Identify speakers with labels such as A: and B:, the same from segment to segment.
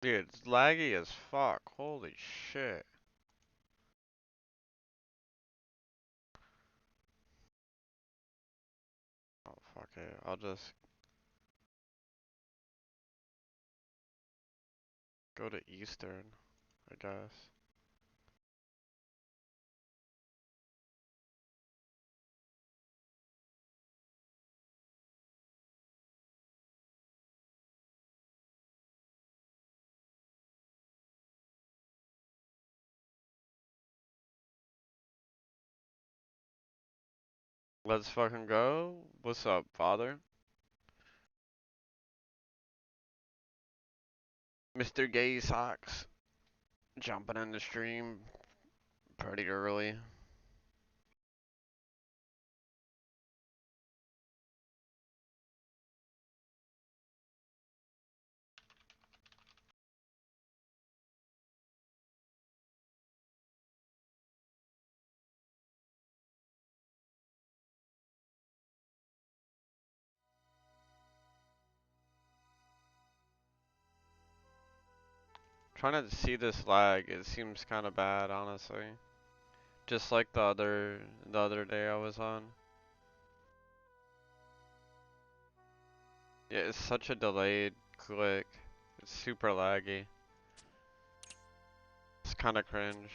A: Dude, it's laggy as fuck. Holy shit. Oh, fuck it. I'll just go to Eastern, I guess. Let's fucking go. What's up, father? Mr. Gay Socks. Jumping in the stream pretty early. Trying to see this lag, it seems kind of bad, honestly. Just like the other day I was on. Yeah, it's such a delayed click. It's super laggy. It's kind of cringe.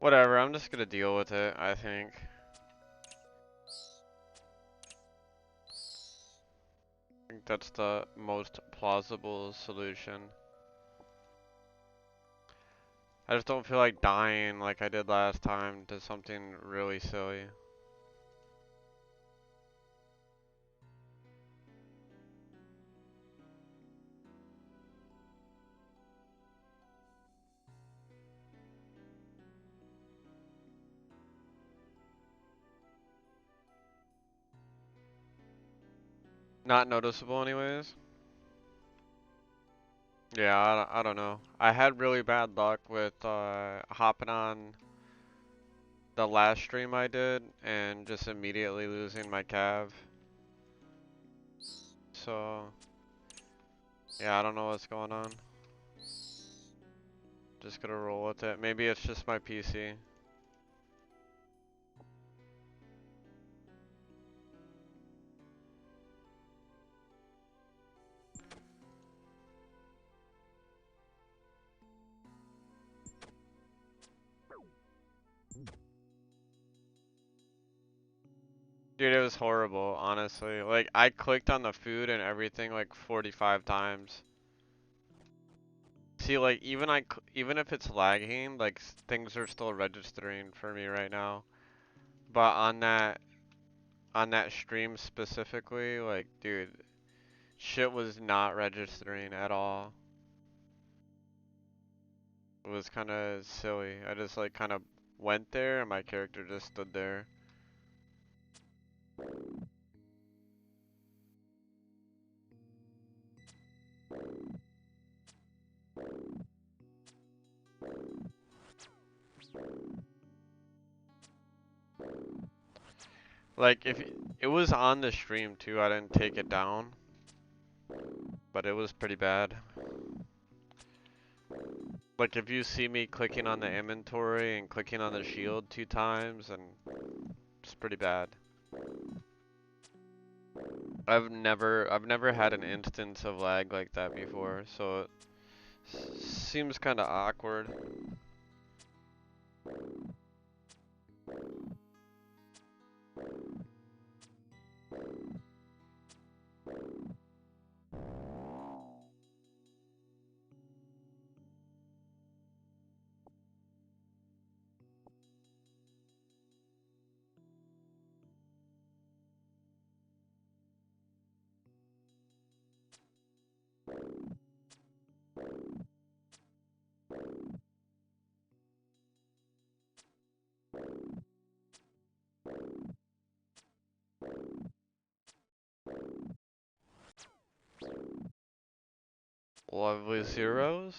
A: Whatever, I'm just gonna deal with it, I think. I think that's the most plausible solution. I just don't feel like dying like I did last time to something really silly. Not noticeable anyways. Yeah, I don't know. I had really bad luck with hopping on the last stream I did and just immediately losing my cav. So, yeah, I don't know what's going on. Just gonna roll with it. Maybe it's just my PC. Dude, it was horrible, honestly. Like, I clicked on the food and everything like 45 times. See, like, even if it's lagging, like, things are still registering for me right now. But on that stream specifically, like, dude, shit was not registering at all. It was kind of silly. I just, like, kind of went there and my character just stood there. Like, if it was on the stream too, I didn't take it down, but it was pretty bad. Like, if you see me clicking on the inventory and clicking on the shield 2 times, and it's pretty bad. I've never had an instance of lag like that before, so it seems kind of awkward. Lovely zeros.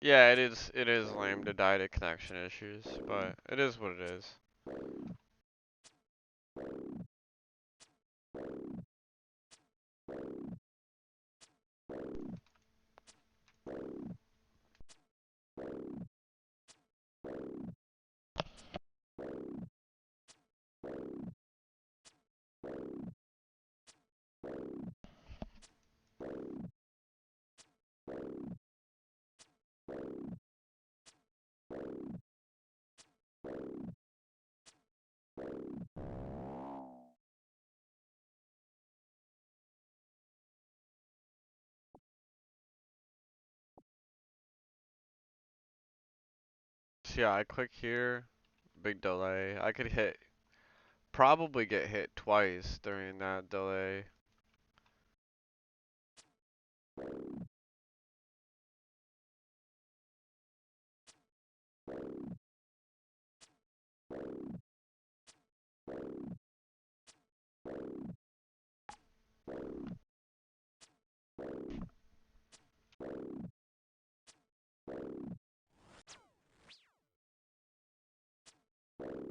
A: Yeah, it is lame to die to connection issues, but it is what it is. So yeah, I click here, big delay. I could probably get hit twice during that delay.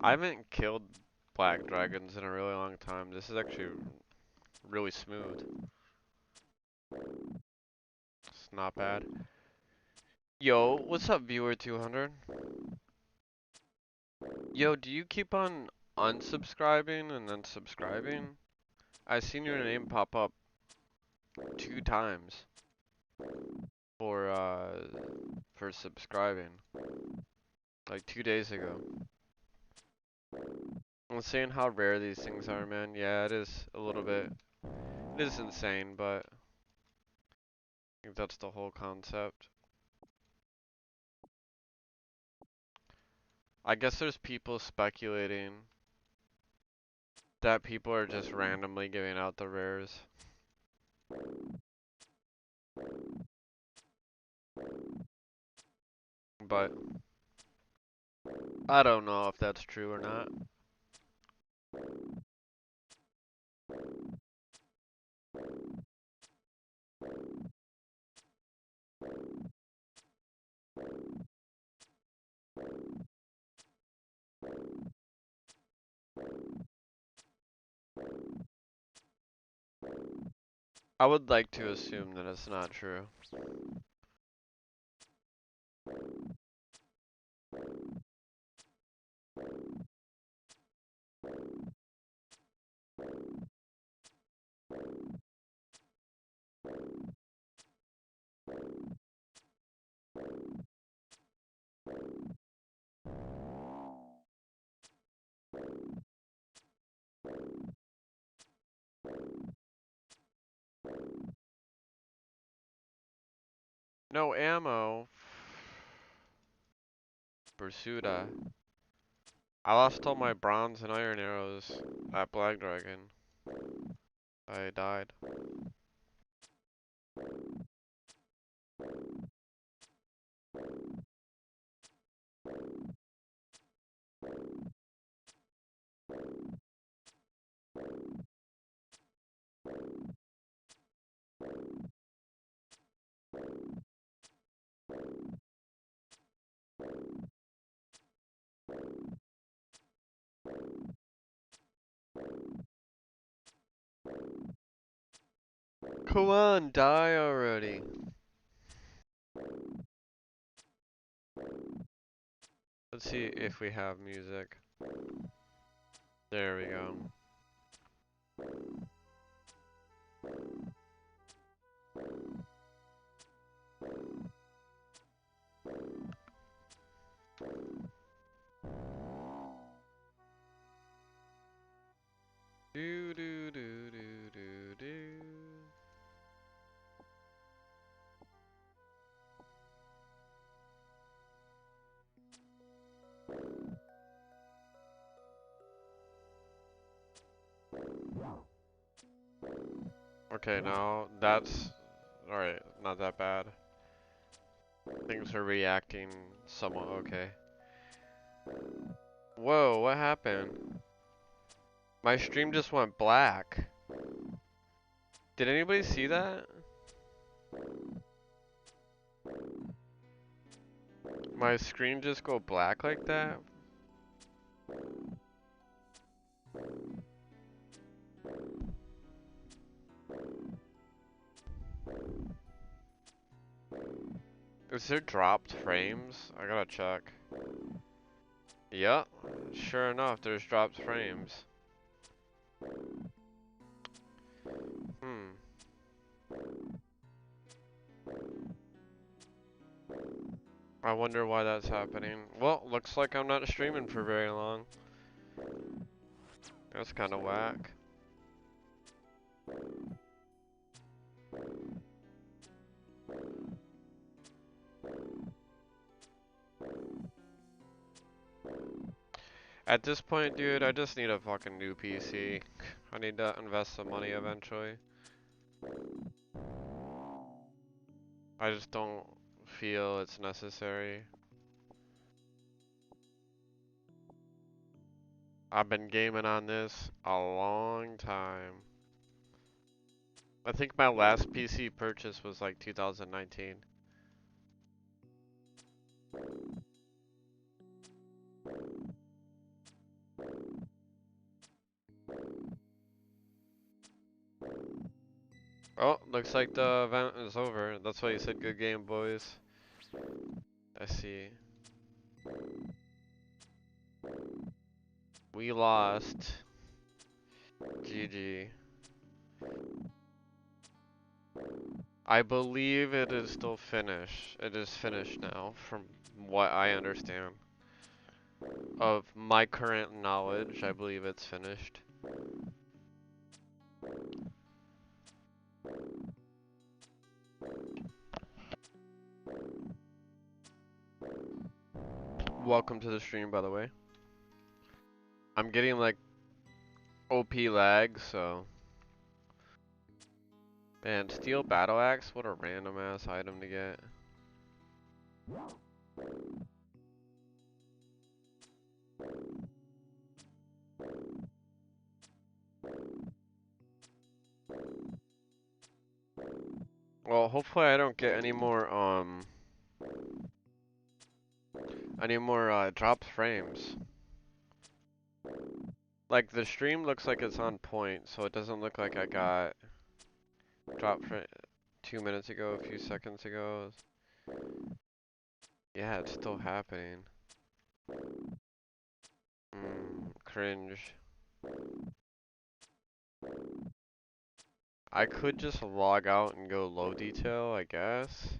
A: I haven't killed black dragons in a really long time. This is actually really smooth. It's not bad. Yo, what's up, viewer 200? Yo, do you keep on unsubscribing and then subscribing? I seen your name pop up 2 times for subscribing, like 2 days ago. I'm saying how rare these things are, man. Yeah, it is a little bit. It is insane, but I think that's the whole concept. I guess there's people speculating that people are just randomly giving out the rares. But I don't know if that's true or not. I would like to assume that it's not true. No ammo. Bursuda. I lost all my bronze and iron arrows at Black Dragon. I died. Come on, die already. Let's see if we have music. There we go. Do do do do do do. Okay, now that's alright, not that bad. Things are reacting somewhat okay. Whoa, what happened? My stream just went black. Did anybody see that? My screen just go black like that? Is there dropped frames? I gotta check. Yep, sure enough, there's dropped frames. Hmm. I wonder why that's happening. Well, looks like I'm not streaming for very long. That's kind of whack. At this point, dude, I just need a fucking new PC. I need to invest some money eventually. I just don't feel it's necessary. I've been gaming on this a long time. I think my last PC purchase was like 2019. Oh, looks like the event is over. That's why you said good game, boys. I see. We lost. GG. I believe it is still finished. It is finished now, from what I understand. Of my current knowledge, I believe it's finished. Welcome to the stream, by the way. I'm getting like OP lag, so. Man, steel battle axe? What a random ass item to get. Well, hopefully I don't get any more dropped frames. Like the stream looks like it's on point, so it doesn't look like I got dropped frame 2 minutes ago, a few seconds ago. Yeah, it's still happening. Cringe. I could just log out and go low detail, I guess.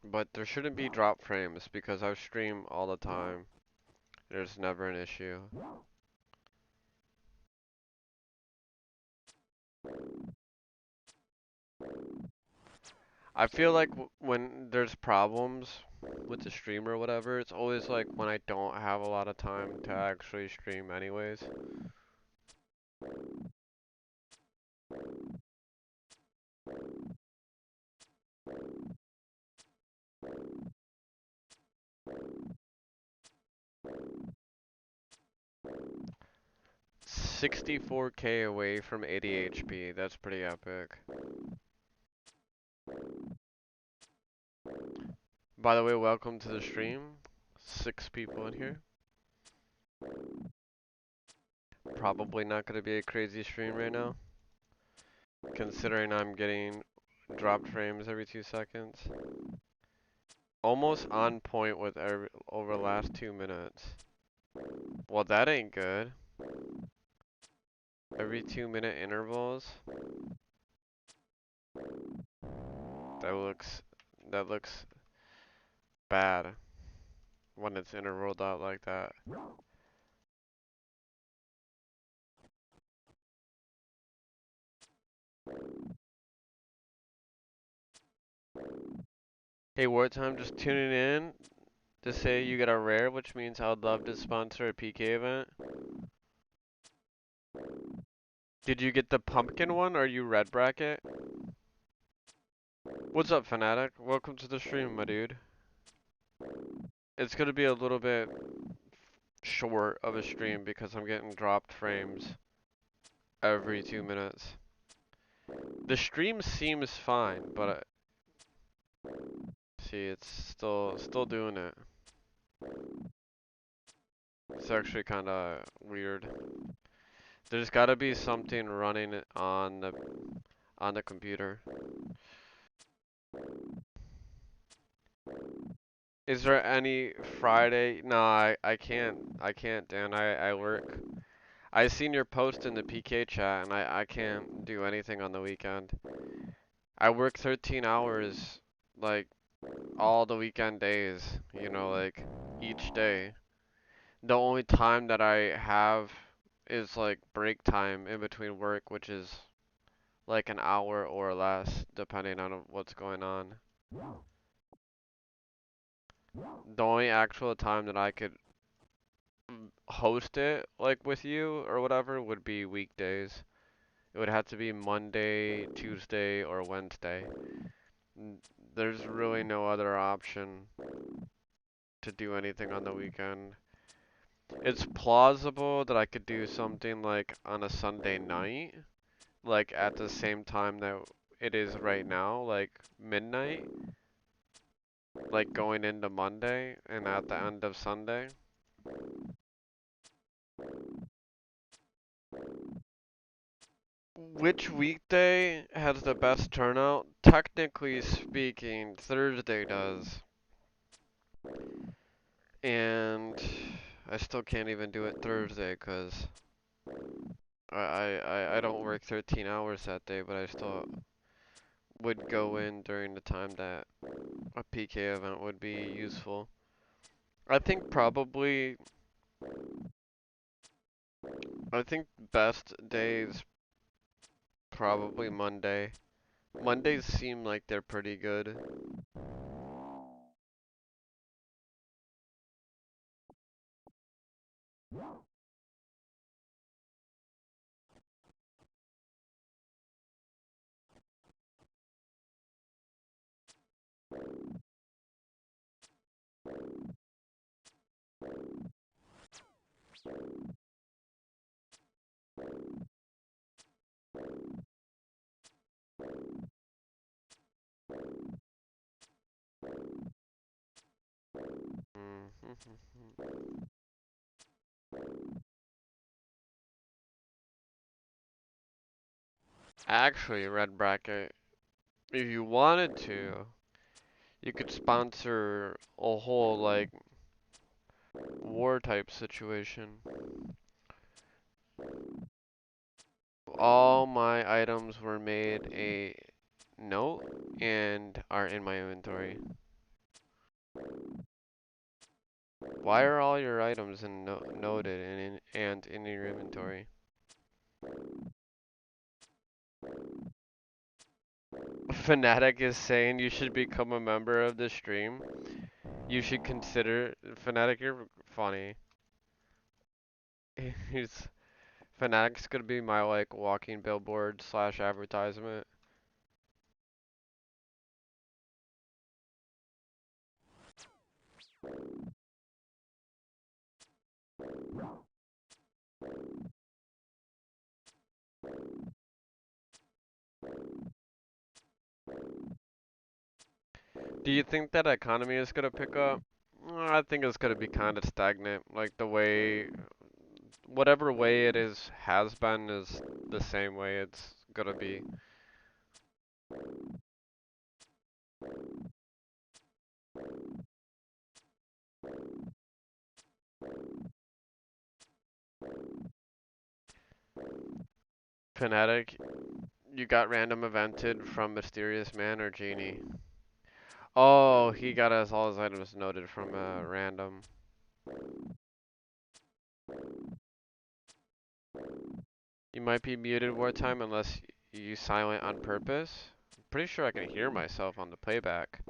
A: But there shouldn't be drop frames because I stream all the time. There's never an issue. I feel like when there's problems with the stream or whatever, it's always like when I don't have a lot of time to actually stream anyways. $64K away from 80 HP, that's pretty epic. By the way, welcome to the stream. 6 people in here. Probably not going to be a crazy stream right now, considering I'm getting dropped frames every 2 seconds. Almost on point with over the last 2 minutes. Well, that ain't good. Every 2 minute intervals. That looks bad when it's intervaled out like that. Hey, Wartime, just tuning in to say you got a rare, which means I would love to sponsor a PK event. Did you get the pumpkin one or you red bracket? What's up, Fnatic? Welcome to the stream, my dude. It's gonna be a little bit short of a stream because I'm getting dropped frames every 2 minutes. The stream seems fine, but see, it's still doing it. It's actually kind of weird. There's got to be something running on the computer. Is there any Friday? No, I can't, Dan. I work. I seen your post in the PK chat, and I can't do anything on the weekend. I work 13 hours, like, all the weekend days, you know, like, each day. The only time that I have is, like, break time in between work, which is, like, an hour or less, depending on what's going on. The only actual time that I could host it, like, with you or whatever, would be weekdays. It would have to be Monday, Tuesday, or Wednesday. There's really no other option to do anything on the weekend. It's plausible that I could do something like on a Sunday night, like at the same time that it is right now, like midnight, like going into Monday and at the end of Sunday. Which weekday has the best turnout? Technically speaking, Thursday does. And I still can't even do it Thursday because I don't work 13 hours that day, but I still would go in during the time that a PK event would be useful. I think probably, I think best days probably Monday. Mondays seem like they're pretty good. Actually, Red Bracket, if you wanted to, you could sponsor a whole like war type situation. All my items were made a note and are in my inventory. Why are all your items noted and in your inventory? Fnatic is saying you should become a member of the stream. You should consider Fnatic. You're funny. He's Fnatic's gonna be my like walking billboard slash advertisement. Do you think that economy is gonna pick up? I think it's gonna be kind of stagnant. Like the way, whatever way it is has been is the same way it's gonna be. Fnatic, you got random evented from Mysterious Man or Genie? Oh, he got us all his items noted from random. You might be muted wartime unless you silent on purpose. I'm pretty sure I can hear myself on the playback.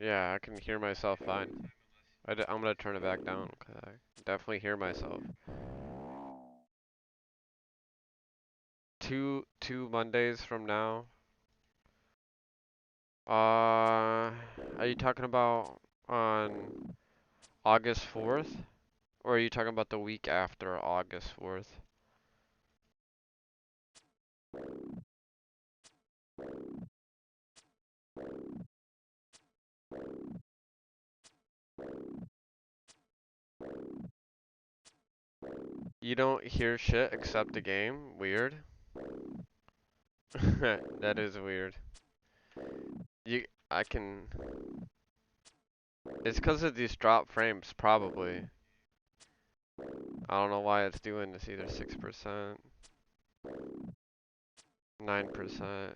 A: Yeah, I can hear myself fine. I'm gonna turn it back down because I definitely hear myself. Two Mondays from now. Are you talking about on August 4th? Or are you talking about the week after August 4th? You don't hear shit except the game? Weird. That is weird. You, I can. It's 'cause of these drop frames, probably. I don't know why it's doing this either. 6%, 9%.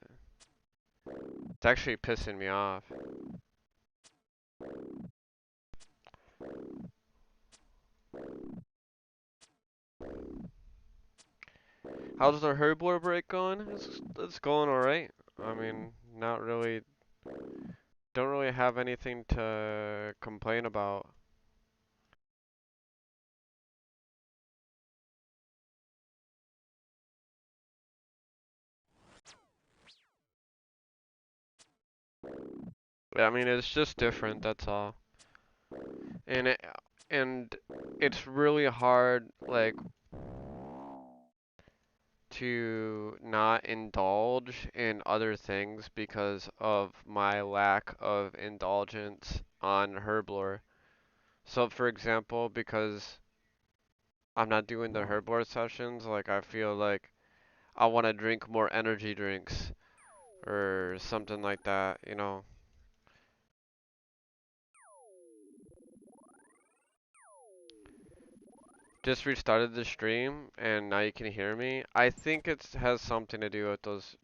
A: It's actually pissing me off. How's the Herblore break going? It's going alright. I mean, not really. Don't really have anything to complain about. I mean, it's just different, that's all. And it, and it's really hard, like, to not indulge in other things because of my lack of indulgence on Herblore. So, for example, because I'm not doing the Herblore sessions, like, I feel like I want to drink more energy drinks or something like that, you know. Just restarted the stream and now you can hear me. I think it has something to do with those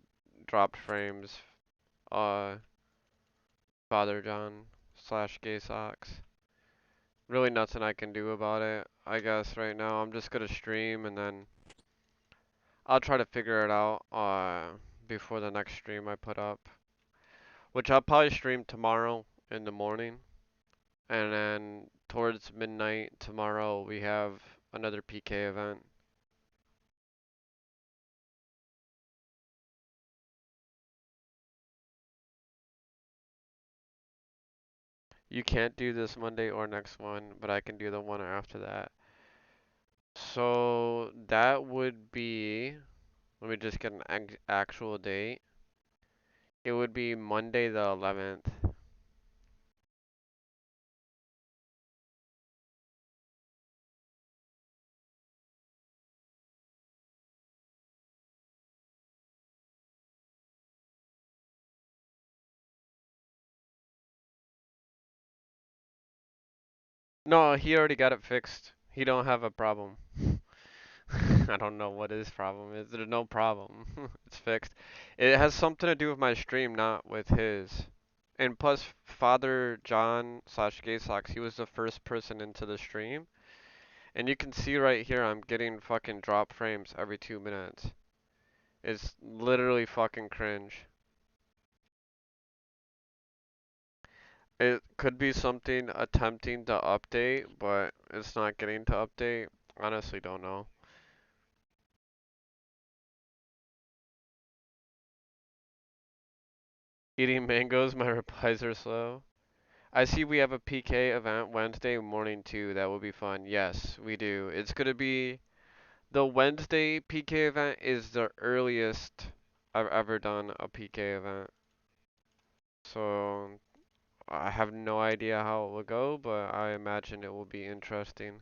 A: dropped frames. Uh, Father John slash Gay Socks. Really nothing I can do about it, I guess, right now. I'm just gonna stream and then I'll try to figure it out before the next stream I put up. Which I'll probably stream tomorrow in the morning. And then towards midnight tomorrow we have another PK event. You can't do this Monday or next one, but I can do the one after that. So that would be, let me just get an actual date. It would be Monday the 11th. No, he already got it fixed. He don't have a problem. I don't know what his problem is. There's no problem. It's fixed. It has something to do with my stream, not with his. And plus, Father John slash Gay Socks, he was the first person into the stream. And you can see right here, I'm getting fucking drop frames every 2 minutes. It's literally fucking cringe. It could be something attempting to update, but it's not getting to update. Honestly, don't know. Eating mangoes, my replies are slow. I see we have a PK event Wednesday morning too. That will be fun. Yes, we do. It's gonna be the Wednesday PK event is the earliest I've ever done a PK event. So I have no idea how it will go, but I imagine it will be interesting.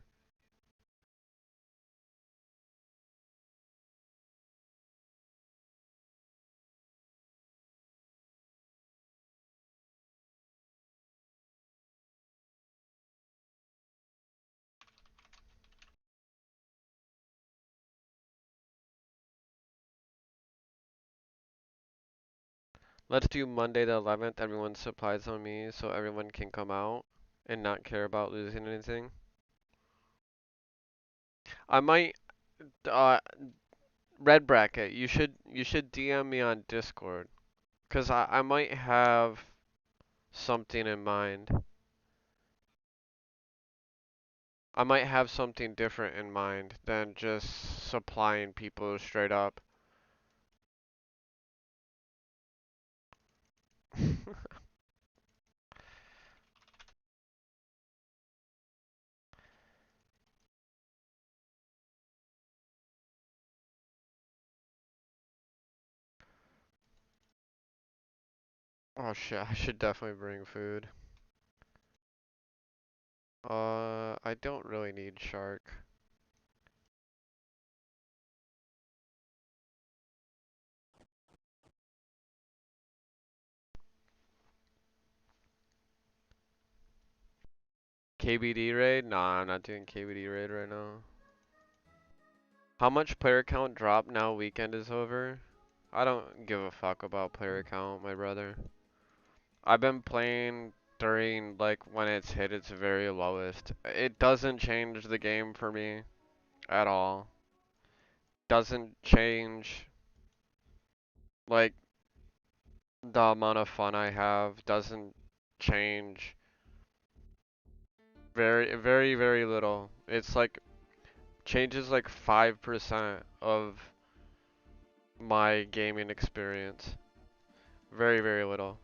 A: Let's do Monday the 11th. Everyone's supplies on me so everyone can come out and not care about losing anything. I might red bracket. You should DM me on Discord 'cause I might have something in mind. I might have something different in mind than just supplying people straight up. Oh shit, I should definitely bring food. I don't really need shark. KBD raid? Nah, I'm not doing KBD raid right now. How much player count drop now weekend is over? I don't give a fuck about player count, my brother. I've been playing during like when it's hit its very lowest. It doesn't change the game for me at all. Doesn't change like the amount of fun I have. Doesn't change very little. It's like changes like 5% of my gaming experience. Very little.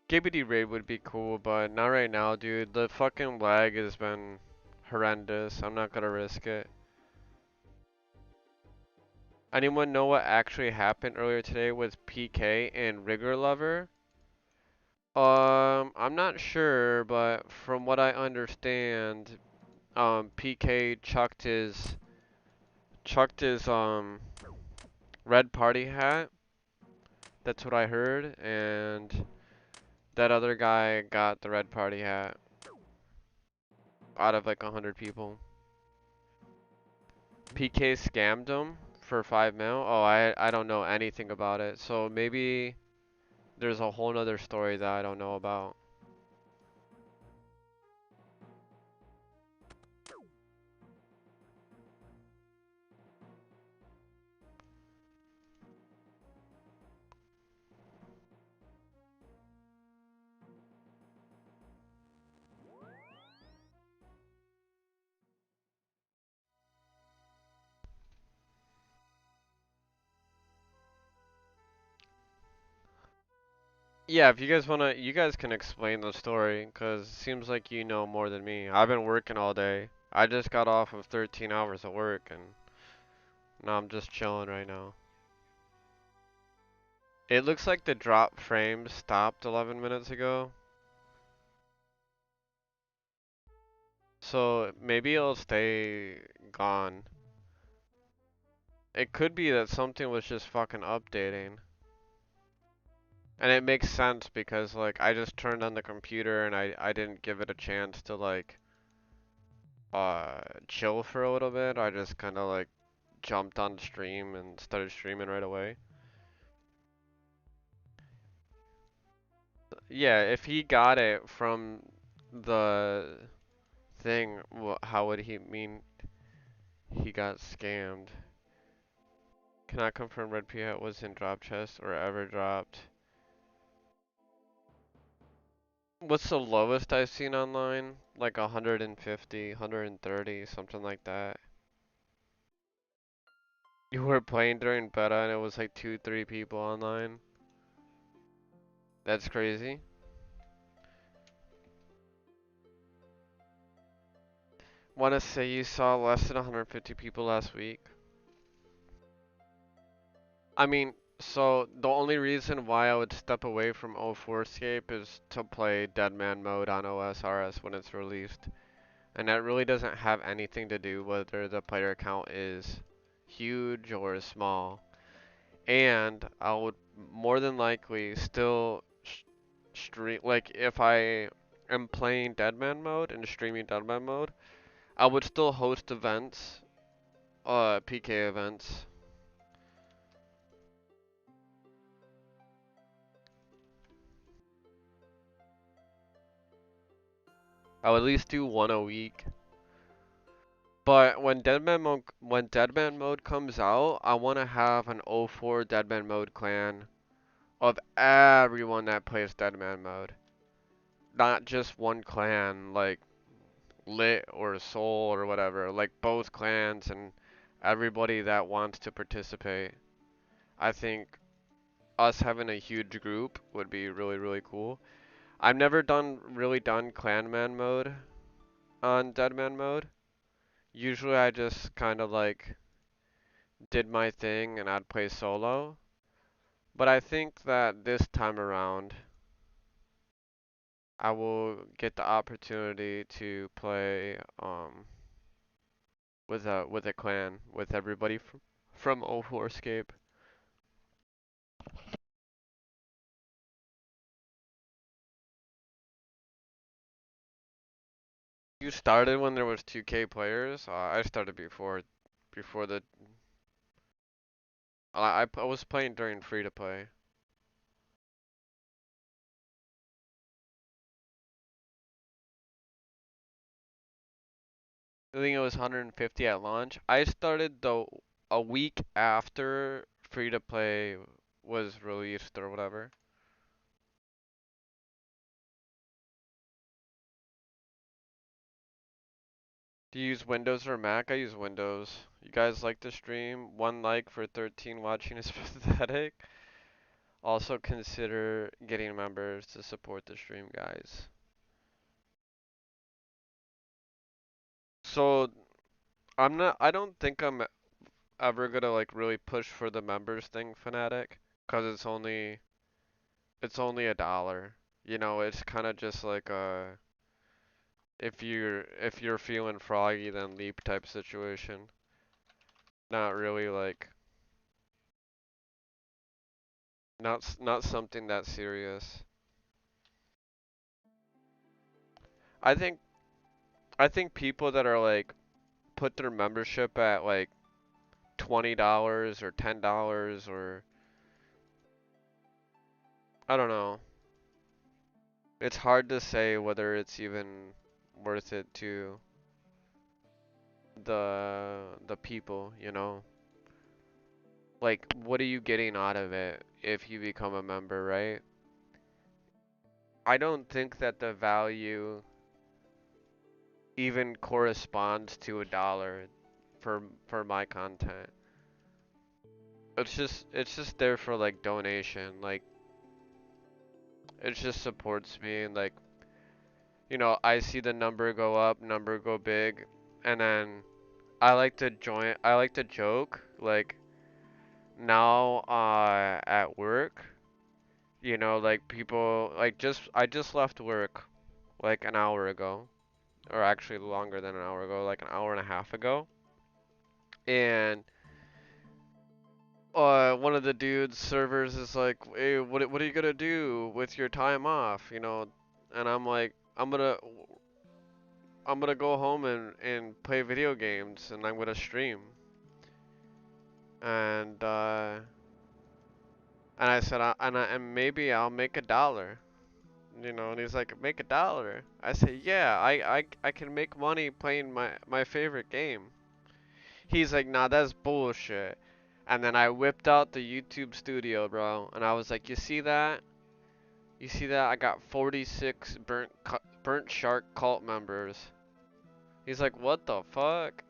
A: KBD raid would be cool, but not right now, dude. The fucking lag has been horrendous. I'm not gonna risk it. Anyone know what actually happened earlier today with PK and Rigger Lover? I'm not sure, but from what I understand, PK chucked his red party hat. That's what I heard, and that other guy got the red party hat out of like 100 people. PK scammed him for 5 mil. Oh, I don't know anything about it. So maybe there's a whole nother story that I don't know about. Yeah, if you guys wanna, you guys can explain the story, 'cause it seems like you know more than me. I've been working all day. I just got off of 13 hours of work, and now I'm just chilling right now. It looks like the drop frame stopped 11 minutes ago. So maybe it'll stay gone. It could be that something was just fucking updating. And it makes sense because like I just turned on the computer and I didn't give it a chance to like chill for a little bit. I just kind of like jumped on stream and started streaming right away. Yeah, if he got it from the thing, how would he mean he got scammed? Cannot confirm Red Piat was in drop chest or ever dropped. What's the lowest I've seen online? Like 150, 130, something like that. You were playing during beta and it was like 2, 3 people online. That's crazy. Wanna say you saw less than 150 people last week? I mean, so the only reason why I would step away from O4scape is to play Deadman mode on OSRS when it's released. And that really doesn't have anything to do whether the player count is huge or small. And I would more than likely still stream, like if I am playing Deadman mode and streaming Deadman mode, I would still host events, PK events. I would at least do one a week. But when Deadman mode comes out, I want to have an O4 Deadman mode clan of everyone that plays Deadman mode. Not just one clan like Lit or Soul or whatever, like both clans and everybody that wants to participate. I think us having a huge group would be really cool. I've never really done clanman mode on Deadman mode. Usually I just kind of like did my thing and I'd play solo. But I think that this time around I will get the opportunity to play with a clan with everybody from O4scape. You started when there was 2K players? I started before the I was playing during free to play. I think it was 150 at launch. I started though a week after free to play was released or whatever. Do you use Windows or Mac? I use Windows. You guys like the stream? 1 like for 13 watching is pathetic. Also consider getting members to support the stream, guys. So I don't think I'm ever gonna like really push for the members thing, Fnatic, 'cause it's only $1. You know, it's kind of just like if you're feeling froggy, then leap type situation. Not really like not something that serious. I think I think people that are like put their membership at like $20 or $10 or I don't know. It's hard to say whether it's even worth it to the people, you know? Like what are you getting out of it if you become a member, right? I don't think that the value even corresponds to $1 for my content. It's just there for like donation, like it just supports me and like I see the number go up, number go big, and then I like to joke like now at work, like people like I just left work like an hour ago, or actually longer than an hour ago, like an hour and a half ago. And one of the dudes servers is like, "Hey, what are you gonna do with your time off?" And I'm like, I'm gonna go home and play video games, and I'm gonna stream. And I said, and maybe I'll make $1. And he's like, make $1. I said, yeah, I can make money playing my favorite game. He's like, nah, that's bullshit. And then I whipped out the YouTube Studio, bro, and I was like, you see that? You see that? I got 46 burnt shark cult members. He's like, what the fuck?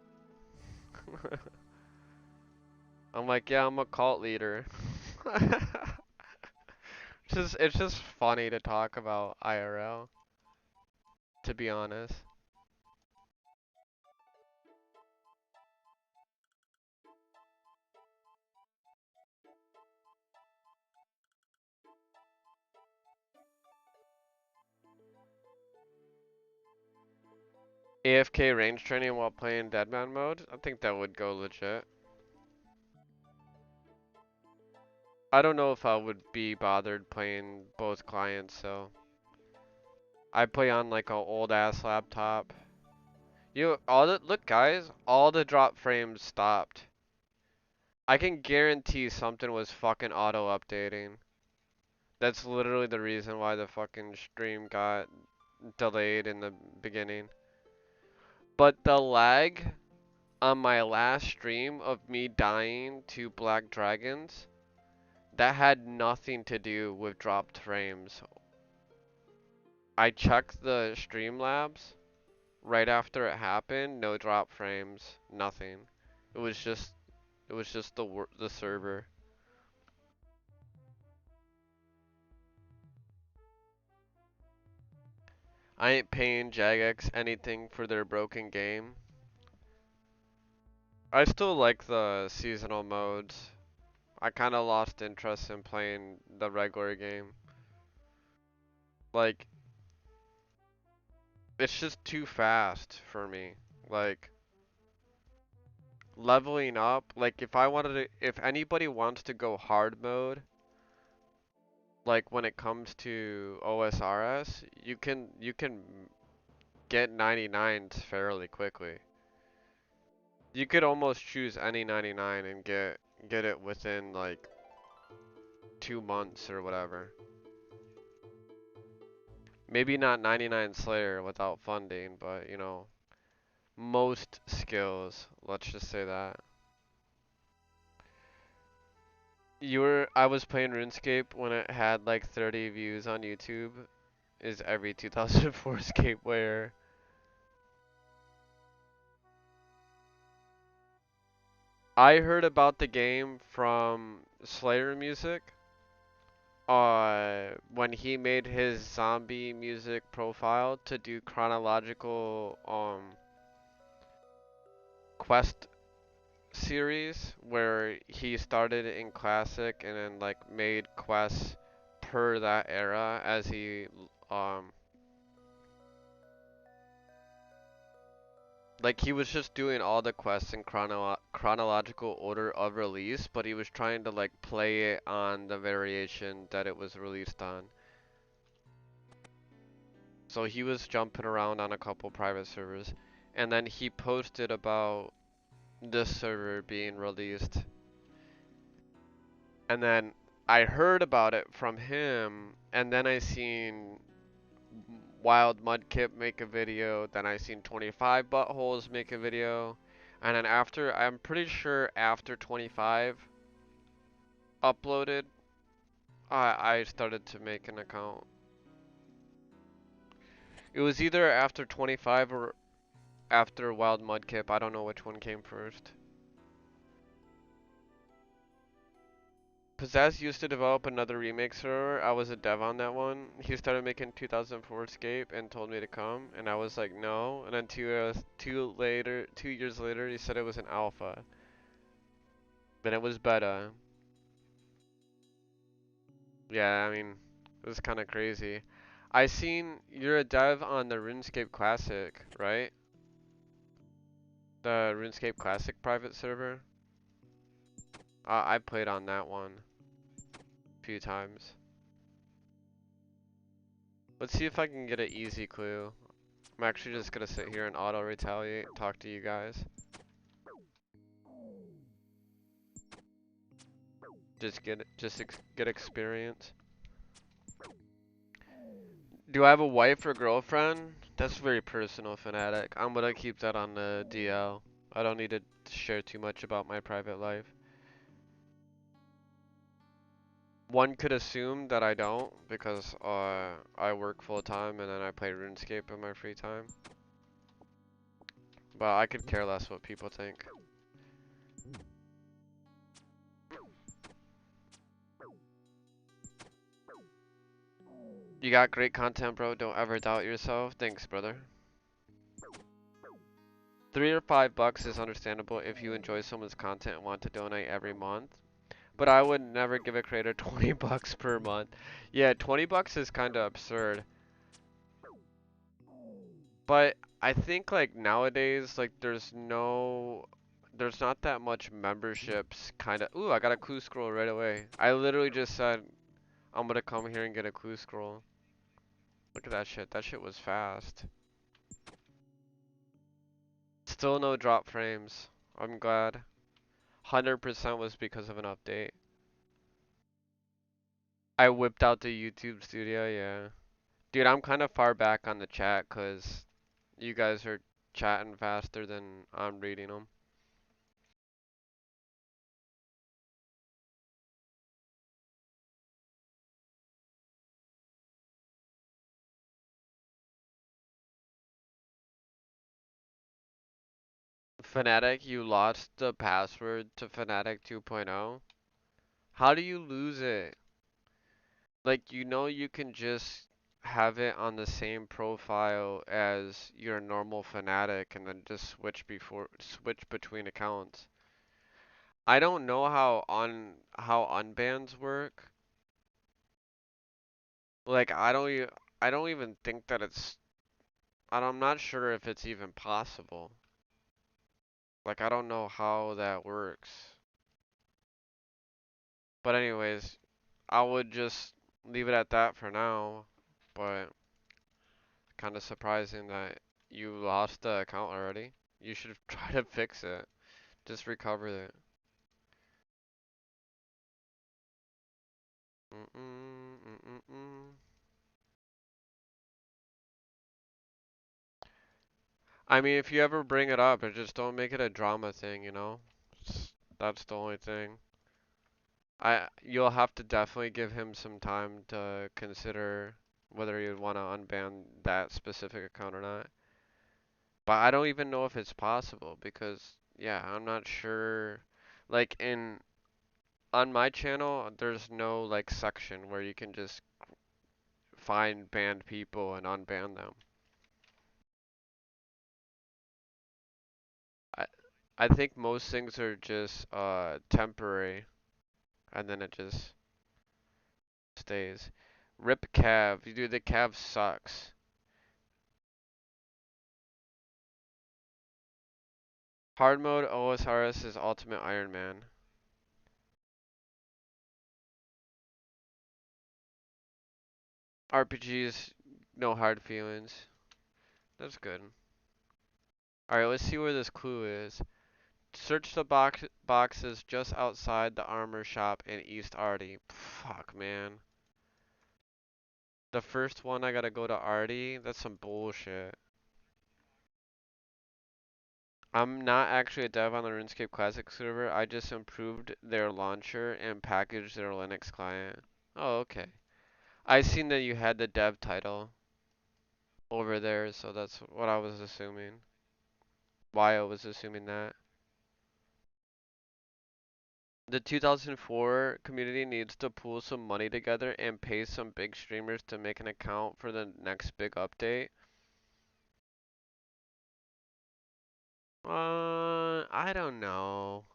A: I'm like, yeah, I'm a cult leader. It's just funny to talk about IRL, to be honest. AFK range training while playing Deadman mode? I think that would go legit. I don't know if I would be bothered playing both clients, so I play on like a old ass laptop. Look guys, all the drop frames stopped. I can guarantee something was fucking auto updating. That's literally the reason why the fucking stream got delayed in the beginning. But the lag on my last stream of me dying to Black Dragons, that had nothing to do with dropped frames. I checked the Streamlabs right after it happened, no drop frames, nothing. It was just the server. I ain't paying Jagex anything for their broken game. I still like the seasonal modes. I kind of lost interest in playing the regular game. Like, it's just too fast for me. Like, leveling up, like if anybody wants to go hard mode, like when it comes to OSRS, you can get 99s fairly quickly. You could almost choose any 99 and get it within like 2 months or whatever. Maybe not 99 Slayer without funding, but you know, most skills, let's just say that. I was playing RuneScape when it had like 30 views on YouTube. Is every 2004 Escape where I heard about the game from Slayer Music. When he made his zombie music profile to do chronological quest series where he started in classic and then like made quests per that era as he um like he was just doing all the quests in chronological order of release, but he was trying to like play it on the variation that it was released on. So he was jumping around on a couple private servers, and then he posted about this server being released. And then I heard about it from him, and then I seen Wild Mudkip make a video, then I seen 25 Buttholes make a video, and then after, I'm pretty sure after 25 uploaded, I started to make an account. It was either after 25 or after Wild Mudkip, I don't know which one came first. Pizzazz used to develop another remake server. I was a dev on that one. He started making 2004 Escape and told me to come, and I was like no. And then 2 years later, he said it was an alpha. Then it was beta. Yeah, I mean, it was kind of crazy. I seen you're a dev on the RuneScape Classic, right? The RuneScape Classic private server. I played on that one a few times. Let's see if I can get an easy clue. I'm actually just gonna sit here and auto retaliate, talk to you guys. Get experience. Do I have a wife or girlfriend? That's very personal, Fnatic. I'm gonna keep that on the DL. I don't need to share too much about my private life. One could assume that I don't because I work full time and then I play RuneScape in my free time. But I could care less what people think. You got great content, bro. Don't ever doubt yourself. Thanks, brother. $3 or $5 is understandable if you enjoy someone's content and want to donate every month. But I would never give a creator $20 per month. Yeah, $20 is kind of absurd. But I think like nowadays, like there's not that much memberships kind of. Ooh, I got a clue scroll right away. I literally just said I'm gonna come here and get a clue scroll. Look at that shit. That shit was fast. Still no drop frames. I'm glad. 100% was because of an update. I whipped out the YouTube studio, yeah. Dude, I'm kind of far back on the chat because you guys are chatting faster than I'm reading them. Fnatic, you lost the password to Fnatic 2.0? How do you lose it? Like, you know you can just have it on the same profile as your normal Fnatic and then just switch between accounts. I don't know how unbans work. Like I don't even think that I'm not sure if it's even possible. Like I don't know how that works. But anyways, I would just leave it at that for now. But kind of surprising that You lost the account already? You should try to fix it. Just recover it. Mm-mm, mm-mm-mm. I mean, if you ever bring it up, just don't make it a drama thing, you know? That's the only thing. You'll have to definitely give him some time to consider whether you'd want to unban that specific account or not. But I don't even know if it's possible because, yeah, I'm not sure. Like on my channel, there's no like section where you can just find banned people and unban them. I I think most things are just temporary and then it just stays. Rip Cav, dude, the Cav sucks. Hard mode OSRS is Ultimate Iron Man. RPGs, no hard feelings. That's good. Alright, let's see where this clue is. Search the boxes just outside the armor shop in East Arty. Fuck, man. The first one I gotta go to Arty? That's some bullshit. I'm not actually a dev on the RuneScape Classic server. I just improved their launcher and packaged their Linux client. Oh, okay. I seen that you had the dev title over there, so that's what I was assuming. Why I was assuming that. The 2004 community needs to pool some money together and pay some big streamers to make an account for the next big update. I don't know.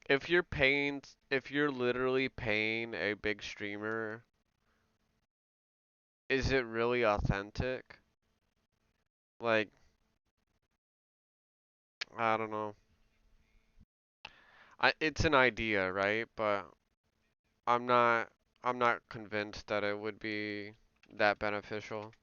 A: If you're literally paying a big streamer, is it really authentic? Like, I don't know. It's an idea, right? But I'm not, I'm not convinced that it would be that beneficial.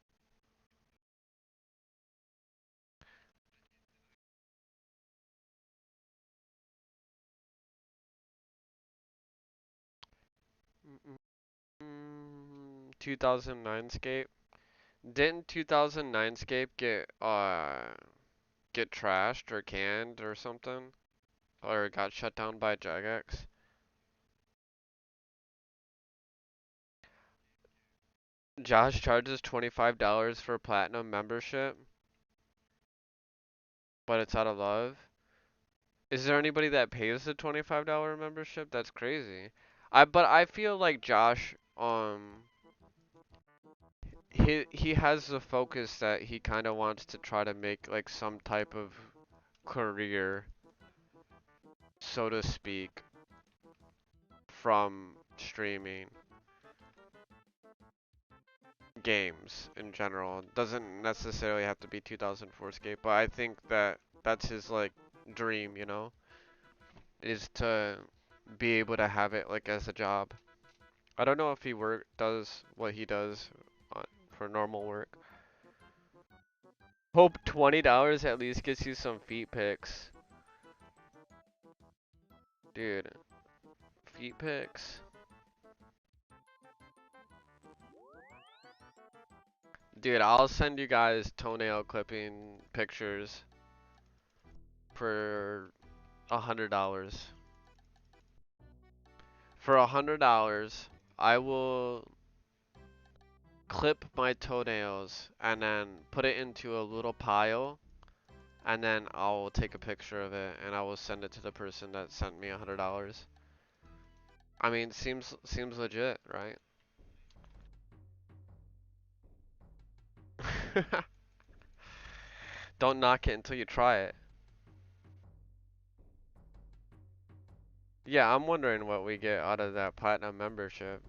A: 2009 Scape. Didn't 2009 Scape get trashed or canned or something? Or got shut down by Jagex? Josh charges $25 for platinum membership, but it's out of love. Is there anybody that pays the $25 membership? That's crazy. But I feel like Josh he has the focus that he kind of wants to try to make like some type of career, so to speak, from streaming games in general. Doesn't necessarily have to be 2004 Skate, but I think that that's his like dream, you know, is to be able to have it like as a job. I don't know if he does what he does for normal work. Hope $20 at least gets you some feet pics. Dude, feet pics. Dude, I'll send you guys toenail clipping pictures for $100. For $100, I will clip my toenails and then put it into a little pile and then I'll take a picture of it and I will send it to the person that sent me $100. I mean, seems legit, right? Don't knock it until you try it. Yeah, I'm wondering what we get out of that platinum membership.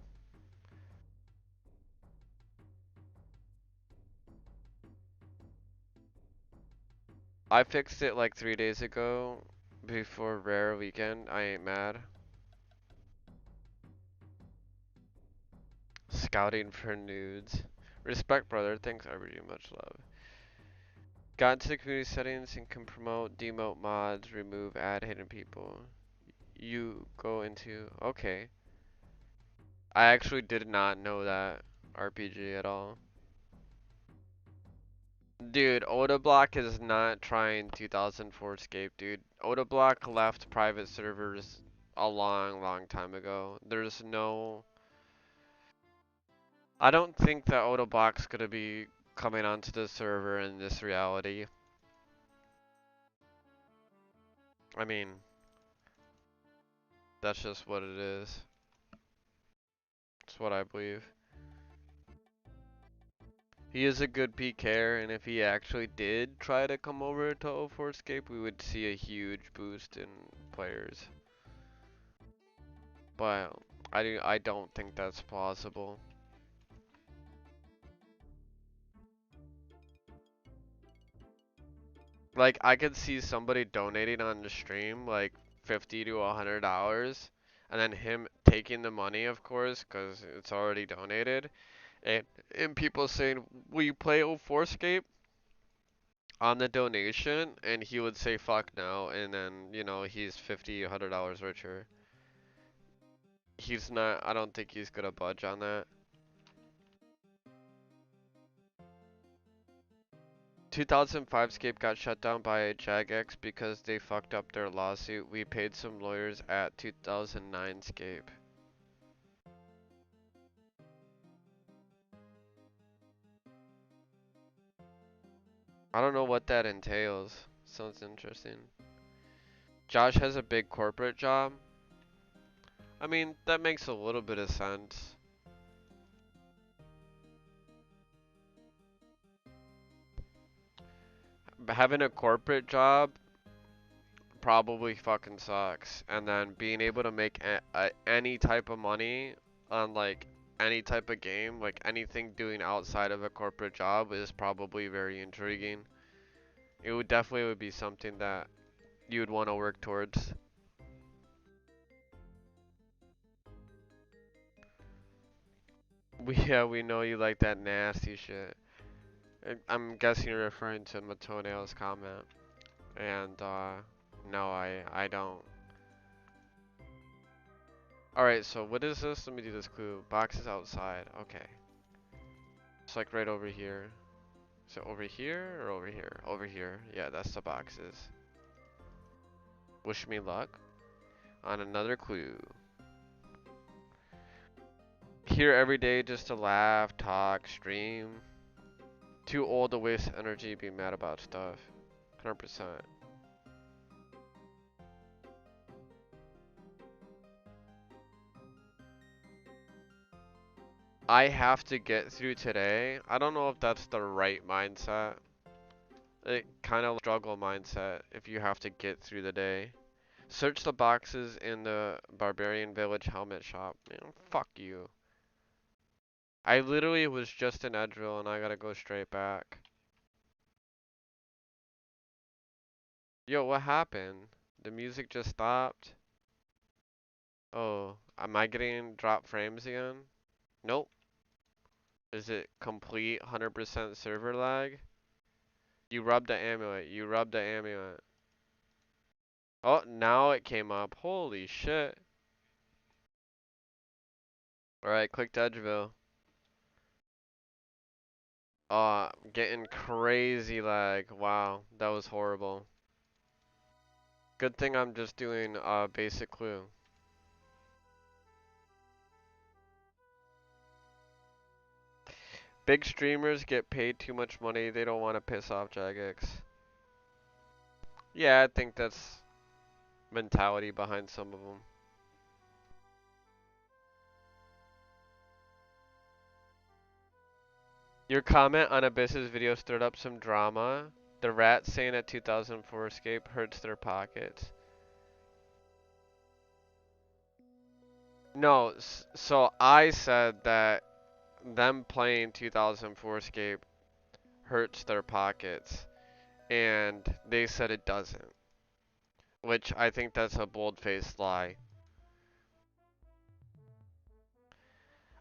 A: I fixed it like 3 days ago before Rare Weekend. I ain't mad. Scouting for nudes. Respect, brother. Thanks, RBG. Much love. Got into the community settings and can promote, demote mods, remove, add hidden people. You go into, okay. I actually did not know that RPG at all. Dude, Otoblock is not trying 2004 Escape, dude. Otoblock left private servers a long, long time ago. There's no... I don't think that Otoblock's gonna be coming onto the server in this reality. I mean, that's just what it is. It's what I believe. He is a good PKer, and if he actually did try to come over to 04 Escape, we would see a huge boost in players. But I don't think that's plausible. Like, I could see somebody donating on the stream, like 50 to $100, and then him taking the money, of course, because it's already donated, and, and people saying, will you play 04 Escape on the donation? And he would say, fuck no, and then, you know, he's 50, $100 richer. He's not, I don't think he's gonna budge on that. 2005 Scape got shut down by Jagex because they fucked up their lawsuit. We paid some lawyers at 2009 Scape. I don't know what that entails. Sounds interesting. Josh has a big corporate job. I mean, that makes a little bit of sense. But having a corporate job probably fucking sucks. And then being able to make any type of money on like any type of game, like anything doing outside of a corporate job is probably very intriguing. It would definitely would be something that you would want to work towards. We know you like that nasty shit. I'm guessing you're referring to Matoneo's comment. And no, I don't. Alright, so what is this? Let me do this clue. Box is outside. Okay. It's like right over here. So over here or over here? Over here. Yeah, that's the boxes. Wish me luck on another clue. Here every day just to laugh, talk, stream. Too old to waste energy being mad about stuff. 100%. I have to get through today. I don't know if that's the right mindset. It kind of struggle mindset if you have to get through the day. Search the boxes in the Barbarian Village helmet shop. Man, fuck you. I literally was just in Edgeville and I gotta go straight back. Yo, what happened? The music just stopped? Oh, am I getting drop frames again? Nope. Is it complete 100% server lag? You rubbed the amulet. You rubbed the amulet. Oh, now it came up. Holy shit. Alright, click Edgeville. Getting crazy lag. Wow, that was horrible. Good thing I'm just doing basic clue. Big streamers get paid too much money. They don't want to piss off Jagex. Yeah, I think that's mentality behind some of them. Your comment on Abyss's video stirred up some drama. The rat saying that 2004 Escape hurts their pockets. No, so I said that them playing 2004 Escape hurts their pockets, and they said it doesn't, which I think that's a bold-faced lie.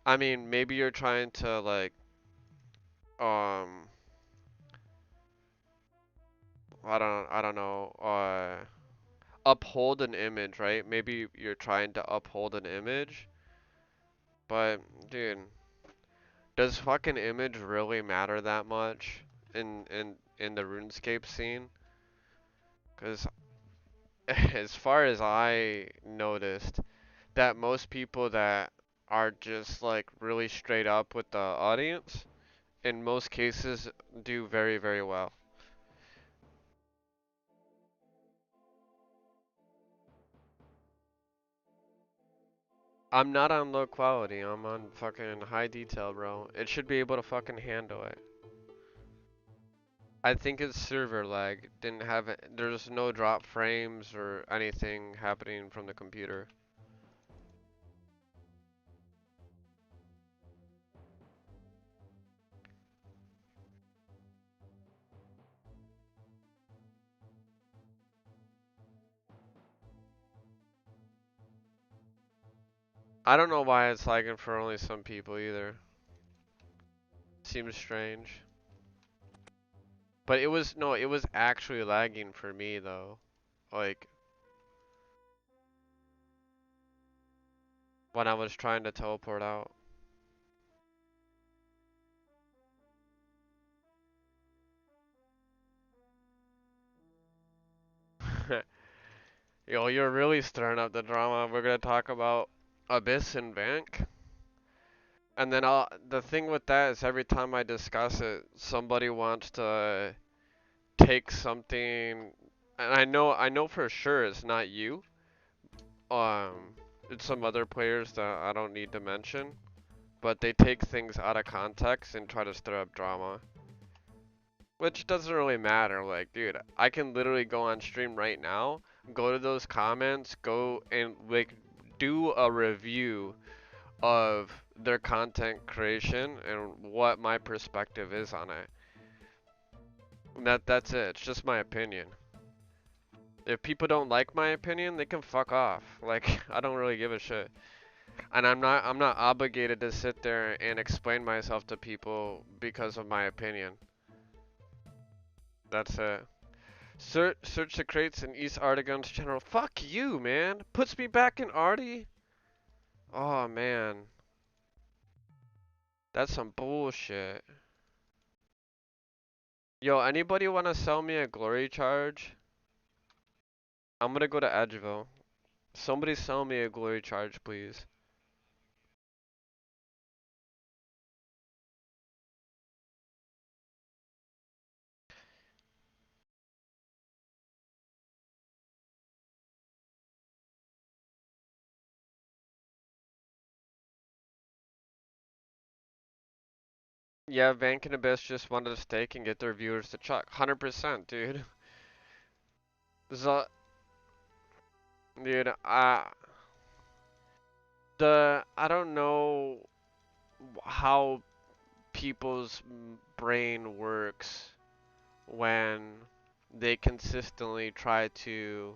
A: I mean, maybe you're trying to like, um, I don't know, uphold an image, right? Maybe you're trying to uphold an image, but dude, does fucking image really matter that much in the RuneScape scene? Because as far as I noticed, that most people that are just like really straight up with the audience, in most cases, do very, very well. I'm not on low quality, I'm on fucking high detail, bro. It should be able to fucking handle it. I think it's server lag. Didn't have it. There's no drop frames or anything happening from the computer. I don't know why it's lagging for only some people either. Seems strange. But it was, no, it was actually lagging for me though. Like, when I was trying to teleport out. Yo, you're really stirring up the drama. We're gonna talk about Abyss and Vank. And then the thing with that is every time I discuss it, somebody wants to take something, and I know for sure it's not you. It's some other players that I don't need to mention, but they take things out of context and try to stir up drama, which doesn't really matter. Like, dude, I can literally go on stream right now, go to those comments, go and like do a review of their content creation and what my perspective is on it. That's it. It's just my opinion. If people don't like my opinion, they can fuck off. Like, I don't really give a shit. And I'm not obligated to sit there and explain myself to people because of my opinion. That's it. Search the crates in East Artigon's general. Fuck you, man. Puts me back in Artie. Oh man, that's some bullshit. Yo, anybody wanna sell me a glory charge? I'm gonna go to Edgeville. Somebody sell me a glory charge, please. Yeah, Vank and Abyss just wanted to stake and get their viewers to chuck. 100%, dude. So, dude, I don't know how people's brain works when they consistently try to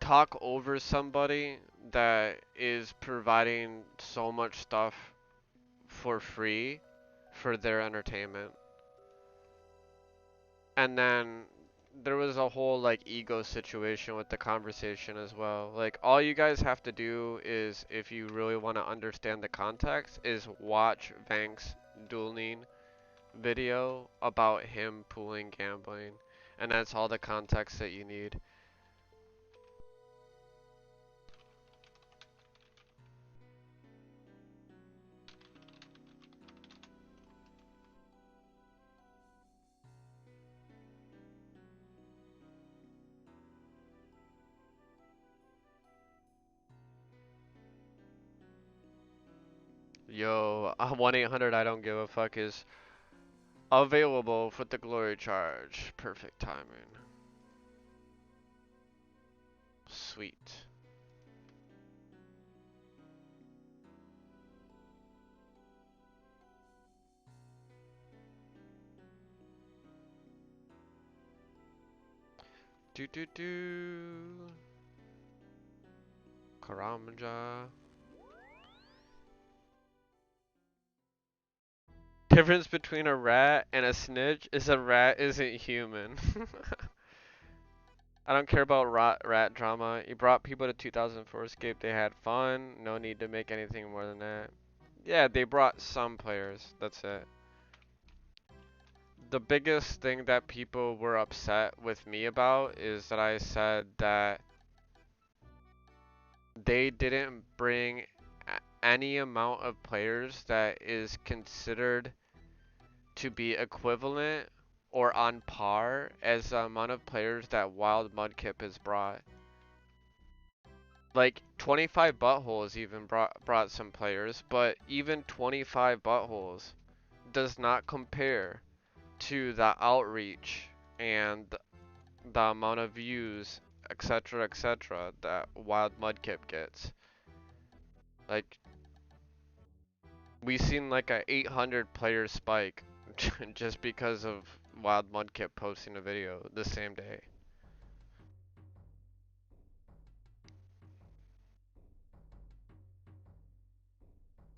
A: talk over somebody that is providing so much stuff for free for their entertainment. And then there was a whole like ego situation with the conversation as well. Like all you guys have to do is, if you really want to understand the context, is watch Vank's dueling video about him pooling gambling. And that's all the context that you need. Yo, 1-800 I don't give a fuck is available for the glory charge. Perfect timing. Sweet. Do do do. Karamja. difference between a rat and a snitch is a rat isn't human. I don't care about rat drama. You brought people to 2004 Escape. They had fun. No need to make anything more than that. Yeah, they brought some players. That's it. The biggest thing that people were upset with me about is that I said that they didn't bring any amount of players that is considered to be equivalent or on par as the amount of players that Wild Mudkip has brought. Like 25 buttholes even brought some players, but even 25 buttholes does not compare to the outreach and the amount of views, etc., that Wild Mudkip gets. Like we seen like a 800 player spike just because of Wild Mudkip posting a video the same day.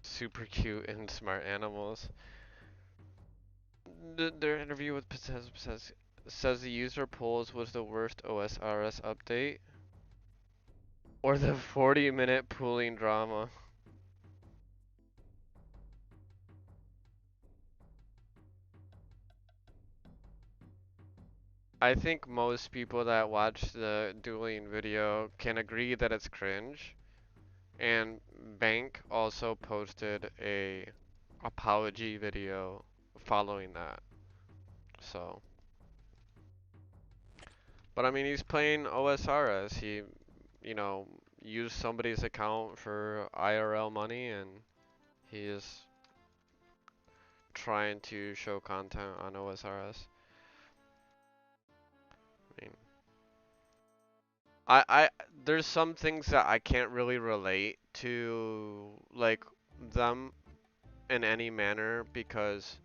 A: Super cute and smart animals. Their interview with says the user polls was the worst OSRS update, or the 40-minute pooling drama. I think most people that watch the dueling video can agree that it's cringe. And Bank also posted a apology video following that. So, but I mean, he's playing OSRS. He, you know, used somebody's account for IRL money, and he is trying to show content on OSRS. I mean, I there's some things that I can't really relate to, like them in any manner, because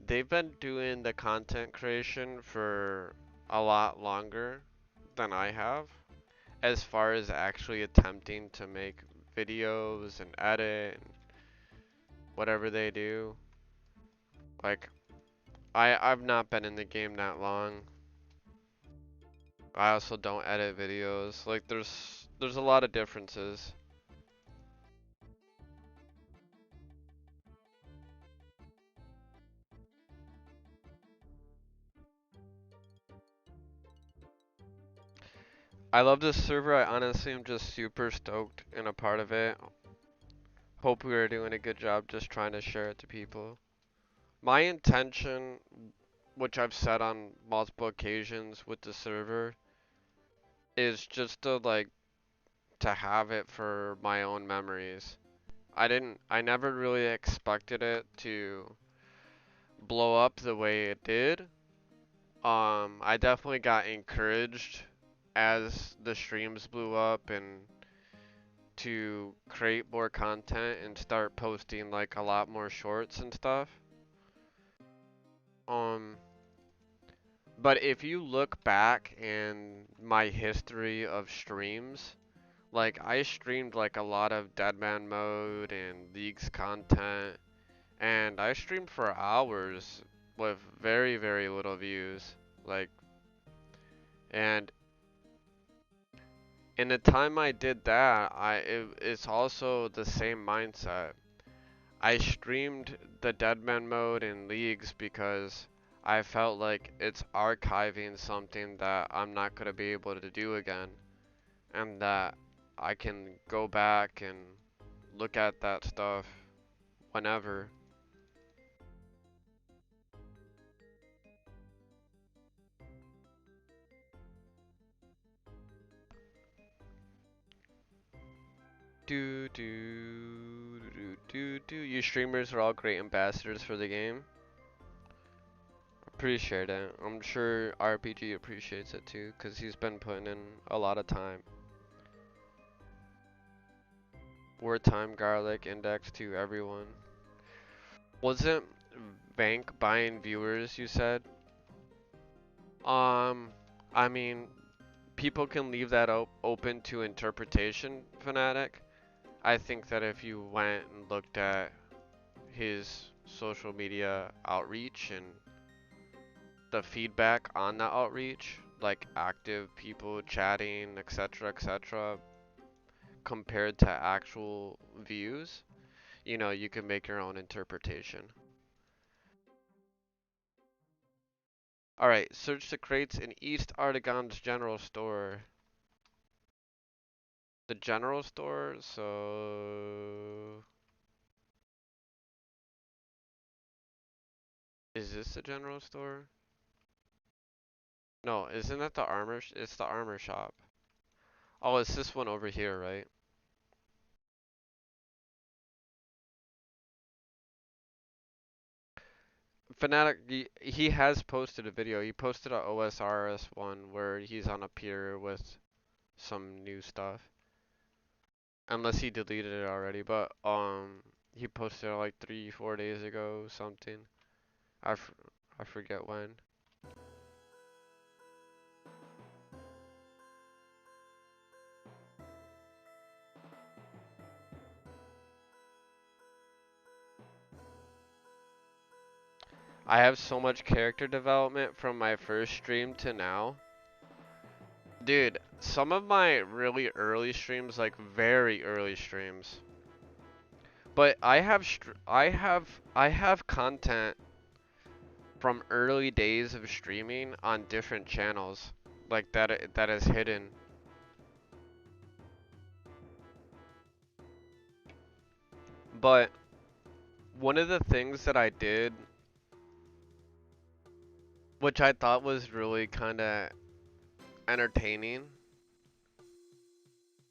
A: they've been doing the content creation for a lot longer than I have, as far as actually attempting to make videos and edit and whatever they do. Like, I've not been in the game that long. I also don't edit videos. Like, there's a lot of differences. I love this server. I honestly am just super stoked and a part of it. Hope we are doing a good job just trying to share it to people. My intention, which I've said on multiple occasions with the server, is just to like to have it for my own memories. I never really expected it to blow up the way it did. I definitely got encouraged as the streams blew up and to create more content and start posting like a lot more shorts and stuff. Um, but if you look back in my history of streams, like I streamed like a lot of Deadman mode and Leagues content, and I streamed for hours with very, very little views. Like, and in the time I did that, it's also the same mindset. I streamed the Deadman mode in Leagues because I felt like it's archiving something that I'm not gonna be able to do again, and that I can go back and look at that stuff whenever. Do do do do do. You streamers are all great ambassadors for the game. Appreciate it. I'm sure RPG appreciates it too, cause he's been putting in a lot of time. Wartime Garlic index to everyone. Wasn't Vank buying viewers, you said? Um, I mean, people can leave that open to interpretation, Fnatic. I think that if you went and looked at his social media outreach and the feedback on that outreach, like active people chatting, etc., etc., compared to actual views, you know, you can make your own interpretation. Alright, search the crates in East Artagon's general store. The general store, so... Is this the general store? No, isn't that the armor? It's the armor shop. Oh, it's this one over here, right? Fnatic, he has posted a video. He posted a OSRS one where he's on a pier with some new stuff. Unless he deleted it already, but he posted it like 3, 4 days ago, something. I, f I forget when. I have so much character development from my first stream to now. Dude, some of my really early streams, like very early streams. But I have content from early days of streaming on different channels, like that is hidden. But one of the things that I did, which I thought was really kind of entertaining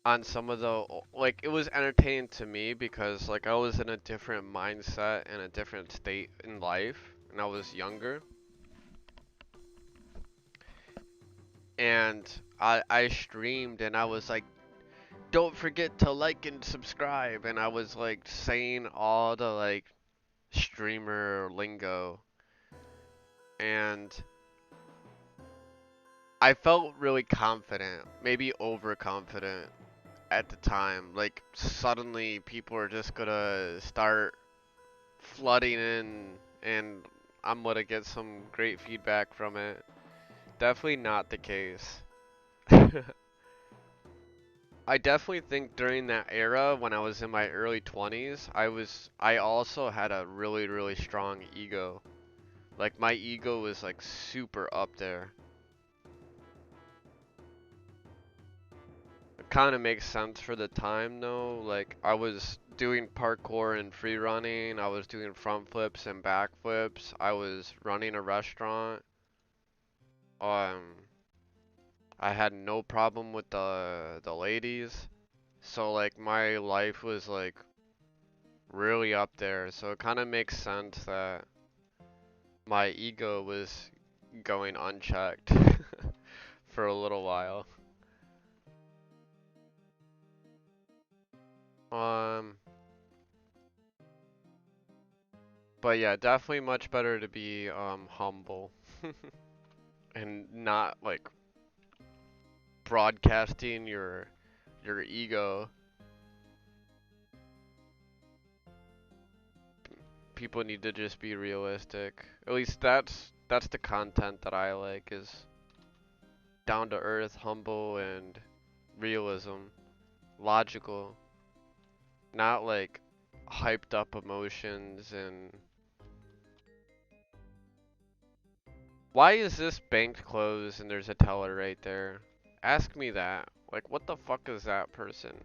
A: on some of the, like, it was entertaining to me because like I was in a different mindset and a different state in life and I was younger, and I streamed and I was like, don't forget to like and subscribe, and I was like saying all the like streamer lingo, and I felt really confident, maybe overconfident at the time. Like suddenly people are just gonna start flooding in and I'm gonna get some great feedback from it. Definitely not the case. I definitely think during that era when I was in my early 20s, I also had a really strong ego. Like my ego was like super up there. It kind of makes sense for the time though. Like I was doing parkour and free running, I was doing front flips and back flips, I was running a restaurant. Um I had no problem with the ladies. So like my life was like really up there. So it kind of makes sense that my ego was going unchecked for a little while. Um but yeah, definitely much better to be humble and not like broadcasting your ego. People need to just be realistic. At least that's the content that I like, is down to earth, humble, and realism, logical, not like hyped up emotions. And why is this bank closed and there's a teller right there? Ask me that. Like, what the fuck is that person,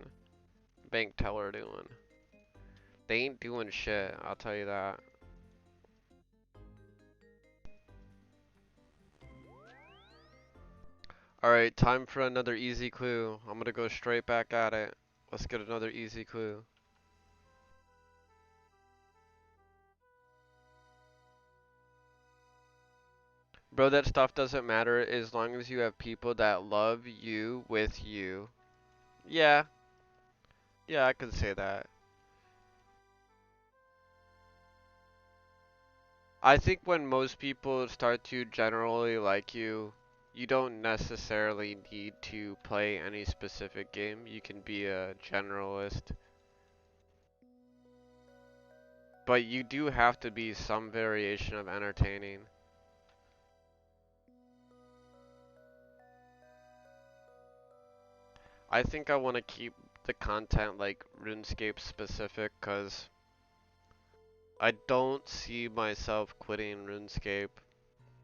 A: bank teller, doing? They ain't doing shit, I'll tell you that. Alright, time for another easy clue. I'm gonna go straight back at it. Let's get another easy clue. Bro, that stuff doesn't matter as long as you have people that love you with you. Yeah, yeah, I can say that. I think when most people start to generally like you, you don't necessarily need to play any specific game. You can be a generalist. But you do have to be some variation of entertaining. I think I want to keep the content like RuneScape specific because I don't see myself quitting RuneScape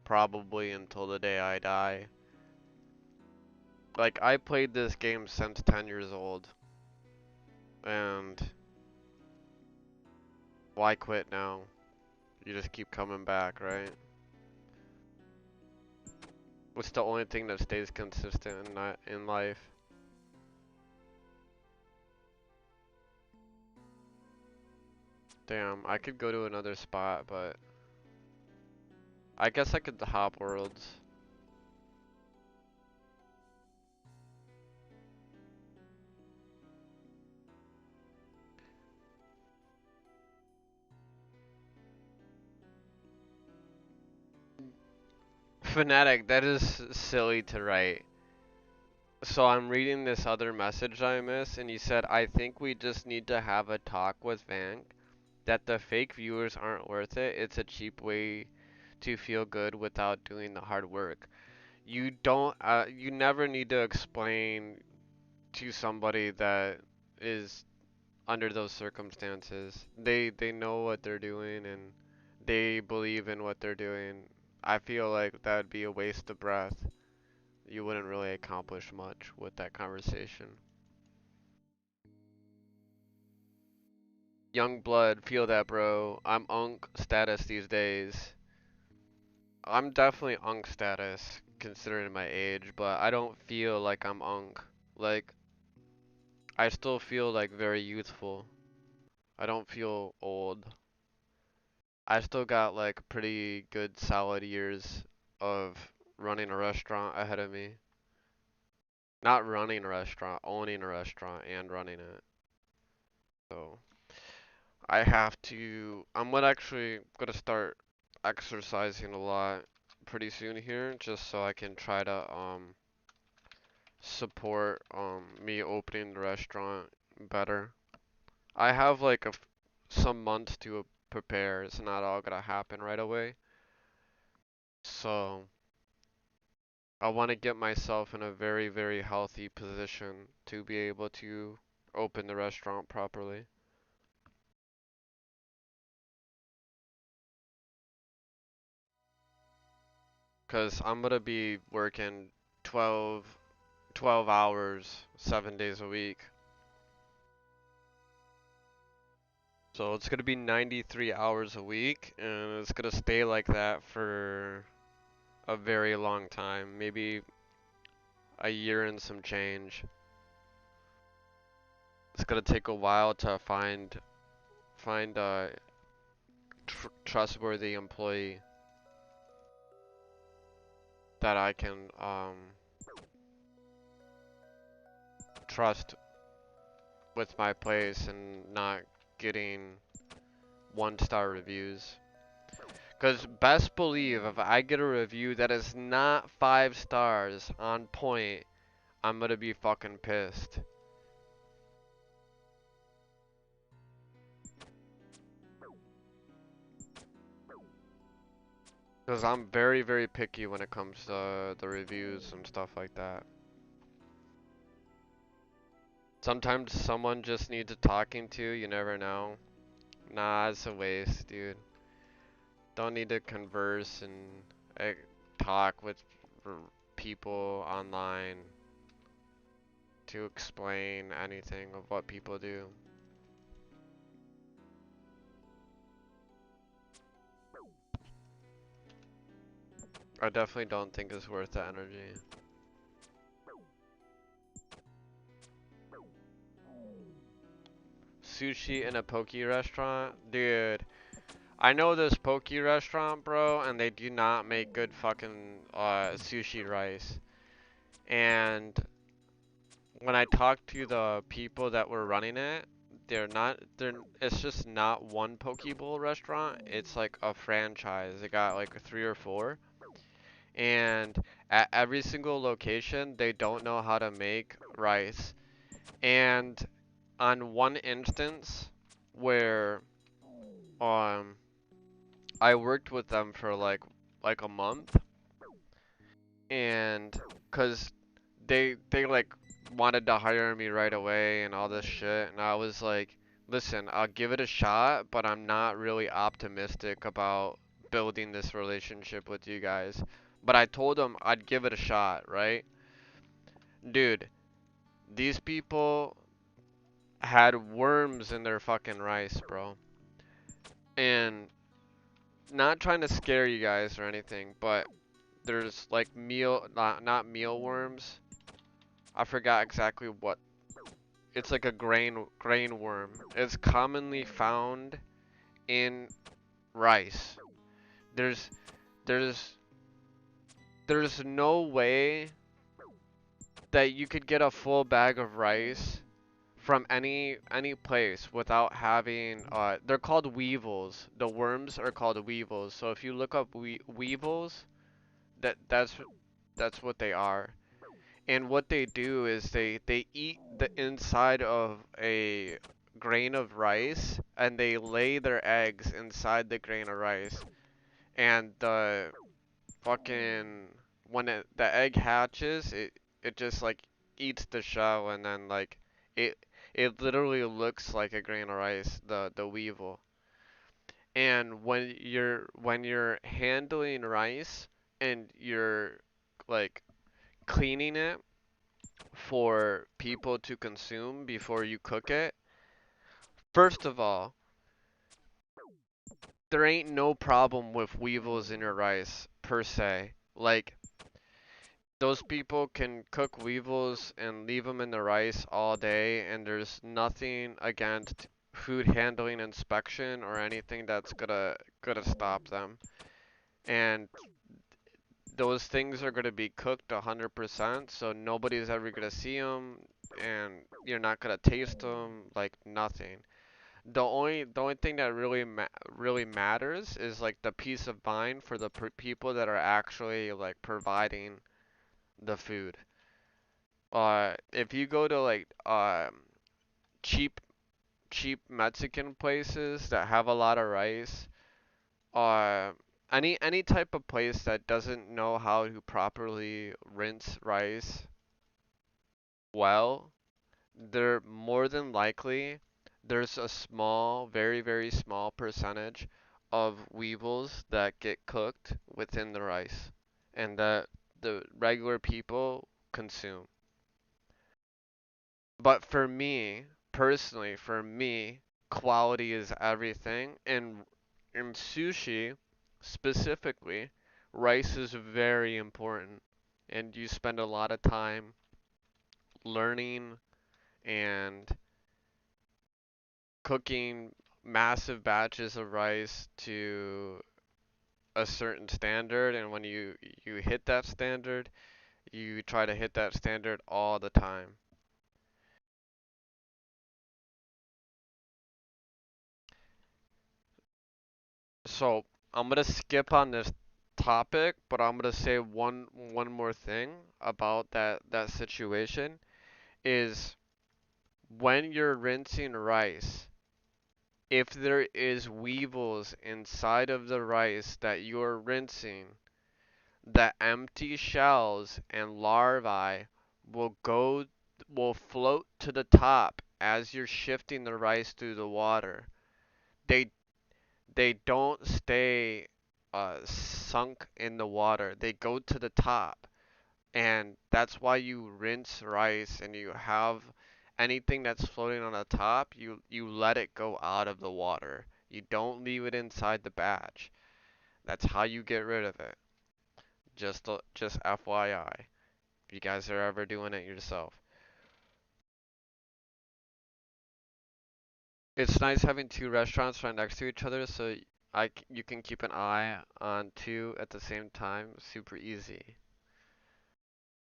A: probably until the day I die. Like, I played this game since 10 years old, and why quit now? You just keep coming back, right? What's the only thing that stays consistent in life? Damn, I could go to another spot, but I guess I could hop worlds. Fnatic, that is silly to write. So I'm reading this other message I missed, and he said, I think we just need to have a talk with Vank that the fake viewers aren't worth it. It's a cheap way to feel good without doing the hard work. You never need to explain to somebody that is under those circumstances. They know what they're doing and they believe in what they're doing. I feel like that would be a waste of breath. You wouldn't really accomplish much with that conversation. Young blood, feel that, bro. I'm unk status these days. I'm definitely unk status considering my age, but I don't feel like I'm unk. Like, I still feel like very youthful. I don't feel old. I still got like pretty good solid years of running a restaurant ahead of me. Not running a restaurant, owning a restaurant and running it. So I'm gonna actually gonna start exercising a lot pretty soon here, just so I can try to support me opening the restaurant better. I have like some months to prepare. It's not all gonna happen right away. So I want to get myself in a very, very healthy position to be able to open the restaurant properly. Because I'm gonna be working 12, 12 hours, 7 days a week. So it's gonna be 93 hours a week, and it's gonna stay like that for a very long time, maybe a year and some change. It's gonna take a while to find a trustworthy employee that I can trust with my place and not getting 1-star reviews. Because best believe if I get a review that is not 5 stars on point, I'm gonna be fucking pissed. Because I'm very, very picky when it comes to the reviews and stuff like that. Sometimes someone just needs a talking to, you never know. Nah, it's a waste, dude. Don't need to converse and uh, talk with people online to explain anything of what people do. I definitely don't think it's worth the energy. Sushi in a poke restaurant? Dude, I know this poke restaurant, bro, and they do not make good fucking sushi rice. And when I talked to the people that were running it, it's just not one poke bowl restaurant. It's like a franchise. They got like 3 or 4. And at every single location, they don't know how to make rice. And on one instance where um, I worked with them for like a month, and cause they like wanted to hire me right away and all this shit, and I was like, listen, I'll give it a shot, but I'm not really optimistic about building this relationship with you guys. But I told them I'd give it a shot, right? Dude, these people had worms in their fucking rice, bro. And not trying to scare you guys or anything, but there's like not mealworms. I forgot exactly what. It's like a grain worm. It's commonly found in rice. There's there's there's no way that you could get a full bag of rice from any place without having they're called weevils. The worms are called weevils. So if you look up weevils, that's what they are. And what they do is they eat the inside of a grain of rice and they lay their eggs inside the grain of rice. And the fucking when the egg hatches, it just like eats the shell and then like it it literally looks like a grain of rice, the weevil. And when you're handling rice and you're like cleaning it for people to consume before you cook it, first of all, there ain't no problem with weevils in your rice per se. Like those people can cook weevils and leave them in the rice all day, and there's nothing against food handling inspection or anything that's gonna stop them. And those things are gonna be cooked 100%, so nobody's ever gonna see them, and you're not gonna taste them, like nothing. The only thing that really matters is like the peace of mind for the people that are actually like providing the food. If you go to like cheap cheap Mexican places that have a lot of rice, uh any type of place that doesn't know how to properly rinse rice well, they're more than likely there's a small, very small percentage of weevils that get cooked within the rice and that the regular people consume. But for me, personally, for me, quality is everything. And in sushi, specifically, rice is very important. And you spend a lot of time learning and cooking massive batches of rice to a certain standard. And when you hit that standard, you try to hit that standard all the time. So I'm gonna skip on this topic, but I'm gonna say one more thing about that situation is when you're rinsing rice, if there is weevils inside of the rice that you're rinsing, the empty shells and larvae will go will float to the top as you're shifting the rice through the water. They they don't stay sunk in the water. They go to the top. And that's why you rinse rice and you have anything that's floating on the top, you let it go out of the water. You don't leave it inside the batch. That's how you get rid of it. Just FYI. If you guys are ever doing it yourself. It's nice having two restaurants right next to each other so you can keep an eye on two at the same time. Super easy.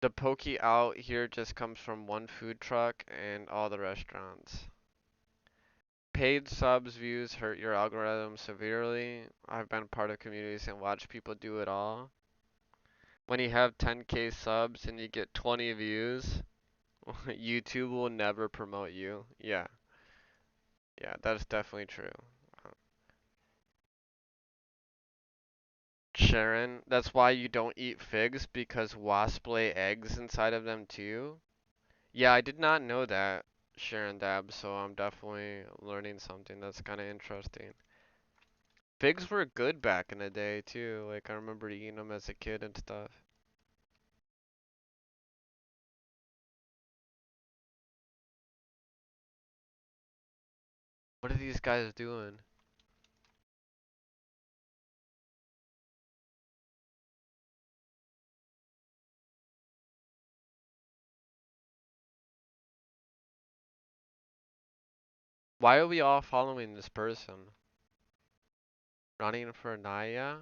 A: The poke out here just comes from one food truck and all the restaurants. Paid subs views hurt your algorithm severely. I've been part of communities and watched people do it all. When you have 10k subs and you get 20 views, YouTube will never promote you. Yeah, yeah, that's definitely true. Sharon, that's why you don't eat figs, because wasps lay eggs inside of them too? Yeah, I did not know that, Sharon Dab, so I'm definitely learning something that's kind of interesting. Figs were good back in the day too, like I remember eating them as a kid and stuff. What are these guys doing? Why are we all following this person? Running for Naya?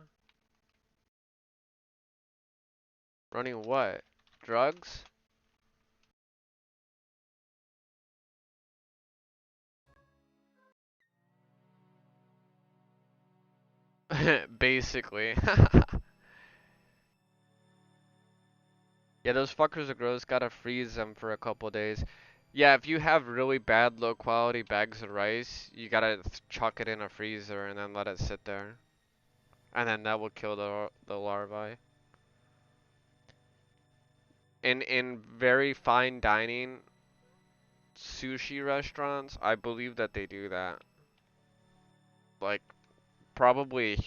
A: Running what? Drugs? Basically. Yeah, those fuckers are gross. Gotta freeze them for a couple days. Yeah, if you have really bad low quality bags of rice, you gotta chuck it in a freezer and then let it sit there. And then that will kill the larvae. In very fine dining sushi restaurants, I believe that they do that. Like probably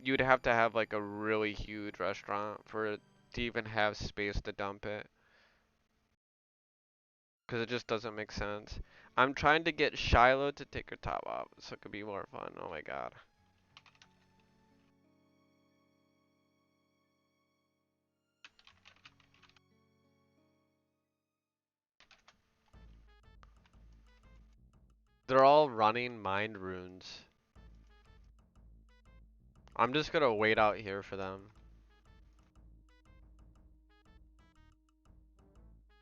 A: you'd have to have like a really huge restaurant for it to even have space to dump it. Because it just doesn't make sense. I'm trying to get Shiloh to take her top off so it could be more fun. Oh my god. They're all running mind runes. I'm just gonna wait out here for them.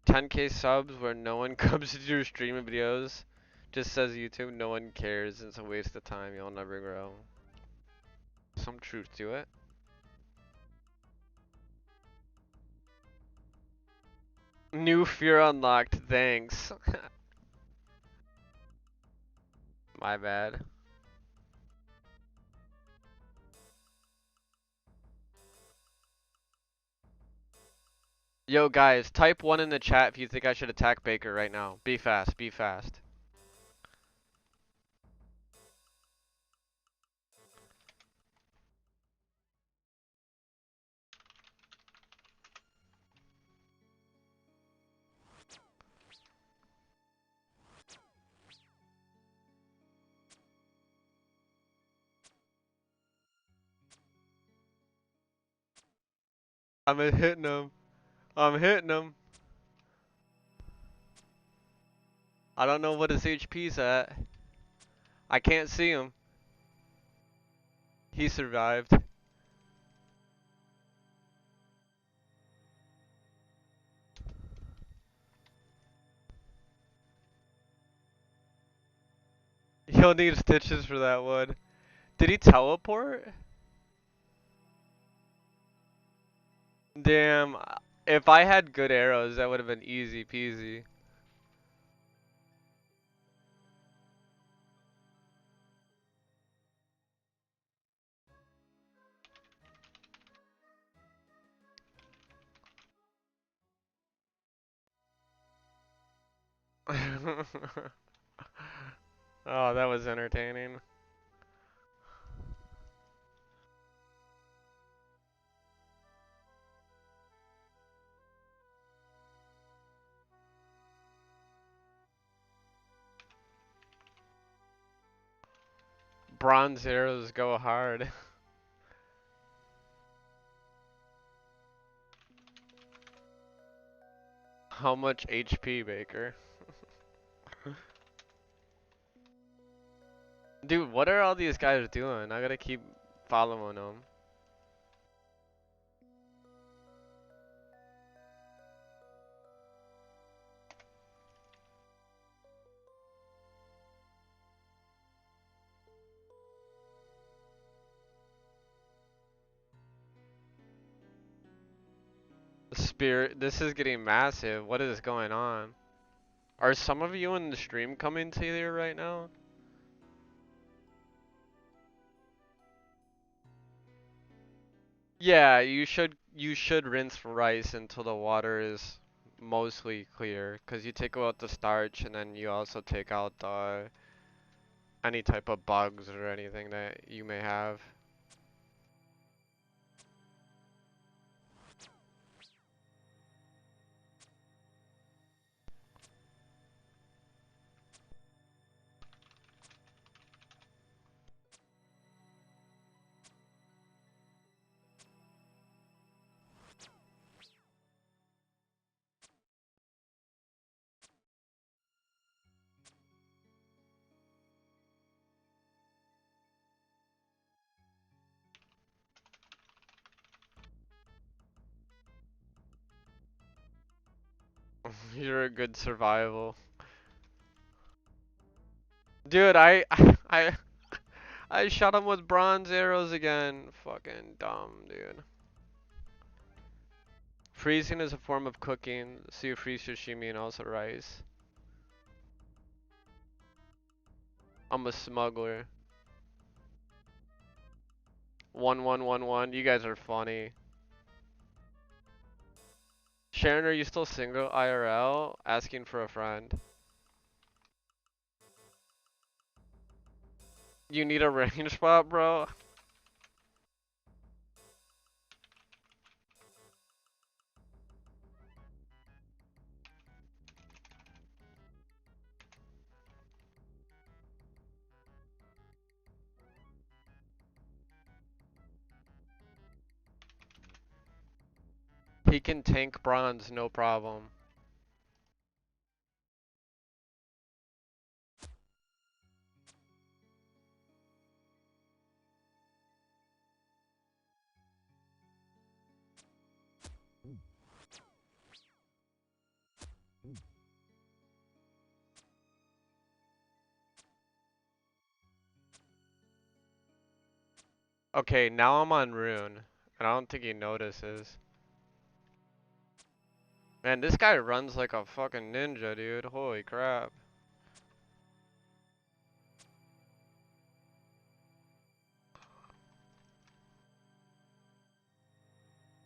A: 10k subs where no one comes to your stream videos. Just says YouTube, no one cares. It's a waste of time. You'll never grow. Some truth to it. New fear unlocked. Thanks. My bad. Yo guys, type 1 in the chat if you think I should attack Baker right now. Be fast, be fast. I'm hitting him. I'm hitting him. I don't know what his HP's at. I can't see him. He survived. He'll need stitches for that one. Did he teleport? Damn. If I had good arrows, that would have been easy peasy. Oh, that was entertaining. Bronze arrows go hard. How much HP, Baker? Dude, what are all these guys doing? I gotta keep following them. Spirit, this is getting massive. What is going on? Are some of you in the stream coming to here right now? Yeah, you should rinse rice until the water is mostly clear, 'cause you take out the starch and then you also take out any type of bugs or anything that you may have. You're a good survival. Dude, I I shot him with bronze arrows again. Fucking dumb, dude. Freezing is a form of cooking, so you freeze sashimi and also rice. I'm a smuggler. 1111. You guys are funny. Sharon, are you still single? IRL? Asking for a friend. You need a range spot, bro? He can tank bronze, no problem. Okay, now I'm on rune, and I don't think he notices. Man, this guy runs like a fucking ninja, dude. Holy crap.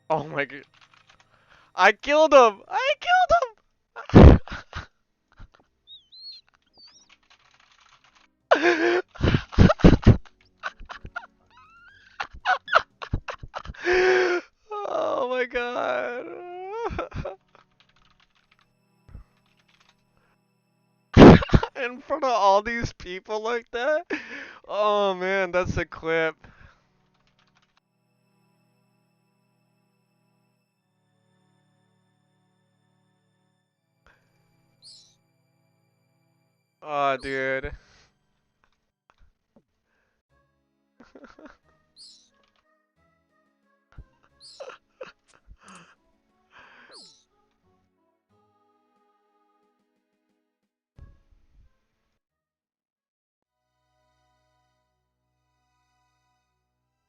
A: Oh my god. I killed him! I killed him! Oh my god. In front of all these people like that? Oh man, that's a clip. Oh, dude.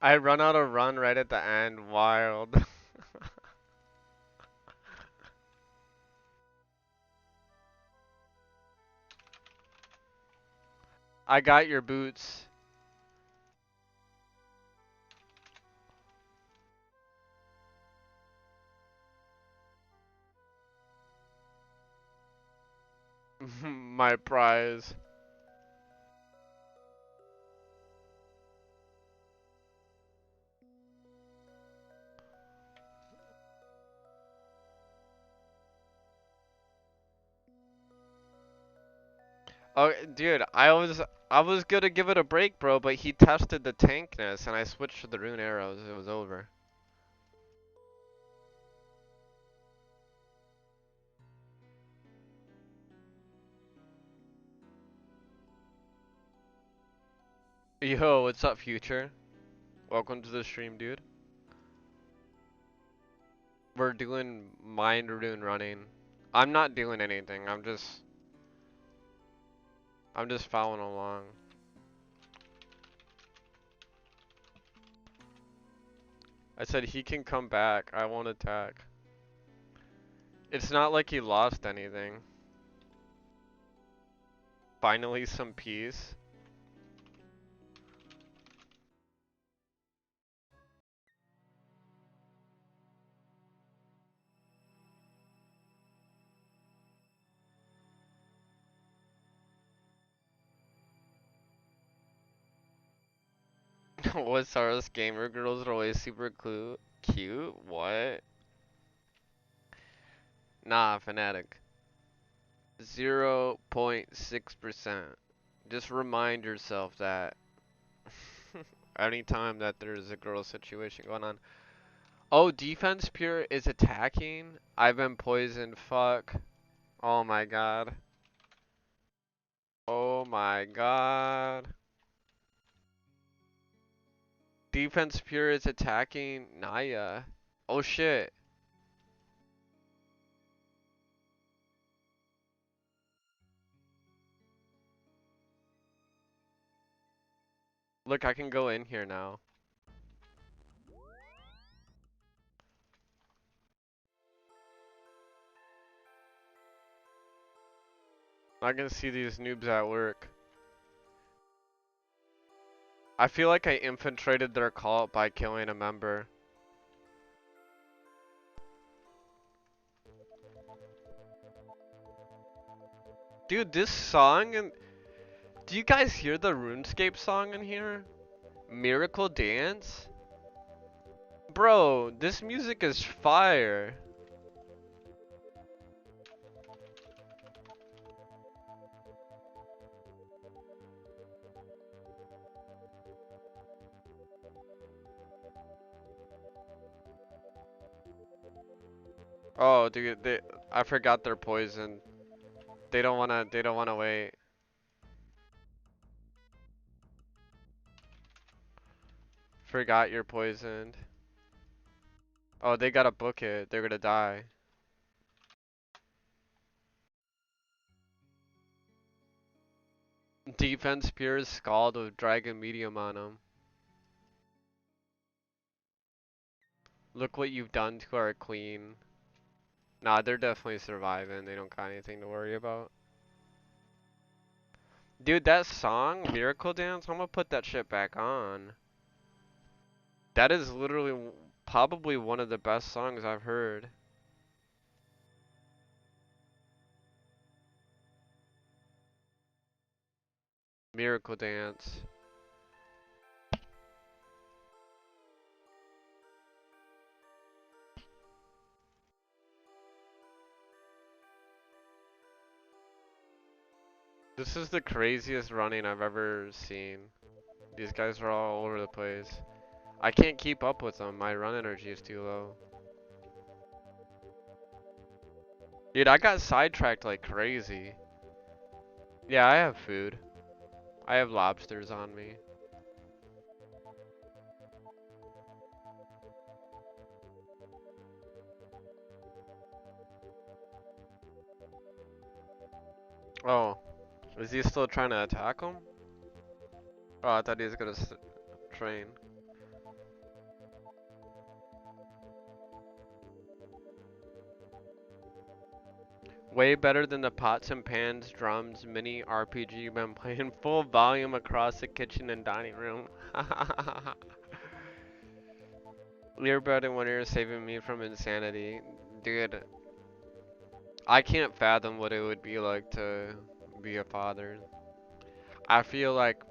A: I run out of run right at the end. Wild. I got your boots. My prize. Oh, dude, I was gonna give it a break, bro, but he tested the tankness, and I switched to the rune arrows. It was over. Yo, what's up, future? Welcome to the stream, dude. We're doing mind rune running. I'm not doing anything. I'm just following along. I said he can come back. I won't attack. It's not like he lost anything. Finally some peace. What Saros gamer girls are always super cute? What? Nah, Fanatic. 0.6%. Just remind yourself that anytime that there's a girl situation going on. Oh, defense pure is attacking? I've been poisoned, fuck. Oh my god. Oh my god. Defense pure is attacking Naya. Oh shit. Look, I can go in here now. I can see these noobs at work. I feel like I infiltrated their cult by killing a member. Dude, this song and do you guys hear the RuneScape song in here? Miracle Dance? Bro, this music is fire. Oh, dude, I forgot they're poisoned. They don't wanna wait. Forgot you're poisoned. Oh, they gotta book it. They're gonna die. Defense pure is Scald with Dragon Medium on him. Look what you've done to our queen. Nah, they're definitely surviving. They don't got anything to worry about. Dude, that song, Miracle Dance, I'm gonna put that shit back on. That is literally probably one of the best songs I've heard. Miracle Dance. This is the craziest running I've ever seen. These guys are all over the place. I can't keep up with them. My run energy is too low. Dude, I got sidetracked like crazy. Yeah, I have food. I have lobsters on me. Oh, is he still trying to attack him? Oh, I thought he was gonna train. Way better than the pots and pans, drums, mini RPG been playing full volume across the kitchen and dining room. Earbud and Winter saving me from insanity. Dude, I can't fathom what it would be like to be a father. I feel like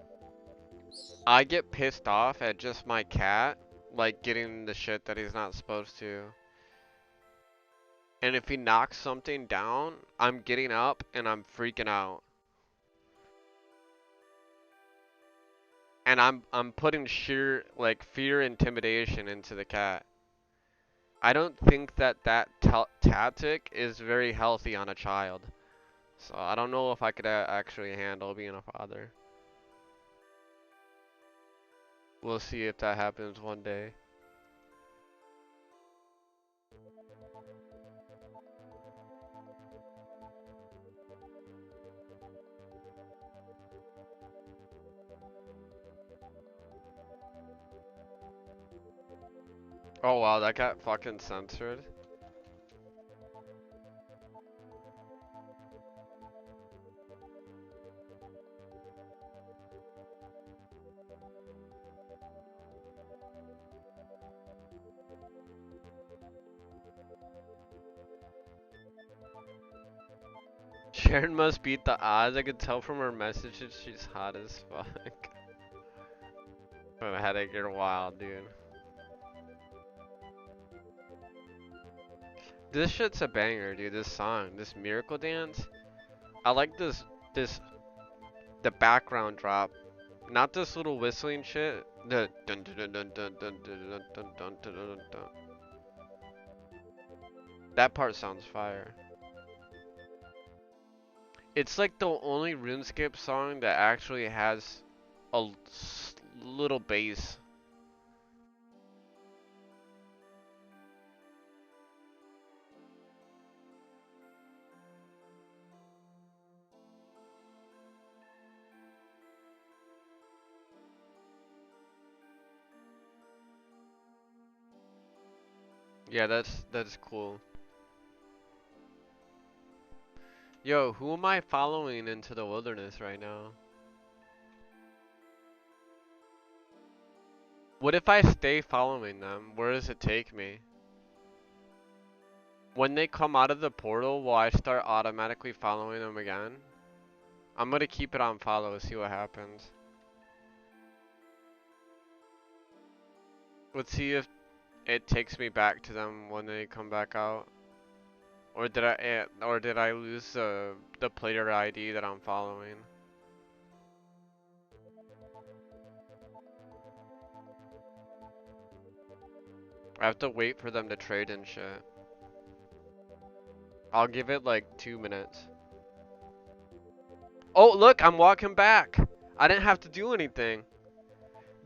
A: I get pissed off at just my cat, like getting the shit that he's not supposed to. And if he knocks something down, I'm getting up and I'm freaking out. And I'm putting sheer like fear intimidation into the cat. I don't think that tactic is very healthy on a child. So I don't know if I could actually handle being a father. We'll see if that happens one day. Oh wow, that got fucking censored. Sharon must beat the odds. I could tell from her messages she's hot as fuck. A headache, you're wild, dude. This shit's a banger, dude. This song, this Miracle Dance. I like the background drop. Not this little whistling shit. The dun dun dun dun dun dun dun dun dun dun dun dun. That part sounds fire. It's like the only RuneScape song that actually has a little bass. Yeah, that's cool. Yo, who am I following into the wilderness right now? What if I stay following them? Where does it take me? When they come out of the portal, will I start automatically following them again? I'm gonna keep it on follow, see what happens. Let's see if it takes me back to them when they come back out. Or did I lose the player ID that I'm following? I have to wait for them to trade and shit. I'll give it like 2 minutes. Oh, look, I'm walking back. I didn't have to do anything.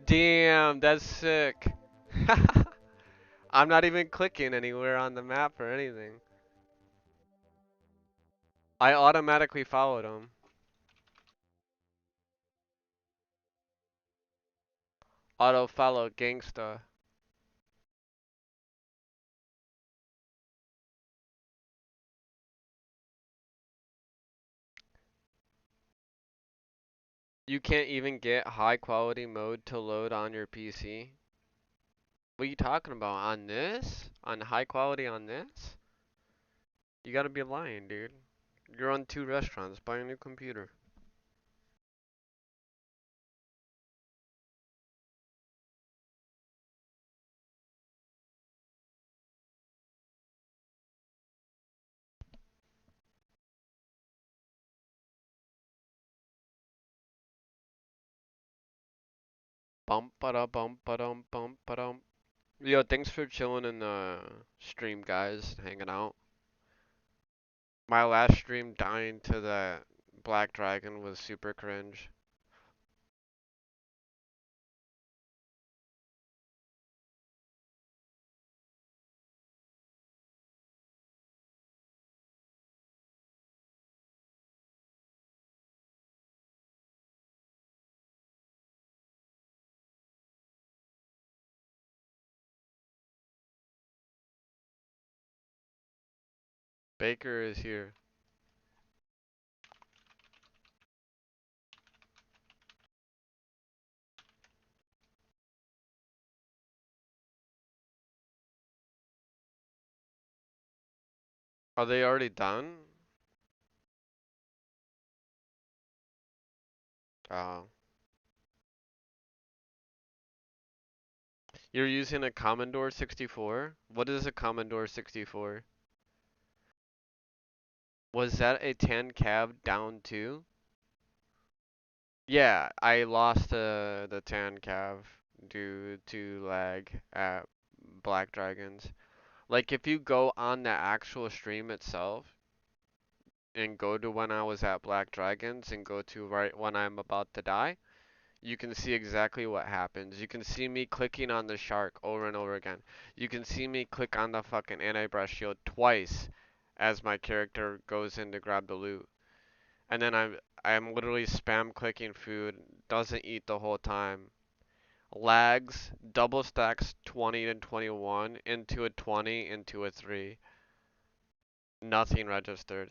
A: Damn, that's sick. I'm not even clicking anywhere on the map or anything. I automatically followed him. Auto follow gangsta. You can't even get high quality mode to load on your PC? What are you talking about? On this? On high quality on this? You gotta be lying, dude. You're on 2 restaurants. Buy a new computer. Bump ba bump ba dum bump ba dum. Yo, thanks for chilling in the stream, guys. Hanging out. My last stream dying to that Black Dragon was super cringe. Baker is here. Are they already done? Oh. You're using a Commodore 64? What is a Commodore 64? Was that a 10 cab down too? Yeah, I lost the 10 cav due to lag at Black Dragons. Like if you go on the actual stream itself and go to when I was at Black Dragons and go to right when I'm about to die, you can see exactly what happens. You can see me clicking on the shark over and over again. You can see me click on the fucking anti-breath shield twice as my character goes in to grab the loot. And then I'm literally spam clicking food, doesn't eat the whole time. Lags, double stacks 20 and 21 into a 20 into a 3. Nothing registered.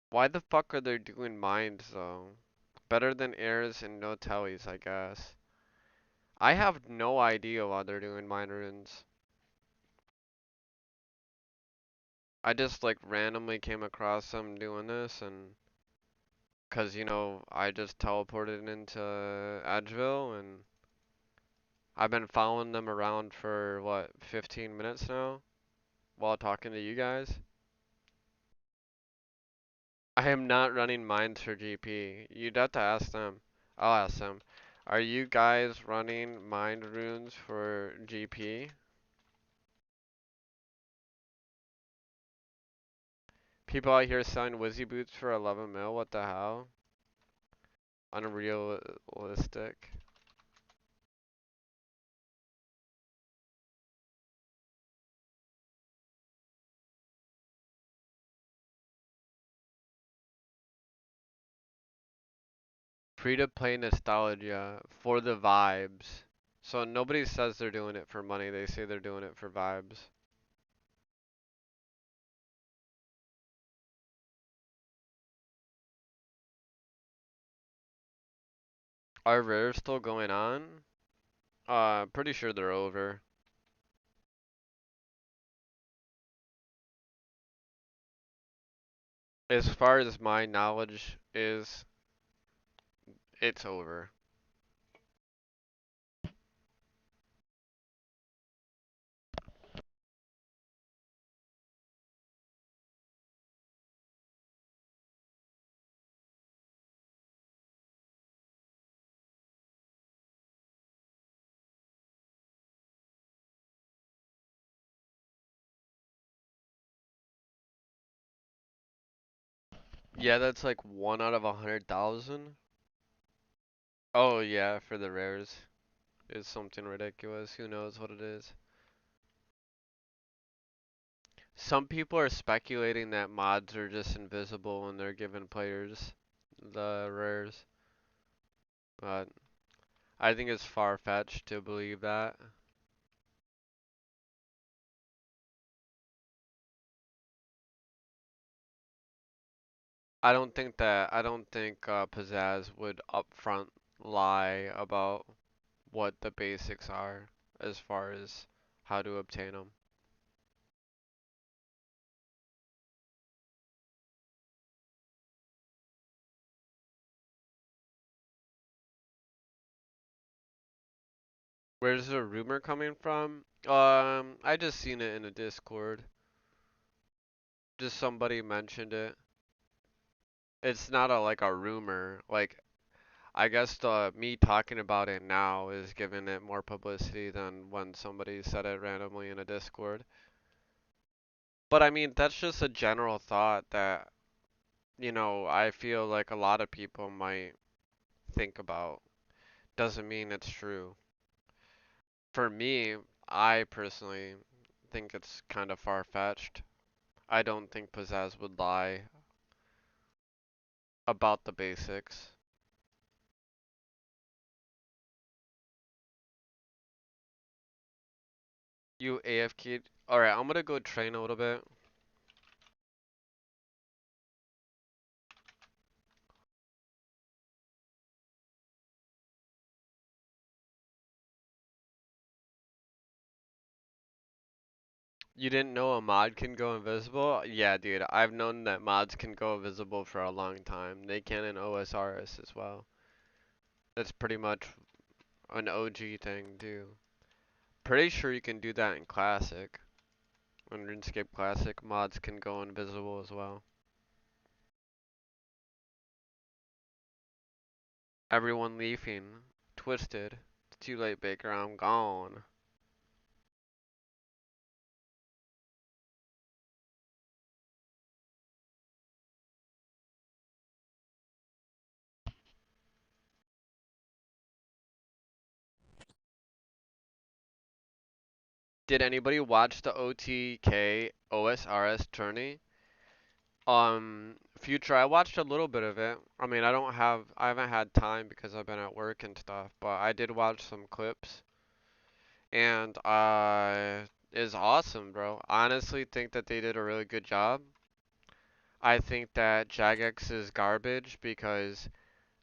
A: Why the fuck are they doing mines though? Better than airs and no tellies, I guess. I have no idea why they're doing mine runes. I just like randomly came across them doing this and 'Cause you know, I just teleported into Edgeville and I've been following them around for what, 15 minutes now while talking to you guys. I am not running mines for GP. You'd have to ask them. I'll ask them. Are you guys running mind runes for GP? People out here selling Wizzy boots for 11 mil. What the hell? Unrealistic. Free to play nostalgia for the vibes. So nobody says they're doing it for money. They say they're doing it for vibes. Are rares still going on? Pretty sure they're over. As far as my knowledge is, it's over. Yeah, that's like 1 out of 100,000. Oh yeah, for the rares. It's something ridiculous. Who knows what it is? Some people are speculating that mods are just invisible when they're giving players the rares. But I think it's far-fetched to believe that. I don't think Pizzazz would upfront lie about what the basics are as far as how to obtain them. Where's the rumor coming from? I just seen it in a Discord. Just somebody mentioned it. It's not a like a rumor. Like I guess the me talking about it now is giving it more publicity than when somebody said it randomly in a Discord. But I mean, that's just a general thought that, you know, I feel like a lot of people might think about. Doesn't mean it's true. For me, I personally think it's kind of far-fetched. I don't think Pizzazz would lie about the basics. You AFK'd. Alright, I'm gonna go train a little bit. You didn't know a mod can go invisible? Yeah, dude, I've known that mods can go invisible for a long time. They can in OSRS as well. That's pretty much an OG thing, too. Pretty sure you can do that in Classic. In RuneScape Classic, mods can go invisible as well. Everyone leaving. Twisted. It's too late, Baker. I'm gone. Did anybody watch the OTK OSRS tourney? Future, I watched a little bit of it. I mean, I haven't had time because I've been at work and stuff, but I did watch some clips, and it's awesome, bro. I honestly think that they did a really good job. I think that Jagex is garbage because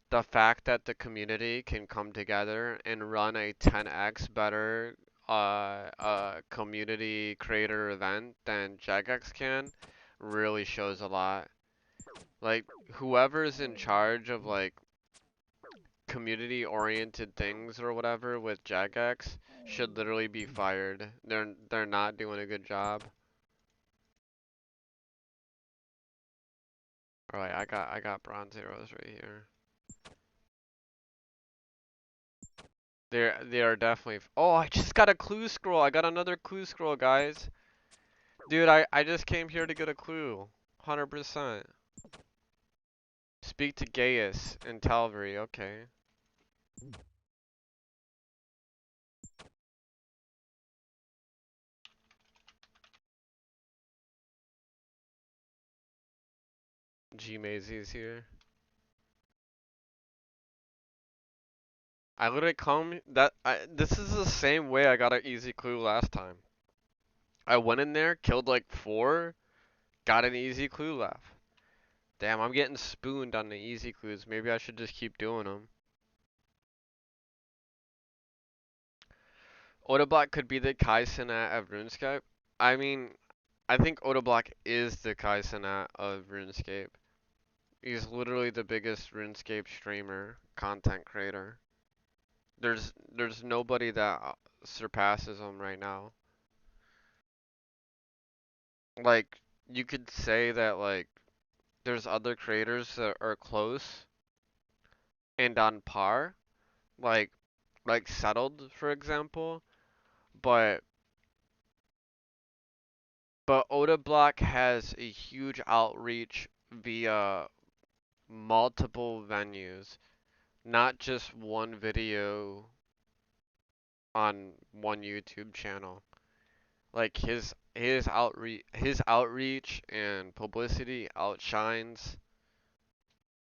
A: the fact that the community can come together and run a 10x better community creator event than Jagex can really shows a lot. Like, whoever's in charge of like community oriented things or whatever with Jagex should literally be fired. They're not doing a good job. Alright, I got bronze arrows right here. They are definitely oh, I just got a clue scroll. I got another clue scroll, guys. Dude, I just came here to get a clue. 100%. Speak to Gaius in Talvery. Okay. G Mazy's here. I literally come that this is the same way I got an easy clue last time. I went in there, killed like 4, got an easy clue left. Damn, I'm getting spooned on the easy clues. Maybe I should just keep doing them. Otoblock could be the Kai Cenat of RuneScape. I mean, I think Otoblock is the Kai Cenat of RuneScape. He's literally the biggest RuneScape streamer, content creator. There's nobody that surpasses him right now. Like, you could say that like there's other creators that are close and on par, like Settled for example, but Otoblock has a huge outreach via multiple venues, not just one video on one YouTube channel. Like his outreach and publicity outshines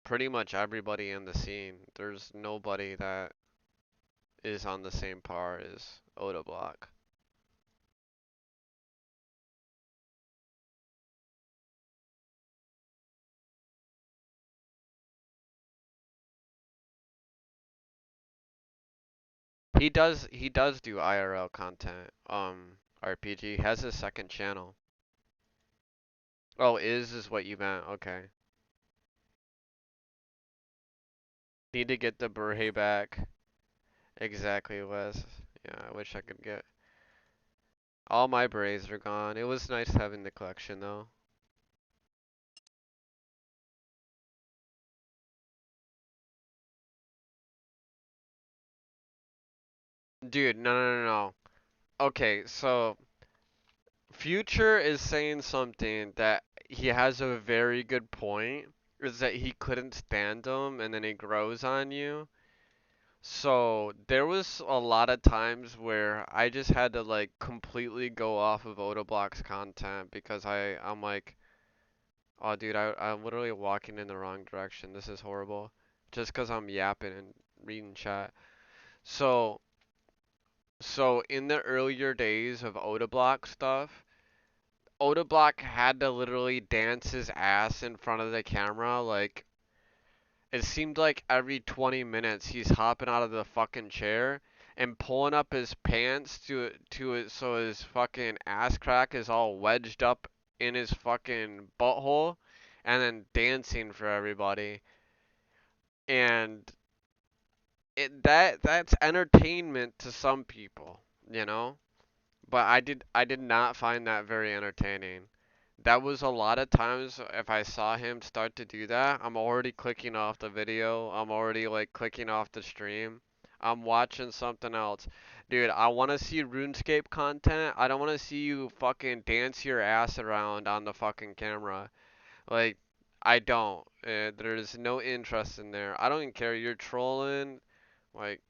A: pretty much everybody in the scene. There's nobody that is on the same par as Otoblock. He does do IRL content. RPG has his second channel. Oh, is what you meant. Okay. Need to get the Burhe back. Exactly, Wes. Yeah, I wish I could get. All my berets are gone. It was nice having the collection though. Dude, no, no, no, no. Okay, so Future is saying something that he has a very good point. Is that he couldn't stand them and then he grows on you. So there was a lot of times where I just had to like completely go off of Otoblock's content because I'm like, oh dude, I'm literally walking in the wrong direction. This is horrible. Just 'cause I'm yapping and reading chat. So in the earlier days of Otoblock stuff, Otoblock had to literally dance his ass in front of the camera. Like, it seemed like every 20 minutes he's hopping out of the fucking chair and pulling up his pants to it so his fucking ass crack is all wedged up in his fucking butthole and then dancing for everybody. And that's entertainment to some people, you know? But I did not find that very entertaining. That was a lot of times if I saw him start to do that, I'm already clicking off the video. I'm already like clicking off the stream. I'm watching something else. Dude, I want to see RuneScape content. I don't want to see you fucking dance your ass around on the fucking camera. Like, I don't. There's no interest in there. I don't even care. You're trolling. Like,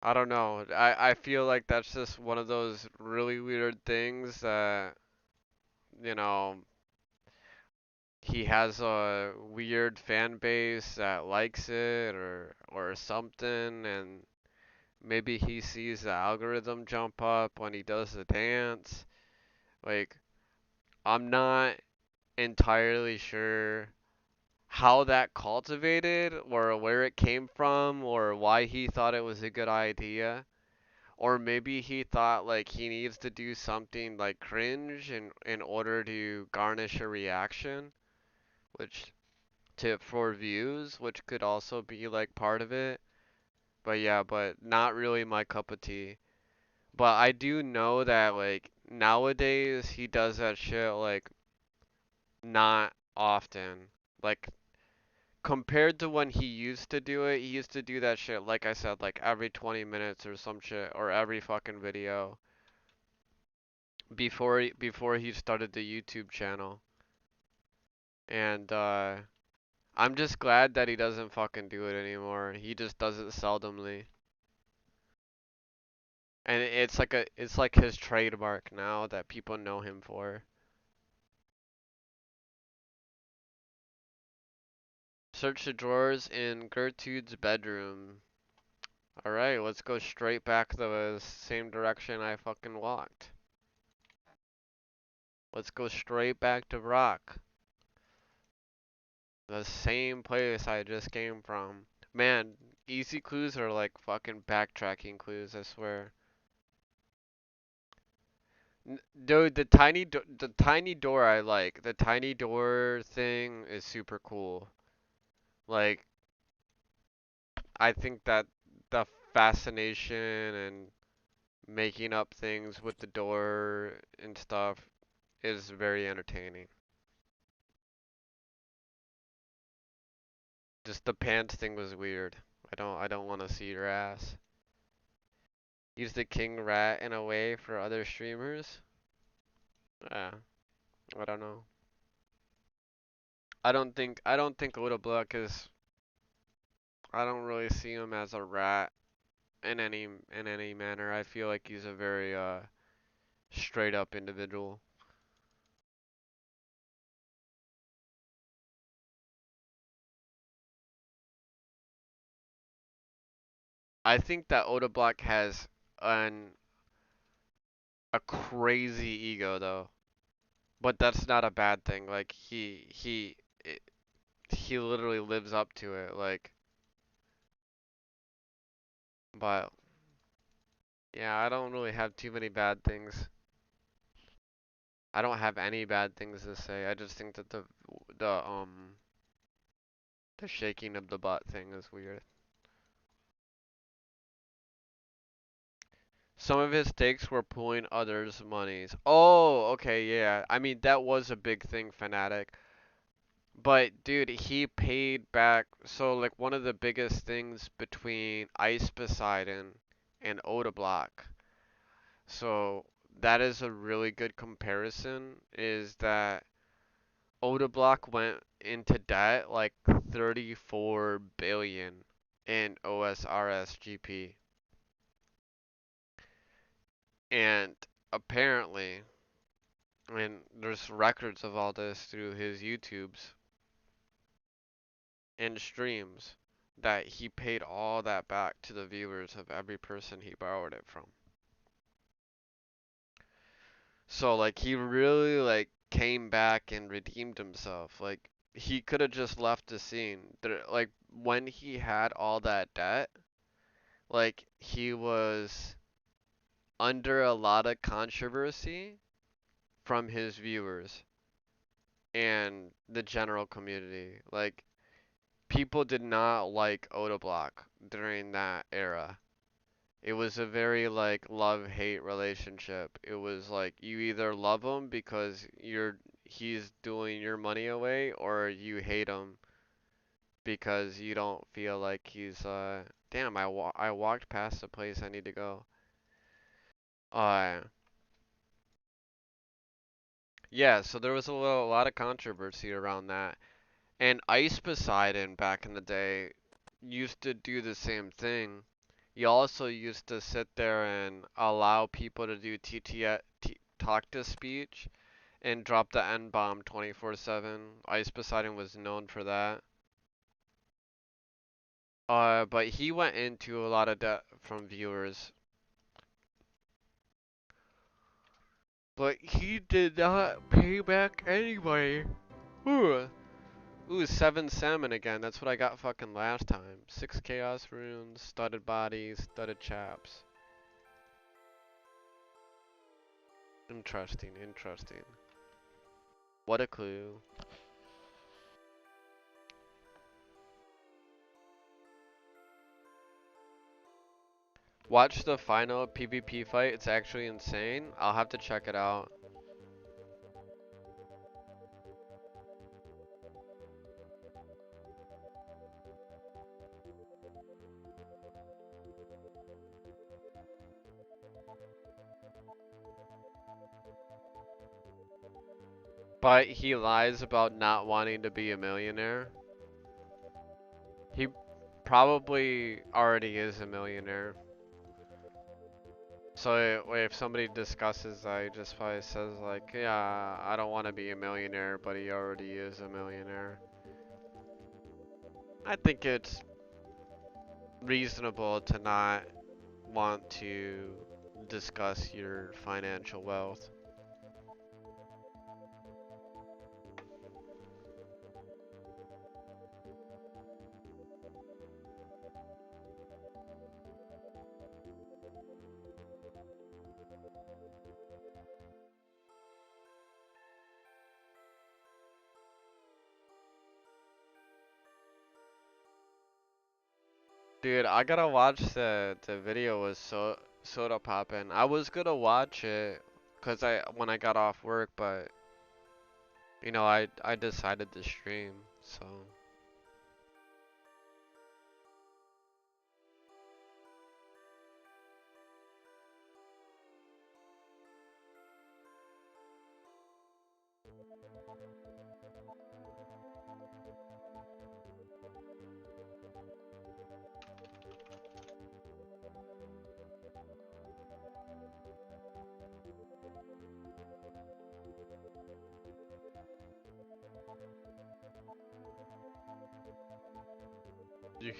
A: I don't know. I feel like that's just one of those really weird things that, you know, he has a weird fan base that likes it or something, and maybe he sees the algorithm jump up when he does the dance. Like, I'm not entirely sure how that cultivated or where it came from or why he thought it was a good idea. Or maybe he thought like he needs to do something like cringe in order to garnish a reaction. which tip for views, which could also be like part of it. But yeah, but not really my cup of tea. But I do know that like nowadays he does that shit like not often. Like compared to when he used to do it, he used to do that shit like I said like every 20 minutes or some shit or every fucking video before he started the YouTube channel. And I'm just glad that he doesn't fucking do it anymore. He just does it seldomly. And it's like his trademark now that people know him for. Search the drawers in Gertrude's bedroom. Alright, let's go straight back the same direction I fucking walked. Let's go straight back to Brock. The same place I just came from. Man, easy clues are like fucking backtracking clues, I swear. Dude, the tiny door I like. The tiny door thing is super cool. Like, I think that the fascination and making up things with the door and stuff is very entertaining. Just the pants thing was weird. I don't want to see your ass. Use the king rat in a way for other streamers? Yeah, I don't know. I don't think Oda Black is I don't really see him as a rat in any manner. I feel like he's a very straight up individual. I think that Oda Black has an a crazy ego though. But that's not a bad thing. Like he literally lives up to it. Like, but yeah, I don't really have too many bad things. I don't have any bad things to say. I just think that the shaking of the butt thing is weird. Some of his takes were pulling others' monies. Oh, okay, yeah. I mean, that was a big thing, Fanatic. But dude, he paid back. So like one of the biggest things between Ice Poseidon and Oda Block. So that is a really good comparison. Is that Oda Block went into debt like 34 billion in OSRSGP, and apparently, and there's records of all this through his YouTubes and streams that he paid all that back to the viewers of every person he borrowed it from. So like he really like came back and redeemed himself. Like he could have just left the scene. Like when he had all that debt, like he was under a lot of controversy from his viewers and the general community. Like people did not like Oda Block during that era. It was a very like love-hate relationship. It was like you either love him because he's doing your money away, or you hate him because you don't feel like he's damn, I walked past the place I need to go. Uh yeah, so there was a lot of controversy around that. And Ice Poseidon back in the day used to do the same thing. He also used to sit there and allow people to do talk to speech and drop the N bomb 24/7. Ice Poseidon was known for that. But he went into a lot of debt from viewers. But he did not pay back anybody. Ooh. Ooh, 7 salmon again. That's what I got fucking last time. 6 chaos runes, studded bodies, studded chaps. Interesting, interesting. What a clue. Watch the final PvP fight. It's actually insane. I'll have to check it out. But he lies about not wanting to be a millionaire. He probably already is a millionaire. So if somebody discusses that, he just probably says like, yeah, I don't want to be a millionaire, but he already is a millionaire. I think it's reasonable to not want to discuss your financial wealth. Dude, I gotta watch the video with Soda Poppin'. I was gonna watch it cause when I got off work, but you know I decided to stream, so. You,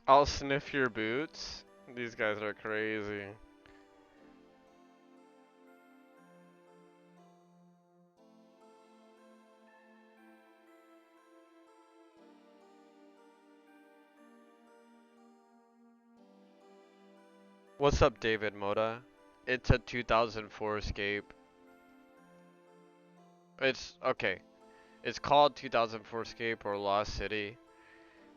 A: I'll sniff your boots. These guys are crazy. What's up, David Moda? It's a 2004 Escape. It's okay. It's called 2004 Escape or Lost City.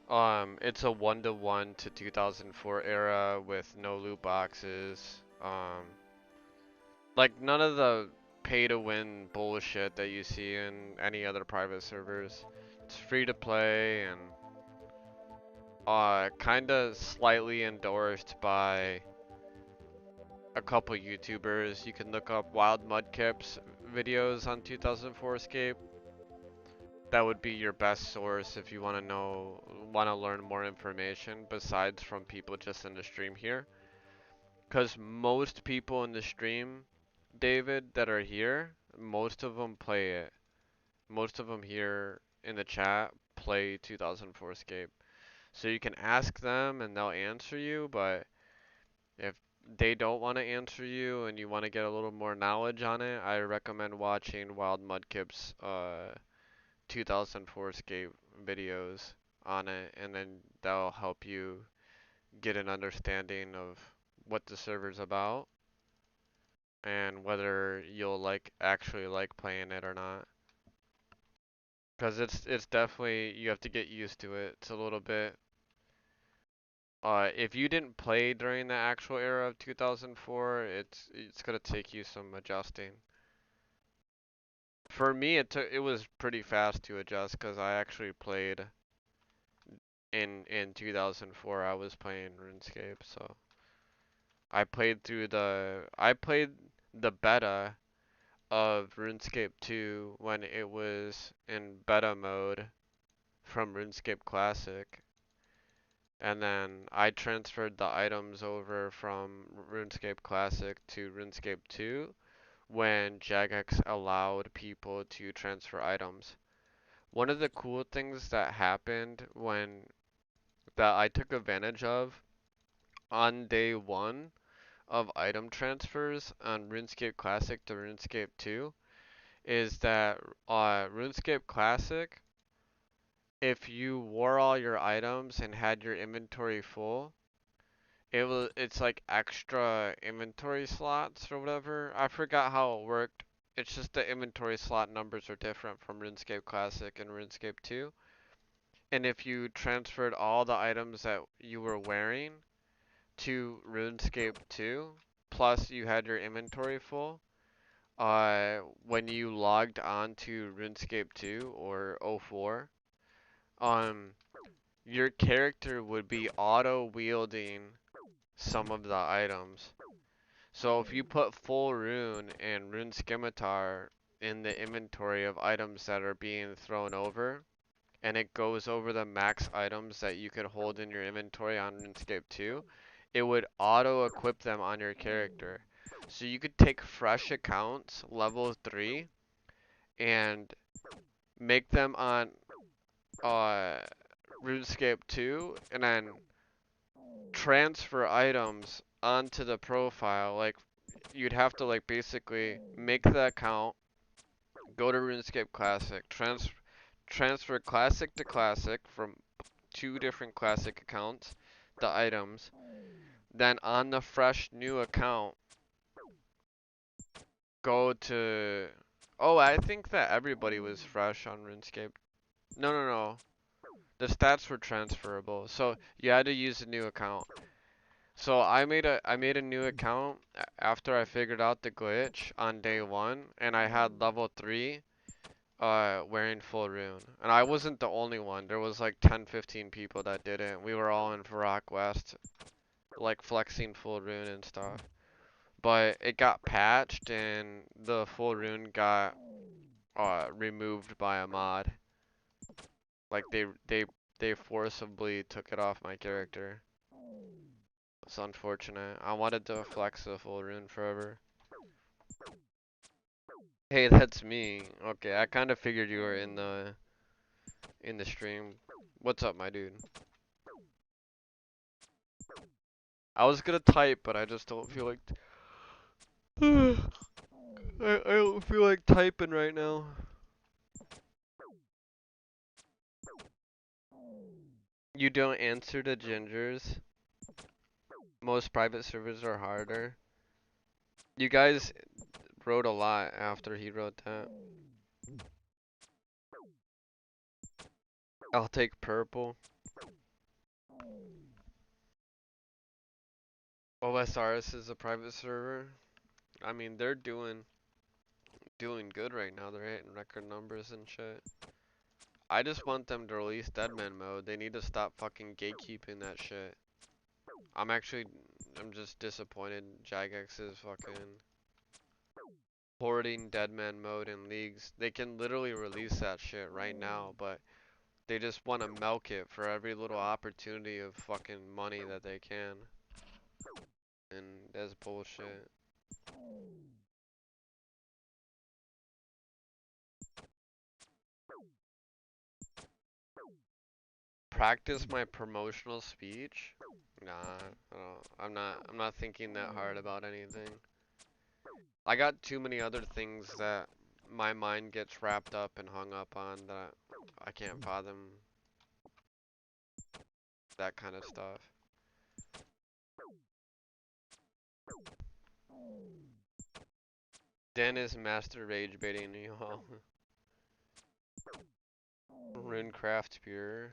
A: It's a 1-to-1 to 2004 era with no loot boxes. Like none of the pay to win bullshit that you see in any other private servers. It's free to play and kinda slightly endorsed by a couple YouTubers. You can look up Wild Mudkip's videos on 2004 Escape. That would be your best source if you want to learn more information besides from people just in the stream here. Because most people in the stream, David, that are here, most of them play it. Most of them here in the chat play 2004 Escape. So you can ask them and they'll answer you, but if they don't want to answer you and you want to get a little more knowledge on it, I recommend watching Wild Mudkip's 2004 Escape videos on it, and then that'll help you get an understanding of what the server's about and whether you'll actually like playing it or not. Because it's definitely you have to get used to it. It's a little bit. If you didn't play during the actual era of 2004, it's gonna take you some adjusting. For me, it was pretty fast to adjust because I actually played in 2004. I was playing RuneScape, so I played the beta of RuneScape 2 when it was in beta mode from RuneScape Classic, and then I transferred the items over from RuneScape Classic to RuneScape 2 when Jagex allowed people to transfer items. One of the cool things that happened that I took advantage of on day one of item transfers on RuneScape Classic to RuneScape 2 is that RuneScape Classic, if you wore all your items and had your inventory full, it's like extra inventory slots or whatever. I forgot how it worked. It's just the inventory slot numbers are different from RuneScape Classic and RuneScape 2. And if you transferred all the items that you were wearing to RuneScape 2, plus you had your inventory full, when you logged on to RuneScape 2 or '04, um, your character would be auto-wielding some of the items. So if you put full rune and rune scimitar in the inventory of items that are being thrown over, and it goes over the max items that you could hold in your inventory on RuneScape 2, it would auto-equip them on your character. So you could take fresh accounts, level 3, and make them on uh, RuneScape 2, and then transfer items onto the profile. Like, you'd have to like basically make the account, go to RuneScape Classic, transfer Classic to Classic from two different Classic accounts, the items. Then on the fresh new account, go to. Oh, I think that everybody was fresh on RuneScape. No, no, no. The stats were transferable, so you had to use a new account. So I made a new account after I figured out the glitch on day one, and I had level 3 wearing full rune. And I wasn't the only one. There was like 10, 15 people that did it. We were all in Varrock West, like flexing full rune and stuff. But it got patched and the full rune got removed by a mod. Like they forcibly took it off my character. It's unfortunate. I wanted to flex the full rune forever. Hey, that's me. Okay, I kind of figured you were in the stream. What's up, my dude? I was gonna type, but I just don't feel like I don't feel like typing right now. You don't answer to Gingers. Most private servers are harder. You guys wrote a lot after he wrote that. I'll take purple. OSRS is a private server. I mean, they're doing good right now. They're hitting record numbers and shit. I just want them to release Deadman mode. They need to stop fucking gatekeeping that shit. I'm just disappointed Jagex is fucking hoarding Deadman mode in leagues. They can literally release that shit right now, but they just want to milk it for every little opportunity of fucking money that they can. And that's bullshit. Practice my promotional speech? Nah, I'm not thinking that hard about anything. I got too many other things that my mind gets wrapped up and hung up on that I can't fathom that kind of stuff. Den is master rage baiting you all. Runecraft Pure.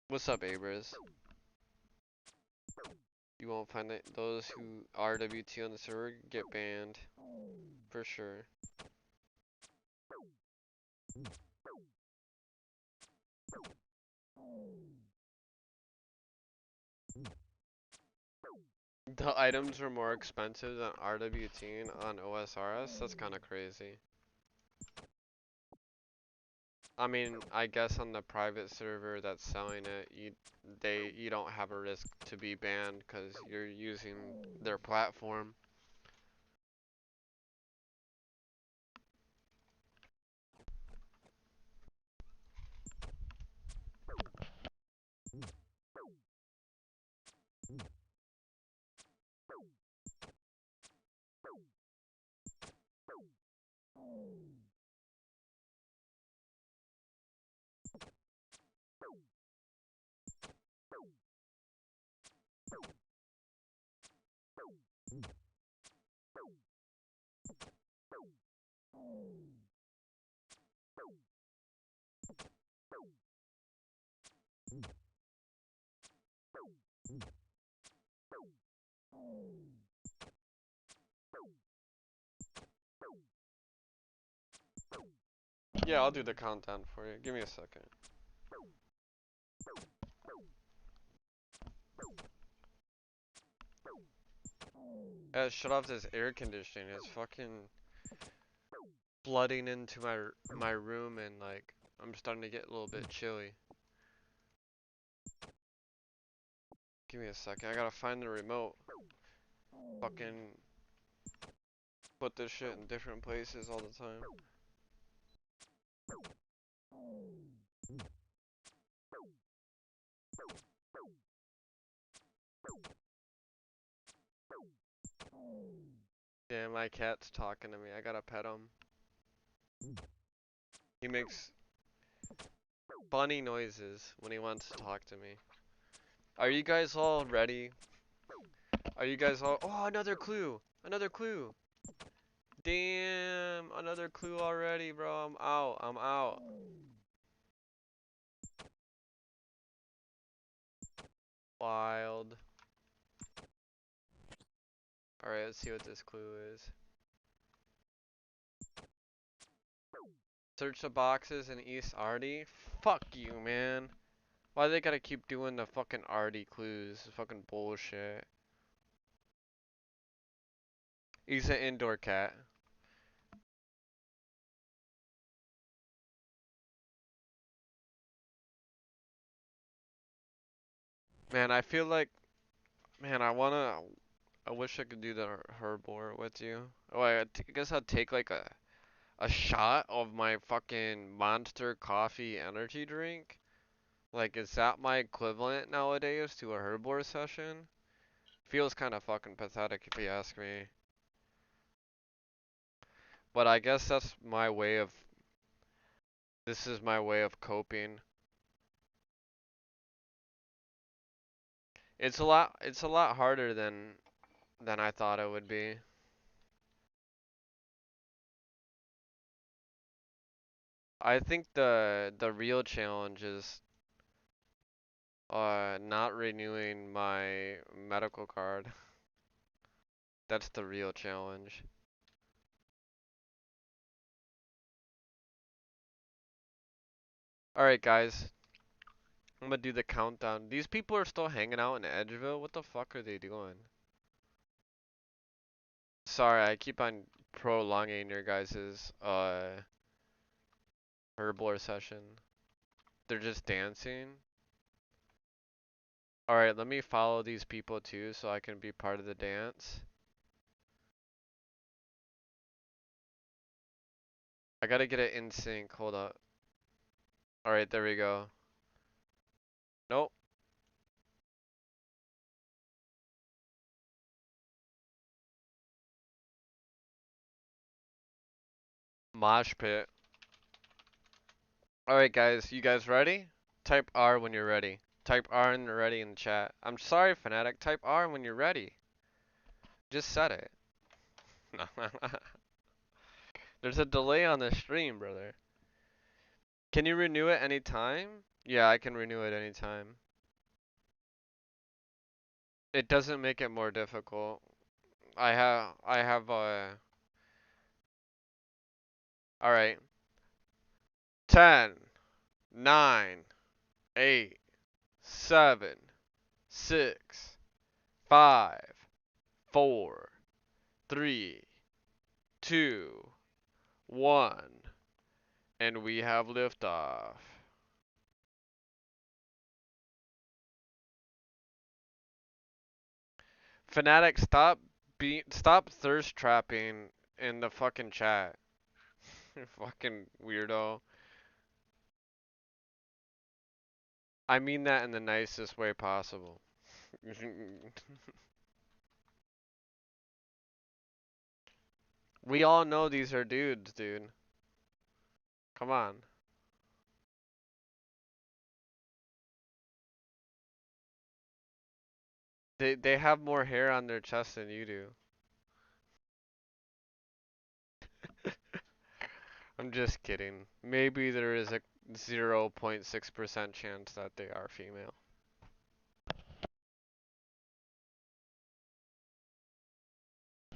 A: What's up, Abras? You won't find that those who RWT on the server get banned. For sure. The items are more expensive than RWT on OSRS? That's kind of crazy. I mean, I guess on the private server that's selling it, you don't have a risk to be banned because you're using their platform. Yeah, I'll do the content for you. Give me a second. Shut off this air conditioning. It's fucking flooding into my room and like I'm starting to get a little bit chilly. Give me a second. I gotta find the remote. Fucking put this shit in different places all the time. Yeah, my cat's talking to me. I gotta pet him. He makes funny noises when he wants to talk to me. Are you guys all ready? Are you guys all... Oh, another clue! Another clue! Damn! Another clue already, bro. I'm out. I'm out. Wild. Alright, let's see what this clue is. Search the boxes in East Arty? Fuck you, man. Why they gotta keep doing the fucking Arty clues? It's fucking bullshit. He's an indoor cat. Man, I feel like... Man, I wish I could do the herbivore with you. Oh, I guess I'd take like a shot of my fucking Monster Coffee energy drink. Like, is that my equivalent nowadays to a herbivore session? Feels kind of fucking pathetic if you ask me. But I guess that's my way of... This is my way of coping. It's a lot harder than I thought it would be. I think the real challenge is not renewing my medical card. That's the real challenge. Alright guys, I'm gonna do the countdown. These people are still hanging out in Edgeville? What the fuck are they doing? Sorry, I keep on prolonging your guys's herbivore session. They're just dancing. Alright, let me follow these people too so I can be part of the dance. I gotta get it in sync, hold up. Alright, there we go. Nope. Mosh pit. Alright guys, you guys ready? Type R when you're ready. Type R when you're ready in the chat. I'm sorry, Fnatic. Type R when you're ready. Just said it. There's a delay on the stream, brother. Can you renew it anytime? Yeah, I can renew it anytime. It doesn't make it more difficult. I have Alright. 10, 9, 8, 7, 6, 5, 4, 3, 2, 1, and we have liftoff. Fanatic, stop thirst trapping in the fucking chat. You fucking weirdo. I mean that in the nicest way possible. We all know these are dudes, dude. Come on. They have more hair on their chest than you do. I'm just kidding. Maybe there is a 0.6% chance that they are female.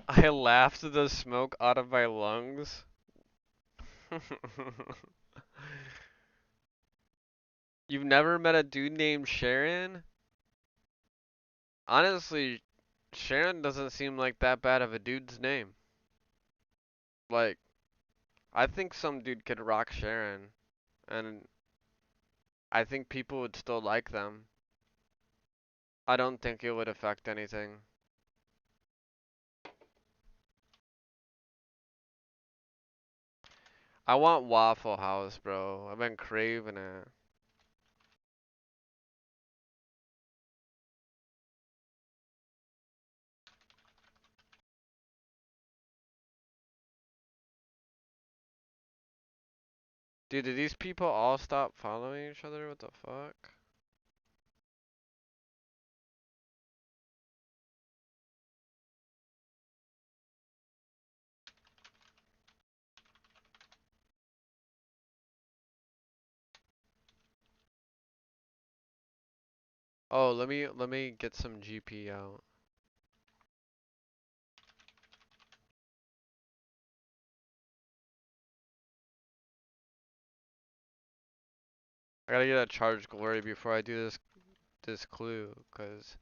A: I laughed the smoke out of my lungs. You've never met a dude named Sharon? Honestly, Sharon doesn't seem like that bad of a dude's name. Like, I think some dude could rock Sharon, and I think people would still like them. I don't think it would affect anything. I want Waffle House, bro. I've been craving it. Dude, did these people all stop following each other? What the fuck? Oh, let me get some GP out. I gotta get a charge glory before I do this clue, cause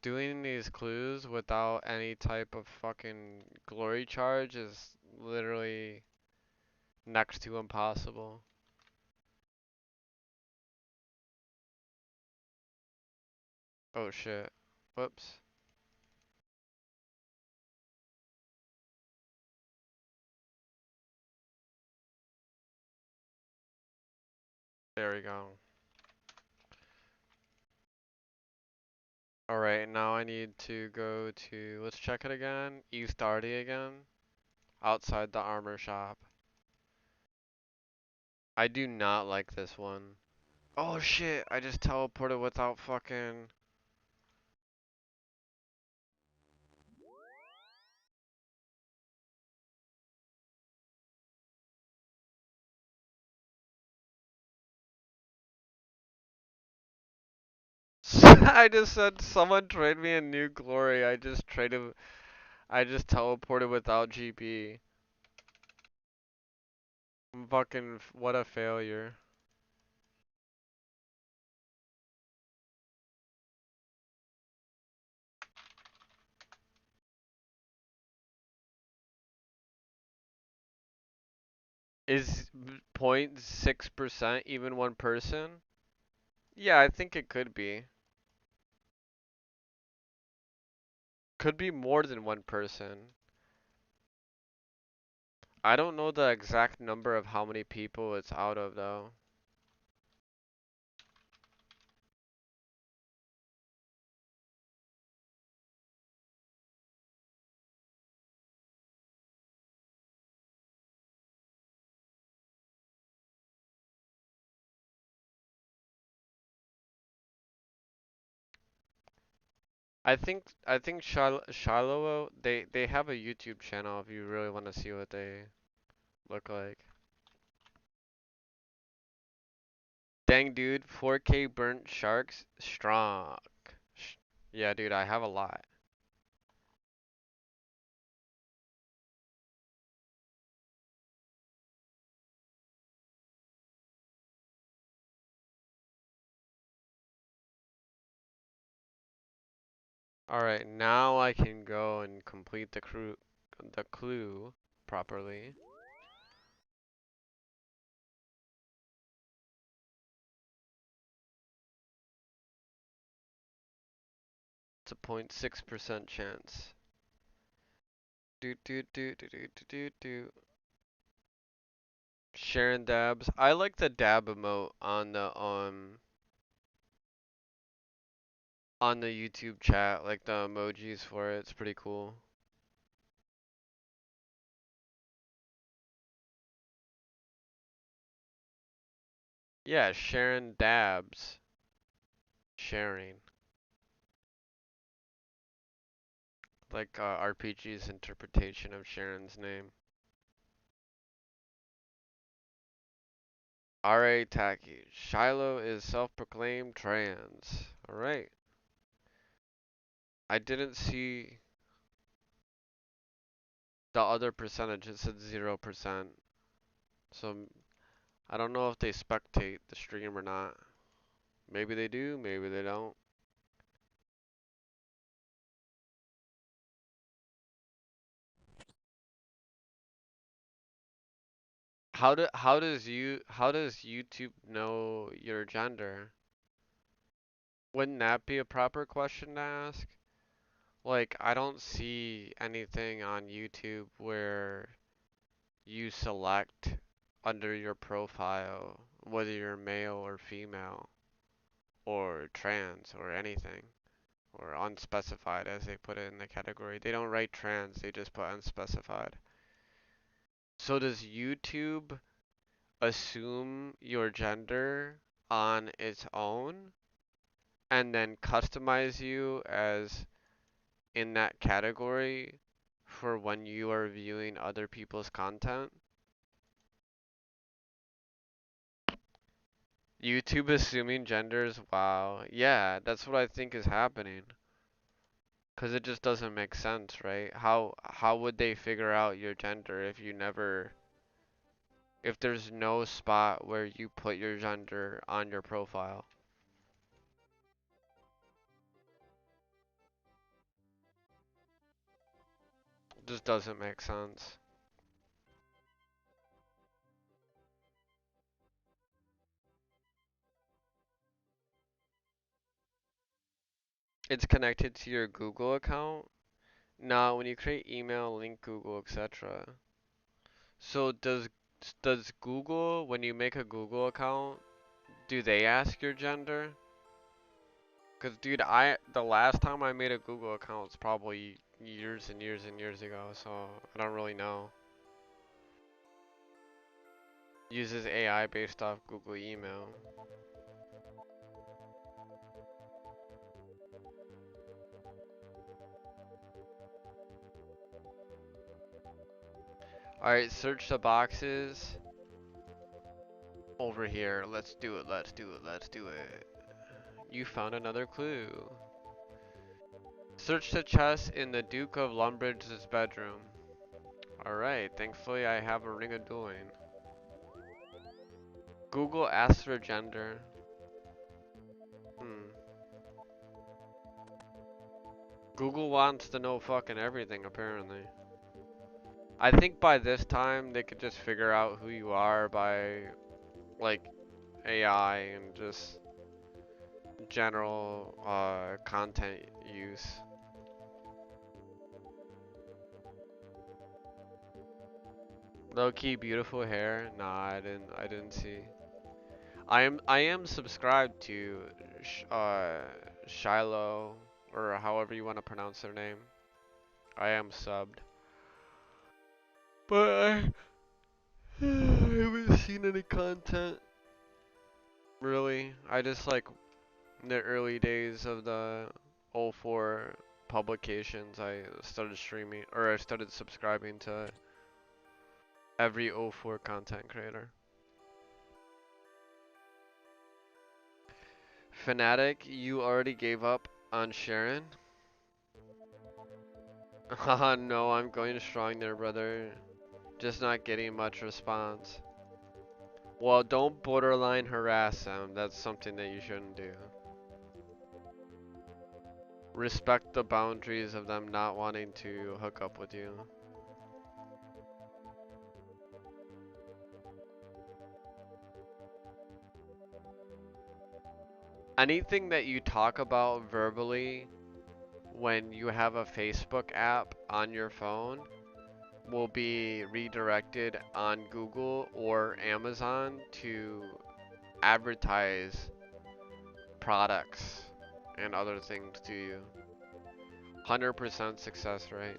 A: doing these clues without any type of fucking glory charge is literally next to impossible. Oh shit. Whoops. There we go. Alright, now I need to go to, let's check it again, East Arty again, outside the armor shop. I do not like this one. Oh shit, I just teleported without fucking... I just said someone trade me a new glory, I just teleported without GP. Fucking, what a failure. Is 0.6% even one person? Yeah, I think it could be. Could be more than one person. I don't know the exact number of how many people it's out of though. I think Shiloh they have a YouTube channel if you really want to see what they look like. Dang dude, 4K burnt sharks strong. Yeah, dude, I have a lot. Alright, now I can go and complete the clue properly. It's a 0.6% chance. Do do do do do do do do. Sharon dabs. I like the dab emote on the YouTube chat, like the emojis for it. It's pretty cool. Yeah, Sharon dabs. Sharing. Like RPG's interpretation of Sharon's name. R.A. Tacky. Shiloh is self-proclaimed trans. Alright. I didn't see the other percentage. It said 0%. So I don't know if they spectate the stream or not. Maybe they do, maybe they don't. How does YouTube know your gender? Wouldn't that be a proper question to ask? Like, I don't see anything on YouTube where you select under your profile whether you're male or female or trans or anything or unspecified as they put it in the category. They don't write trans, they just put unspecified. So does YouTube assume your gender on its own and then customize you as in that category for when you are viewing other people's content? YouTube assuming genders? Wow. Yeah, that's what I think is happening. 'Cause it just doesn't make sense, right? How would they figure out your gender if you never if there's no spot where you put your gender on your profile? It just doesn't make sense. It's connected to your Google account? No, when you create email, link Google, etc. So does Google, when you make a Google account, do they ask your gender? 'Cause dude, the last time I made a Google account was probably years and years and years ago, so I don't really know. Uses AI based off Google email. Alright, search the boxes over here. Let's do it, let's do it, let's do it. You found another clue. Search the chest in the Duke of Lumbridge's bedroom. Alright, thankfully I have a ring of dueling. Google asks for gender. Hmm. Google wants to know fucking everything apparently. I think by this time they could just figure out who you are by like AI and just general content use. Low key beautiful hair. Nah, I didn't see. I am subscribed to Shiloh or however you want to pronounce their name. I am subbed. But I haven't seen any content really. I just like in the early days of the O4 publications, I started streaming or I started subscribing to every O4 content creator. Fnatic, you already gave up on Sharon? Haha, no, I'm going strong there, brother. Just not getting much response. Well, don't borderline harass them. That's something that you shouldn't do. respect the boundaries of them not wanting to hook up with you. Anything that you talk about verbally when you have a Facebook app on your phone will be redirected on Google or Amazon to advertise products and other things to you. 100% success rate.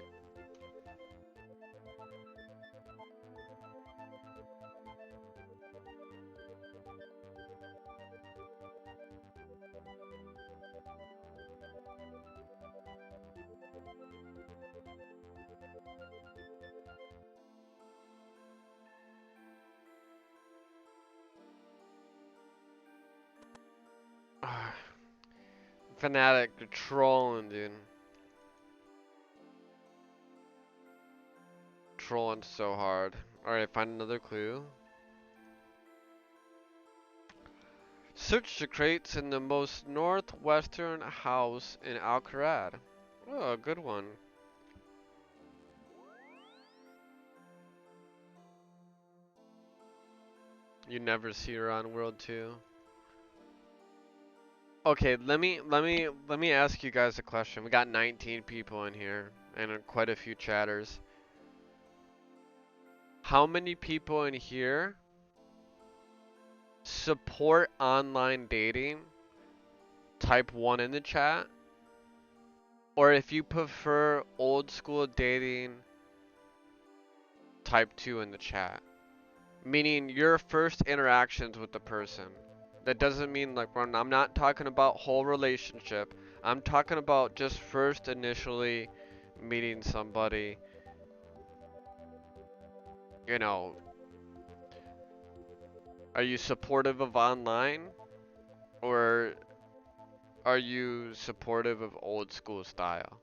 A: Fanatic, you're trolling, dude. Trolling so hard. Alright, find another clue. Search the crates in the most northwestern house in Alcarad. Oh, a good one. You never see her on World 2. Okay, let me ask you guys a question. We got 19 people in here and quite a few chatters. How many people in here support online dating? Type 1 in the chat. Or if you prefer old school dating, type 2 in the chat. Meaning your first interactions with the person. That doesn't mean like I'm not talking about whole relationship. I'm talking about just first initially meeting somebody. You know, are you supportive of online or are you supportive of old school style?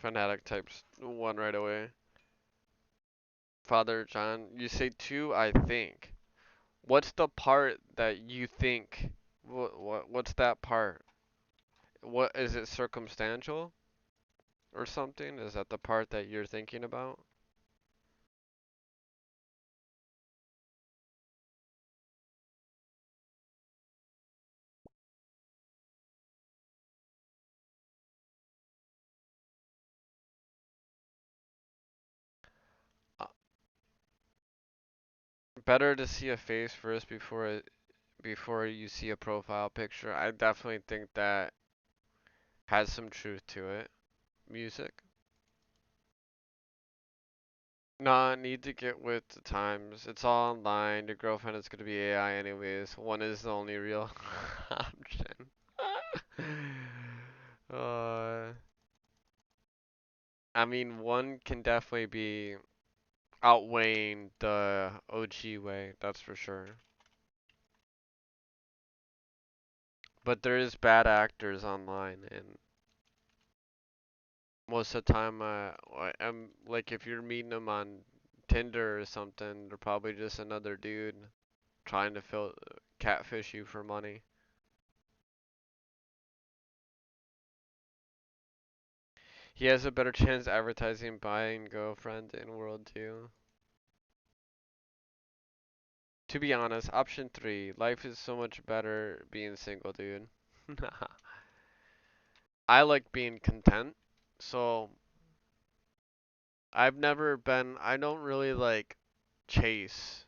A: Fanatic types 1 right away. Father John, you say 2, I think. What's the part that you think? What's that part? What is it, circumstantial or something? Is that the part that you're thinking about? Uh, Better to see a face first before you see a profile picture. I definitely think that has some truth to it. Music. Nah, need to get with the times. It's all online. Your girlfriend is gonna be AI anyways. One is the only real option. uh, I mean, one can definitely be outweighing the OG way, that's for sure. But there is bad actors online, and most of the time, I'm like, if you're meeting them on Tinder or something, they're probably just another dude trying to catfish you for money. He has a better chance advertising buying girlfriend in World 2. To be honest, option 3, life is so much better being single, dude. I like being content, so I don't really like chase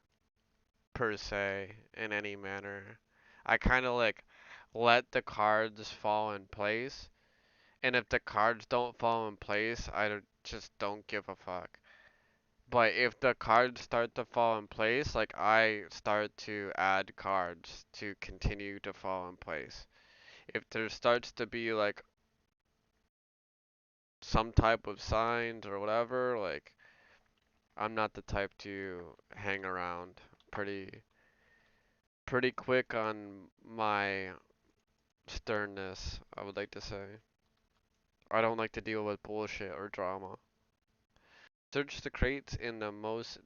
A: per se in any manner. I kind of like let the cards fall in place, and if the cards don't fall in place, just don't give a fuck. But if the cards start to fall in place, like I start to add cards to continue to fall in place. If there starts to be like some type of signs or whatever, like I'm not the type to hang around. Pretty quick on my sternness, I would like to say. I don't like to deal with bullshit or drama. Search the crates in the most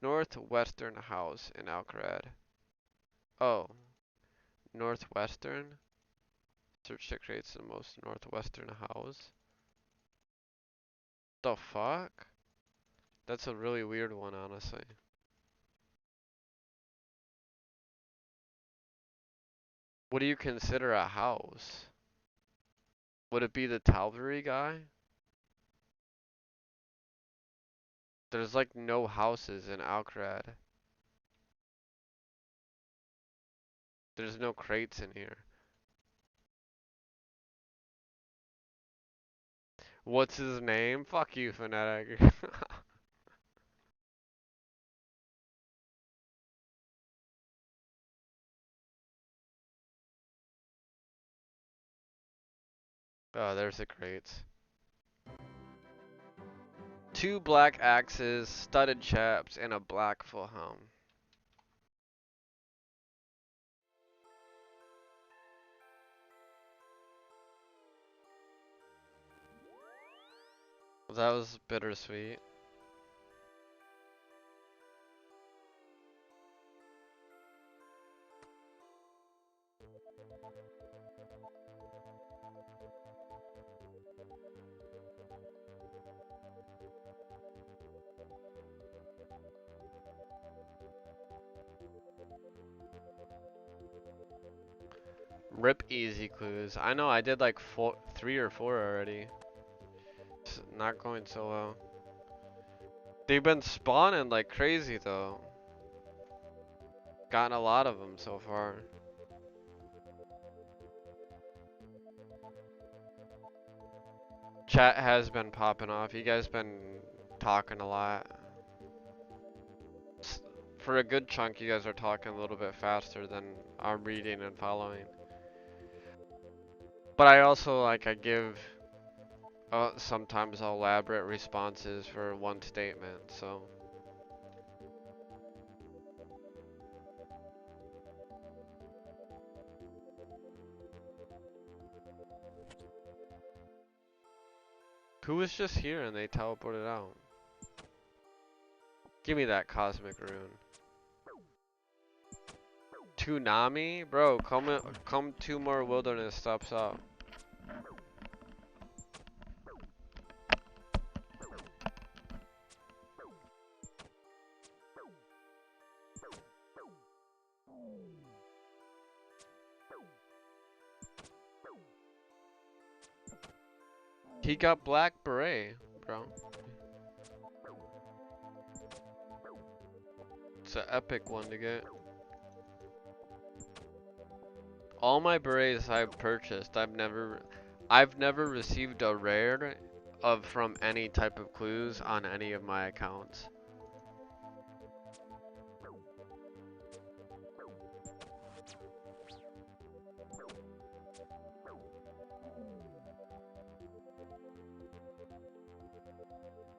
A: northwestern house in Alcarad. Oh, northwestern? Search the crates in the most northwestern house? The fuck? That's a really weird one, honestly. What do you consider a house? Would it be the Talbury guy? There's like no houses in Alcarad. There's no crates in here. What's his name? Fuck you, Fnatic. Oh, there's the crates. 2 black axes, studded chaps, and a black full helm. That was bittersweet. Rip easy clues. I know I did like 3 or 4 already. It's not going so well. They've been spawning like crazy though. Gotten a lot of them so far. Chat has been popping off. You guys been talking a lot. For a good chunk, you guys are talking a little bit faster than I'm reading and following. But I also I give sometimes elaborate responses for one statement, so. Who was just here and they teleported out? Give me that cosmic rune. Toonami? Bro, come 2 more wilderness stops out. He got black beret, bro. It's an epic one to get. All my berets I've purchased, I've never received a rare from any type of clues on any of my accounts.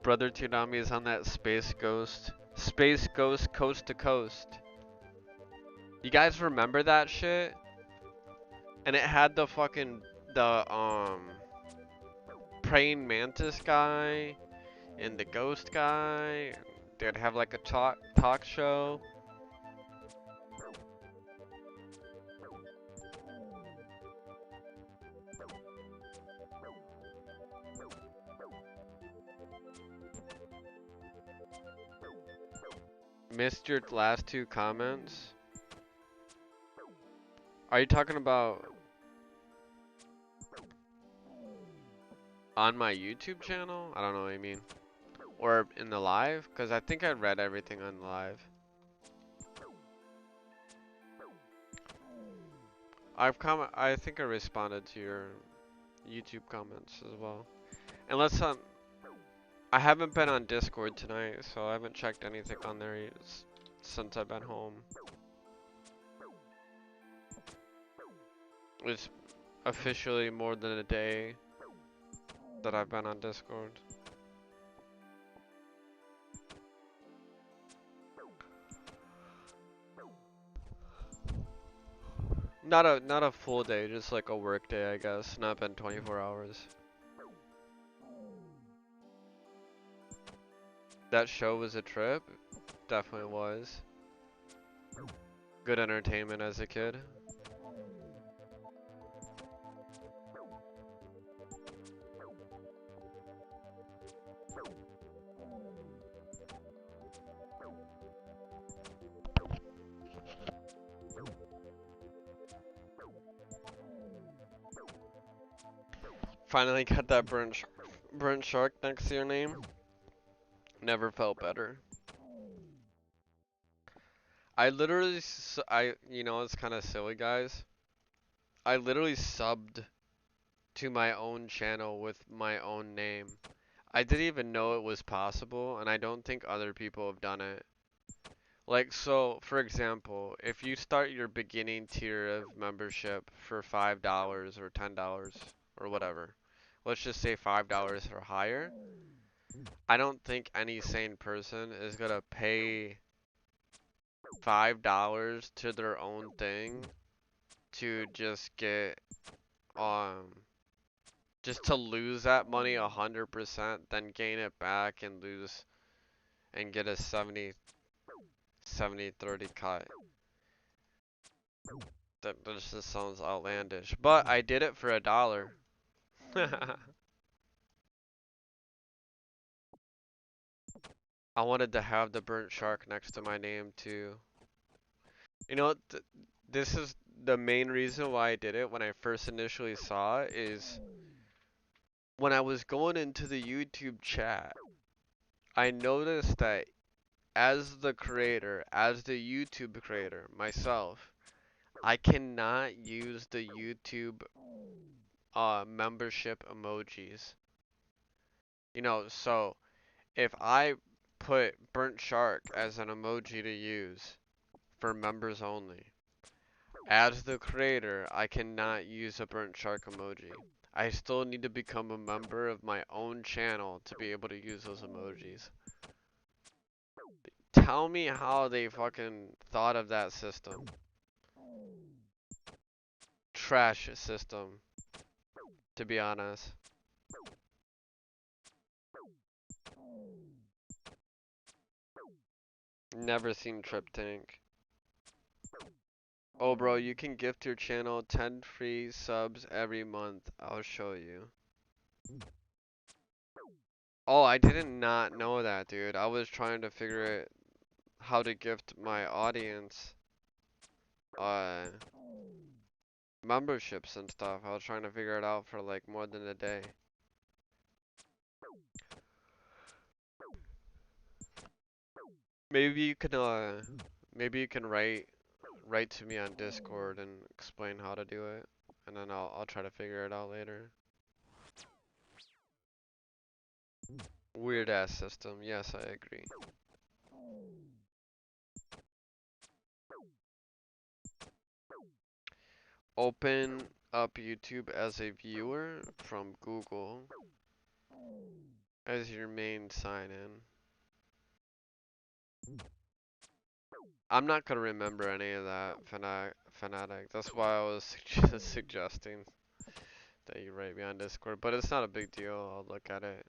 A: Brother Toonami is on that Space Ghost Coast to Coast. You guys remember that shit? And it had the praying mantis guy and the ghost guy. They'd have like a talk show. Missed your last 2 comments. Are you talking about on my YouTube channel? I don't know what you mean. Or in the live? Because I think I read everything on the live. I think I responded to your YouTube comments as well. Unless I haven't been on Discord tonight, so I haven't checked anything on there since I've been home. It's officially more than a day that I've been on Discord. Not a full day, just like a work day, I guess. Not been 24 hours. That show was a trip. Definitely was. Good entertainment as a kid. Finally got that burnt shark next to your name. Never felt better. I literally, you know, it's kind of silly, guys. I literally subbed to my own channel with my own name. I didn't even know it was possible, and I don't think other people have done it. Like, so, for example, if you start your beginning tier of membership for $5 or $10 or whatever, let's just say $5 or higher, I don't think any sane person is gonna pay $5 to their own thing to just get, just to lose that money 100%, then gain it back and lose and get a 70-30 cut. That just sounds outlandish. But I did it for $1. I wanted to have the burnt shark next to my name too. You know, this is the main reason why I did it when I first initially saw it is when I was going into the YouTube chat, I noticed that as the creator, as the YouTube creator myself, I cannot use the YouTube membership emojis. You know, so if I put burnt shark as an emoji to use for members only, as the creator, I cannot use a burnt shark emoji. I still need to become a member of my own channel to be able to use those emojis. Tell me how they fucking thought of that system. Trash system, to be honest. Never seen Trip Tank. Oh, bro, you can gift your channel 10 free subs every month. I'll show you. Oh, I didn't not know that, dude. I was trying to figure it how to gift my audience uh memberships and stuff. I was trying to figure it out for like more than a day. Maybe you can maybe you can write to me on Discord and explain how to do it, and then I'll try to figure it out later. Weird ass system. Yes, I agree. Open up YouTube as a viewer from Google as your main sign-in. I'm not gonna remember any of that, Fanatic. That's why I was suggesting that you write me on Discord, but it's not a big deal. I'll look at it.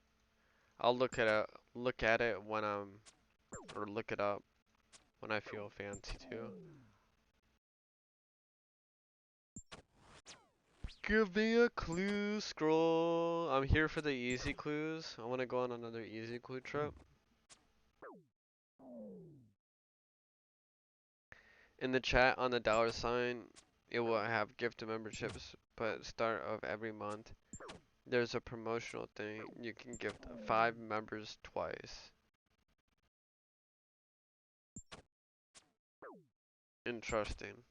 A: I'll look at it when or look it up when I feel fancy to. Give me a clue scroll. I'm here for the easy clues. I want to go on another easy clue trip. In the chat on the $sign, it will have gift memberships, but start of every month, there's a promotional thing. You can gift 5 members twice. Interesting.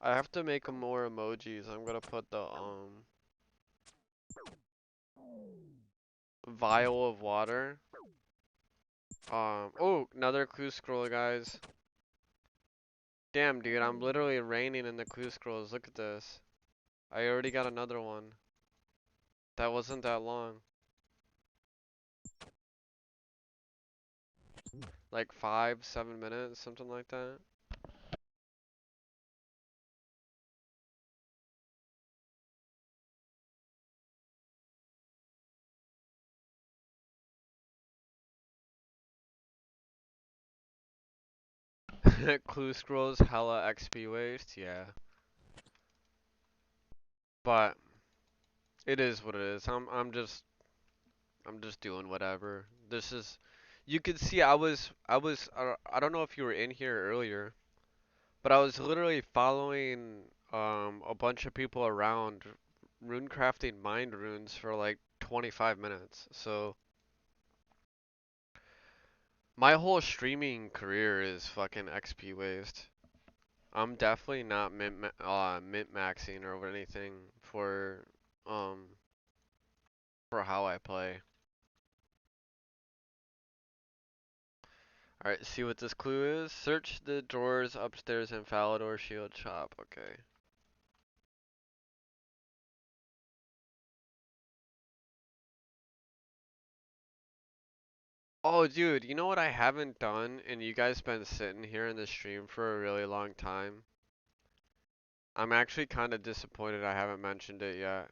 A: I have to make more emojis. I'm gonna put the vial of water. Oh, another clue scroll, guys. Damn, dude, I'm literally raining in the clue scrolls. Look at this. I already got another one. That wasn't that long. Like 5, 7 minutes, something like that. Clue scrolls, hella XP waste, yeah. But it is what it is. I'm just doing whatever. This is you could see I don't know if you were in here earlier, but I was literally following a bunch of people around runecrafting mind runes for like 25 minutes. So my whole streaming career is fucking XP waste. I'm definitely not mint maxing or anything um for how I play. Alright, see what this clue is? Search the drawers upstairs in Falador Shield Shop. Okay. Oh, dude, you know what I haven't done, and you guys been sitting here in the stream for a really long time? I'm actually kind of disappointed I haven't mentioned it yet.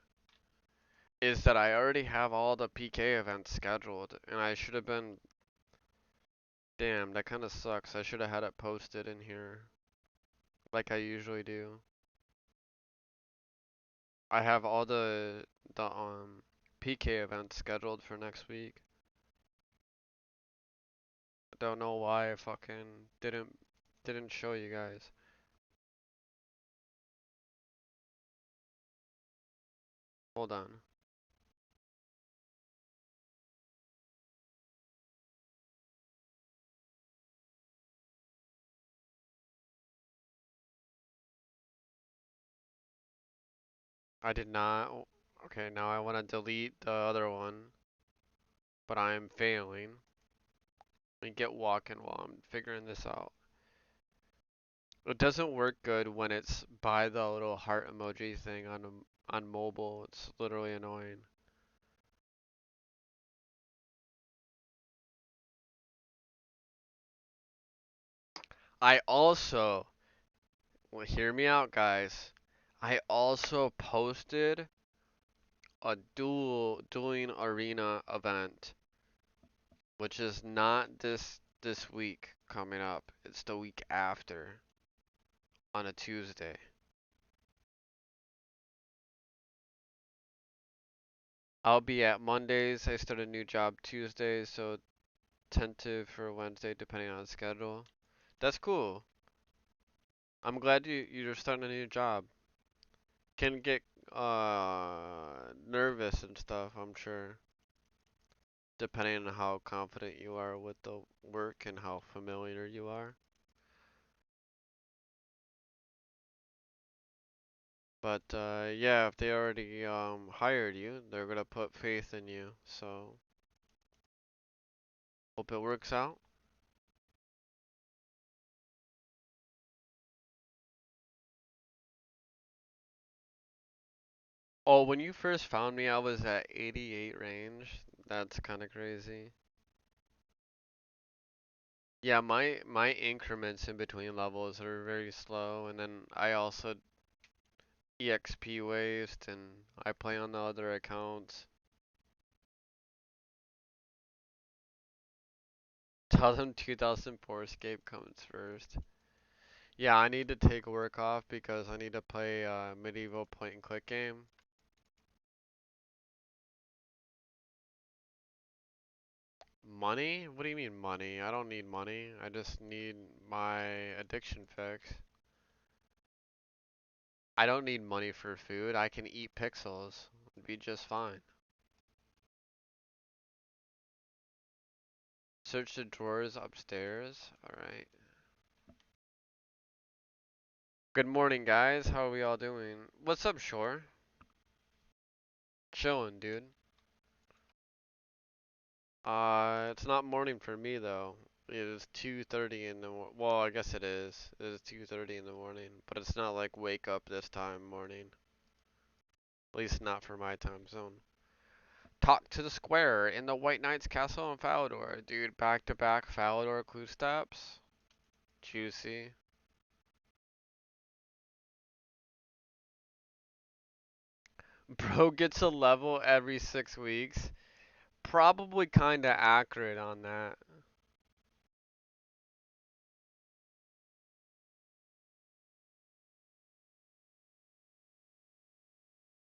A: Is that I already have all the PK events scheduled, and I should have been. Damn, that kind of sucks. I should have had it posted in here, like I usually do. I have all the PK events scheduled for next week. Don't know why I fucking didn't show you guys. Hold on. I did not. Okay, now I want to delete the other one, but I'm failing. Let me get walking while I'm figuring this out. It doesn't work good when it's by the little heart emoji thing on mobile. It's literally annoying. I also, well, hear me out, guys. I also posted a dueling arena event, which is not this week coming up. It's the week after on a Tuesday. I'll be at Mondays. I start a new job Tuesdays, so tentative for Wednesday depending on schedule. That's cool. I'm glad you're starting a new job. Can get nervous and stuff, I'm sure, depending on how confident you are with the work and how familiar you are. But yeah, if they already hired you, they're gonna put faith in you. So hope it works out. Oh, when you first found me, I was at 88 range. That's kind of crazy. Yeah, my increments in between levels are very slow, and then I also EXP waste, and I play on the other accounts. Tell them 2004 Escape comes first. Yeah, I need to take work off because I need to play medieval point and click game. Money? What do you mean money? I don't need money. I just need my addiction fix. I don't need money for food. I can eat pixels. It'd be just fine. Search the drawers upstairs. Alright. Good morning, guys. How are we all doing? What's up, Shore? Chillin', dude. It's not morning for me though. It is 2:30 in the well, I guess it is. It is 2:30 in the morning, but it's not like wake up this time morning. At least not for my time zone. Talk to the square in the White Knight's castle in Falador. Dude, back-to-back Falador clue steps. Juicy. Bro gets a level every 6 weeks. Probably kinda accurate on that.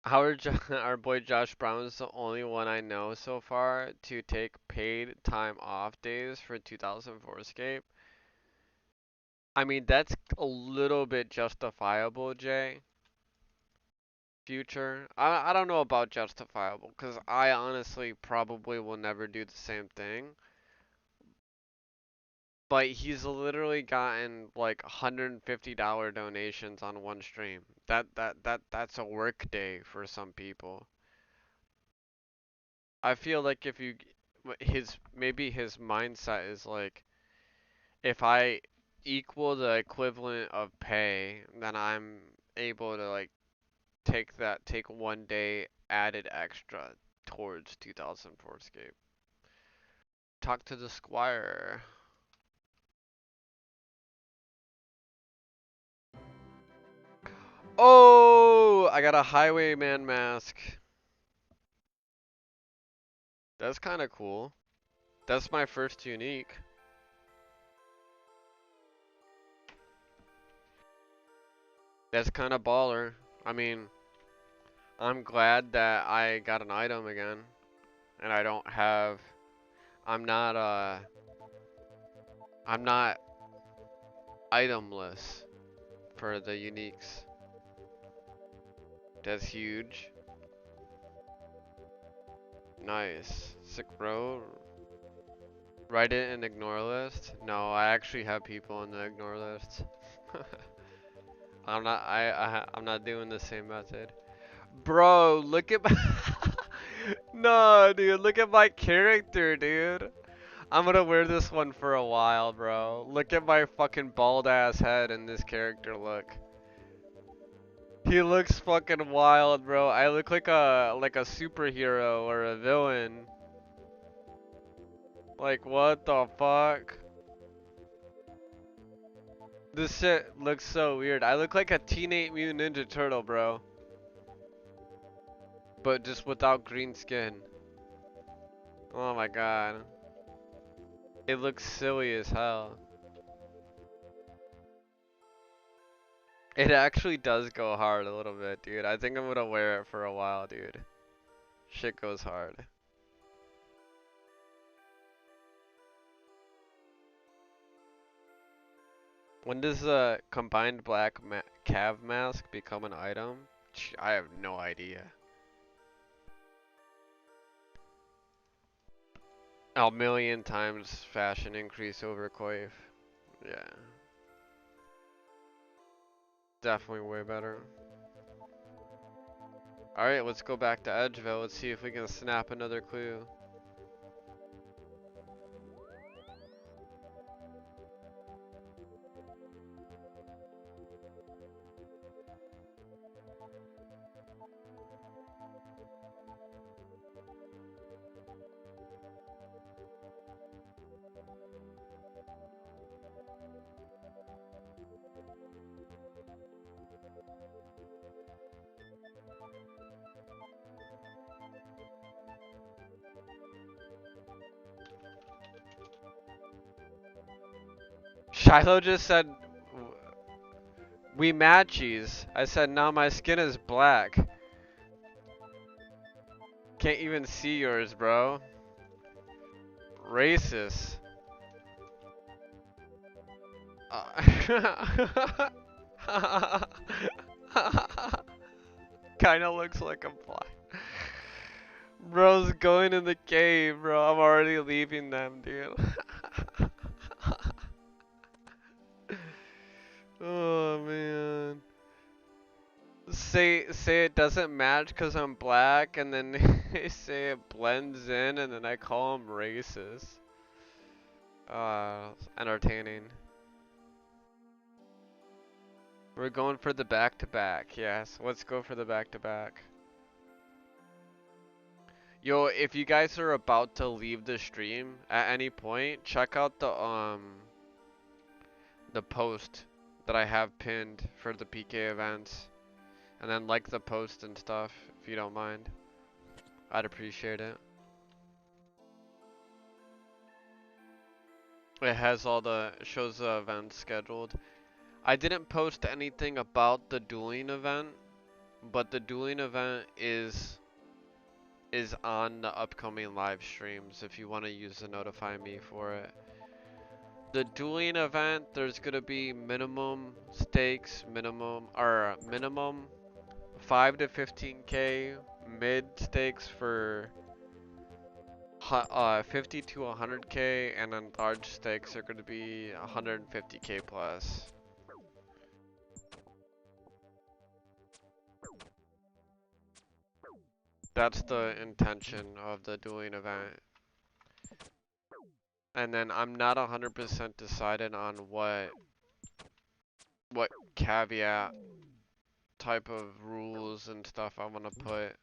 A: Our boy Josh Brown is the only one I know so far to take paid time off days for 2004 Escape. I mean, that's a little bit justifiable, Jay. Future. I don't know about justifiable, because I honestly probably will never do the same thing. But he's literally gotten like $150 donations on one stream. That's a work day for some people. I feel like if you maybe his mindset is like, if I equal the equivalent of pay, then I'm able to like take 1 day added extra towards 2004 Escape. Talk to the squire. Oh, I got a highwayman mask. That's kind of cool. That's my first unique. That's kind of baller. I mean, I'm glad that I got an item again, and I don't have. I'm not I'm not itemless for the uniques. That's huge. Nice. Sick bro. Write it in ignore list. No, I actually have people in the ignore list. I'm not doing the same method. Bro, look at my No, dude, look at my character, dude. I'm gonna wear this one for a while, bro. Look at my fucking bald ass head in this character look. He looks fucking wild, bro. I look like a superhero or a villain. Like what the fuck? This shit looks so weird. I look like a Teenage Mutant Ninja Turtle, bro. But just without green skin. Oh my god. It looks silly as hell. It actually does go hard a little bit, dude. I think I'm gonna wear it for a while, dude. Shit goes hard. When does the combined black cav mask become an item? I have no idea. A million times fashion increase over Coif. Yeah. Definitely way better. Alright, let's go back to Edgeville. Let's see if we can snap another clue. Shiloh just said, we matchies. I said, no, my skin is black. Can't even see yours, bro. Racist. Kinda looks like I'm black. Bro's going in the cave, bro. I'm already leaving them, dude. Oh man. Say it doesn't match because I'm black, and then they say it blends in, and then I call them racist. Entertaining. We're going for the back-to-back. Yes, let's go for the back-to-back. Yo, if you guys are about to leave the stream at any point, check out the post that I have pinned for the PK events, and then like the post and stuff if you don't mind. I'd appreciate it. It has all the shows the events scheduled. I didn't post anything about the dueling event, but the dueling event is on the upcoming live streams if you want to use the notify me for it. The dueling event, there's gonna be minimum stakes, minimum 5 to 15k, mid stakes for 50 to 100k, and then large stakes are gonna be 150k plus. That's the intention of the dueling event. And then I'm not 100% decided on what caveat type of rules and stuff I want to put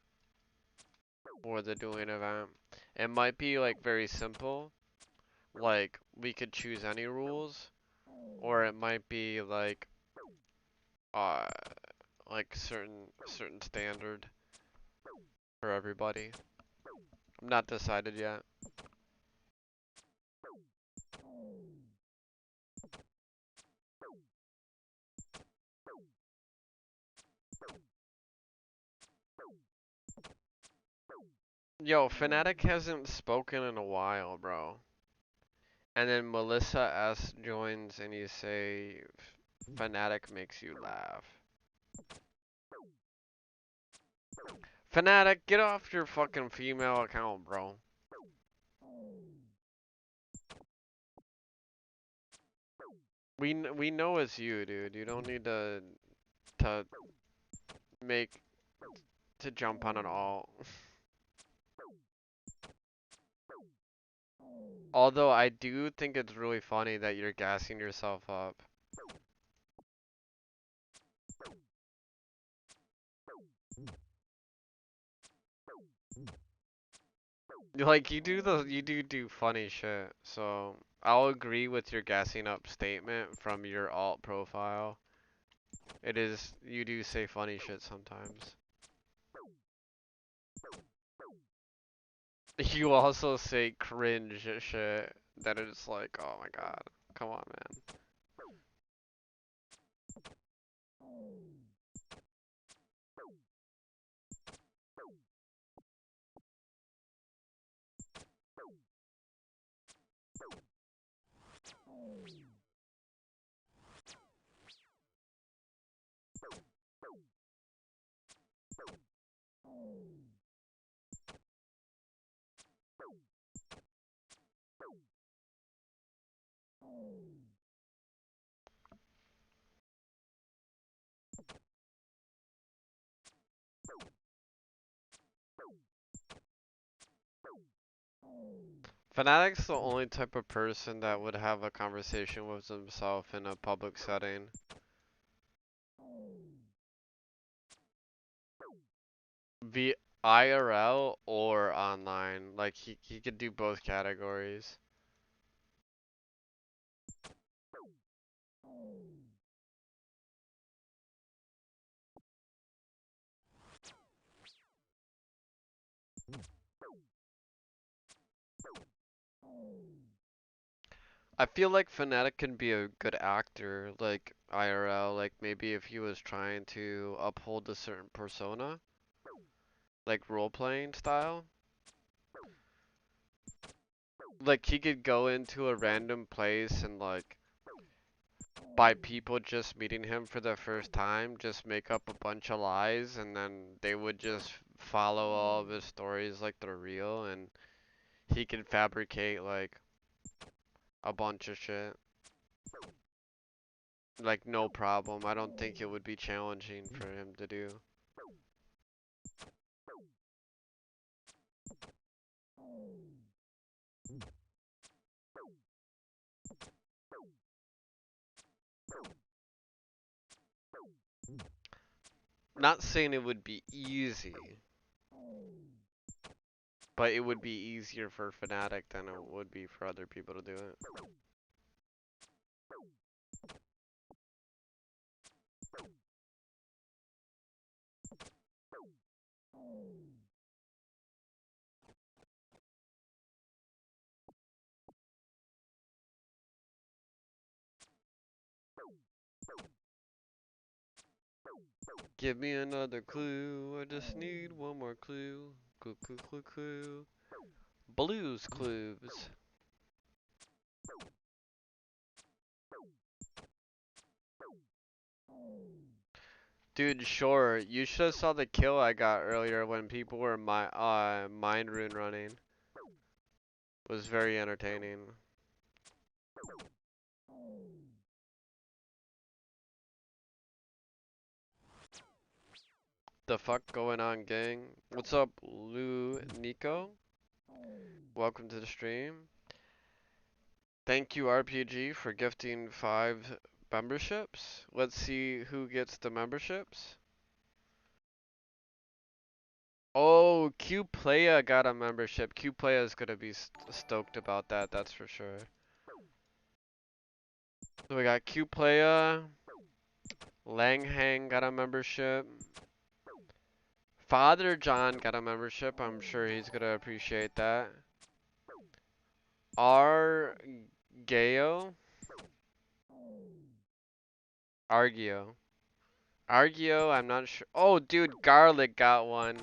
A: for the dueling event. It might be like very simple, like we could choose any rules, or it might be uh like certain standard for everybody. I'm not decided yet. Yo, Fnatic hasn't spoken in a while, bro. And then Melissa S joins and you say Fnatic makes you laugh. Fnatic, get off your fucking female account, bro. We know it's you, dude. You don't need to make to jump on it all. Although I do think it's really funny that you're gassing yourself up. Like you do funny shit. So I'll agree with your gassing up statement from your alt profile. It is you do say funny shit sometimes. You also say cringe shit that it's like, oh my god, come on, man. Fanatic's the only type of person that would have a conversation with himself in a public setting. Be IRL or online. Like he could do both categories. I feel like Fnatic can be a good actor, like IRL, like maybe if he was trying to uphold a certain persona, like role-playing style. Like he could go into a random place and like by people just meeting him for the first time, just make up a bunch of lies and then they would just follow all of his stories like they're real and he can fabricate like a bunch of shit. Like no problem. I don't think it would be challenging for him to do. Not saying it would be easy, But it would be easier for Fnatic than it would be for other people to do it. Give me another clue, I just need one more clue. Clue, clue, clue, clue. Blues Clues. Dude, sure, you should have saw the kill I got earlier when people were mind rune running. It was very entertaining. The fuck going on, gang? What's up, Lou Nico? Welcome to the stream. Thank you, RPG, for gifting 5 memberships. Let's see who gets the memberships. Oh, Qplaya got a membership. Qplaya is gonna be stoked about that, that's for sure. So we got Qplaya, Langhang got a membership. Father John got a membership. I'm sure he's gonna appreciate that. Argio. Argio. Argio, I'm not sure. Oh, dude, Garlic got one.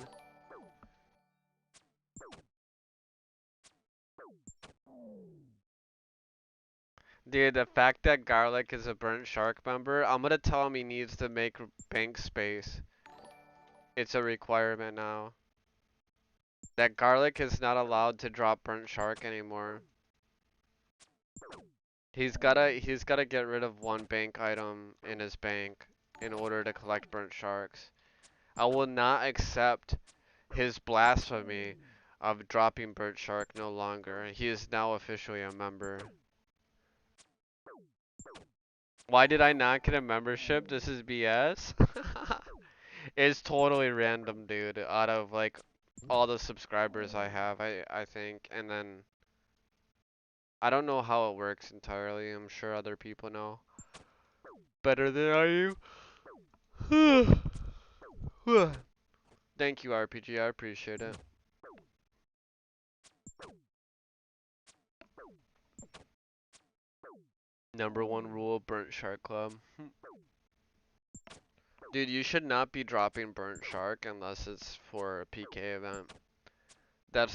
A: Dude, the fact that Garlic is a Burnt Shark member, I'm gonna tell him he needs to make bank space. It's a requirement now. That Garlic is not allowed to drop Burnt Shark anymore. He's gotta get rid of one bank item in his bank in order to collect Burnt Sharks. I will not accept his blasphemy of dropping Burnt Shark no longer. He is now officially a member. Why did I not get a membership? This is BS. It's totally random, dude. Out of like all the subscribers I have, I think, and then I don't know how it works entirely. I'm sure other people know better than I do. Thank you, RPG. I appreciate it. Number 1 rule, Burnt Shark Club. Dude, you should not be dropping Burnt Shark unless it's for a PK event. That's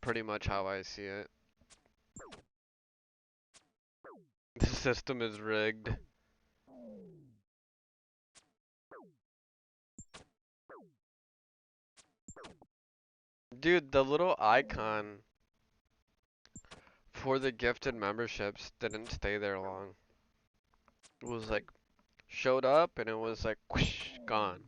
A: pretty much how I see it. The system is rigged. Dude, the little icon for the gifted memberships didn't stay there long. It was like, showed up and it was like, whoosh, gone.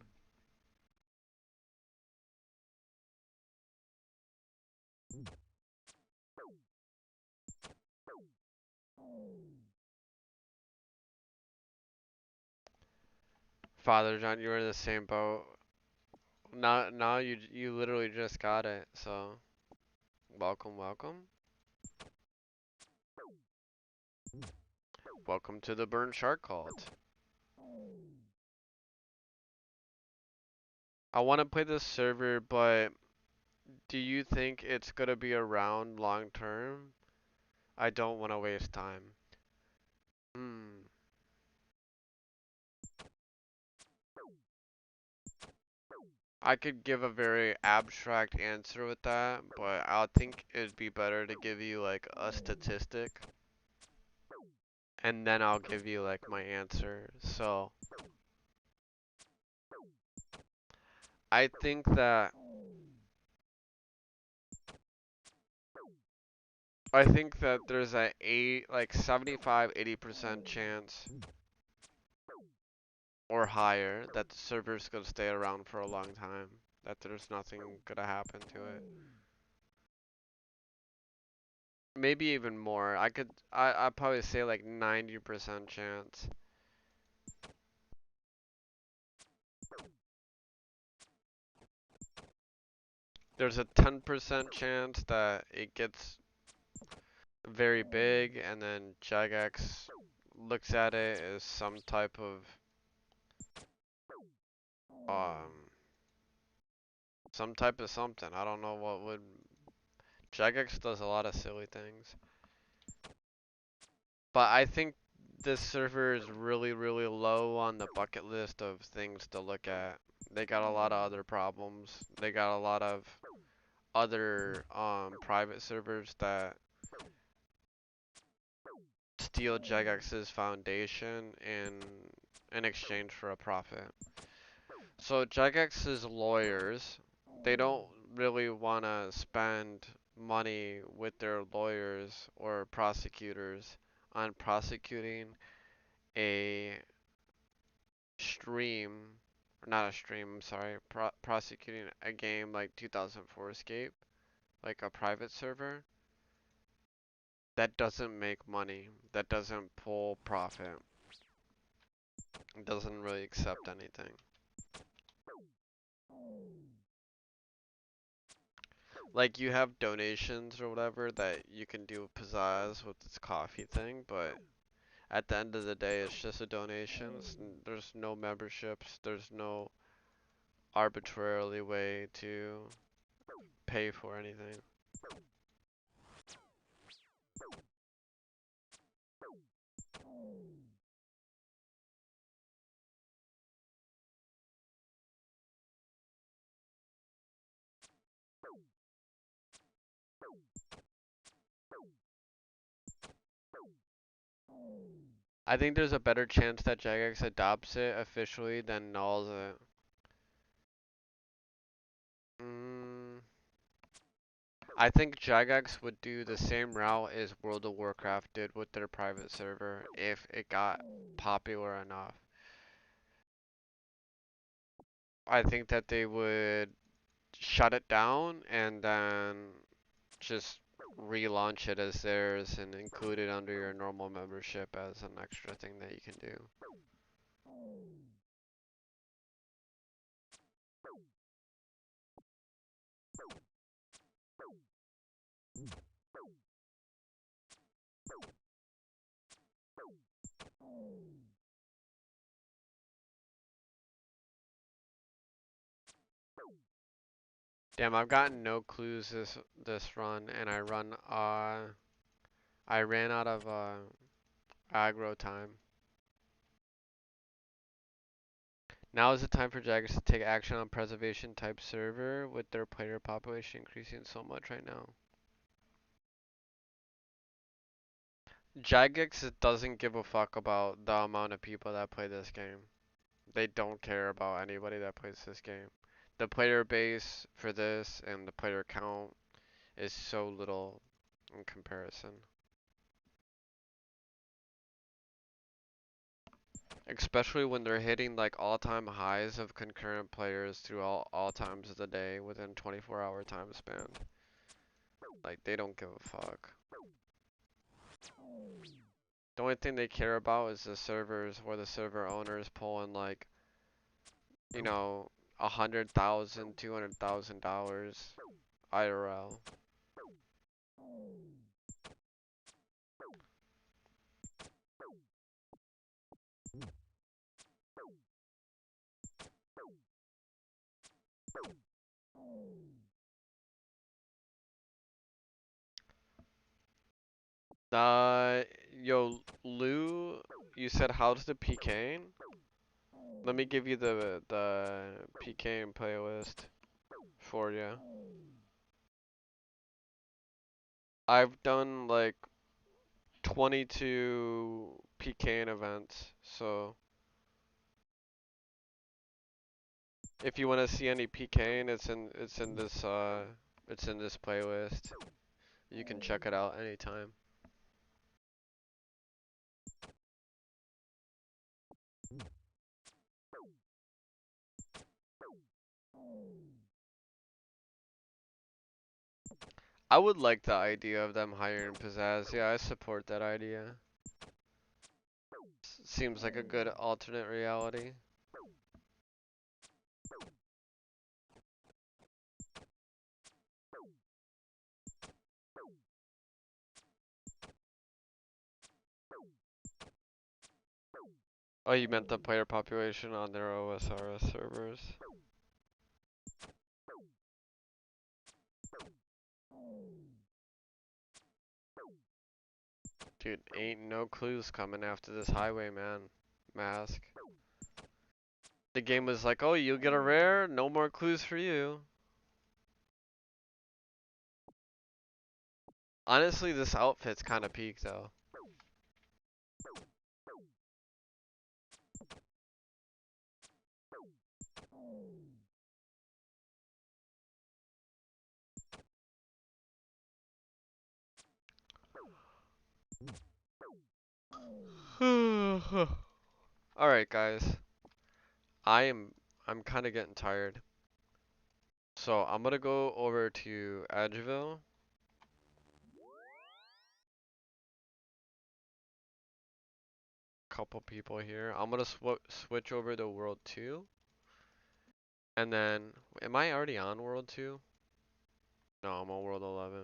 A: Father John, you were in the same boat. Now you literally just got it, so welcome, welcome. Welcome to the Burnt Shark Cult. I want to play this server, but do you think it's gonna be around long term? I don't want to waste time. Hmm. I could give a very abstract answer with that, but I think it'd be better to give you like a statistic, and then I'll give you like my answer. So, I think that there's a 75-80% chance or higher that the server's gonna stay around for a long time. That there's nothing gonna happen to it. Maybe even more. I'd probably say like 90% chance. there's a 10% chance that it gets very big, and then Jagex looks at it as um some type of something. I don't know what would. Jagex does a lot of silly things, but I think this server is really, really low on the bucket list of things to look at. They got a lot of other problems. They got a lot of other private servers that steal Jagex's foundation in exchange for a profit. So Jagex's lawyers, they don't really want to spend money with their lawyers or prosecutors on prosecuting a stream, or not a stream, I'm sorry, prosecuting a game like 2004 Escape, like a private server, that doesn't make money, that doesn't pull profit, it doesn't really accept anything. Like you have donations or whatever that you can do with Pizzazz with this coffee thing, but at the end of the day, it's just a donation. There's no memberships. There's no arbitrarily way to pay for anything. I think there's a better chance that Jagex adopts it officially than nulls it. Mm, I think Jagex would do the same route as World of Warcraft did with their private server if it got popular enough. I think that they would shut it down and then just relaunch it as theirs and include it under your normal membership as an extra thing that you can do. Damn, I've gotten no clues this run, and I ran out of aggro time. Now is the time for Jaggers to take action on preservation type server with their player population increasing so much right now. Jagex doesn't give a fuck about the amount of people that play this game. They don't care about anybody that plays this game. The player base for this and the player count is so little in comparison. Especially when they're hitting like all-time highs of concurrent players through all times of the day within 24-hour time span. Like they don't give a fuck. The only thing they care about is the servers where the server owners pulling like, you know, $100,000, $200,000 IRL. Yo, Lou, you said how's the PKing? Let me give you the PKing playlist for you. I've done like 22 PKing events, so if you want to see any PKing, it's in this playlist. You can check it out anytime. I would like the idea of them hiring Pizzazz. Yeah, I support that idea. Seems like a good alternate reality. Oh, you meant the player population on their OSRS servers? Dude, ain't no clues coming after this highwayman mask. The game was like, oh, you'll get a rare, no more clues for you. Honestly, this outfit's kind of peak though. Alright guys, I am I'm kinda getting tired. So I'm gonna go over to Edgeville. Couple people here. I'm gonna switch over to World 2. And then, am I already on World 2? No, I'm on World 11.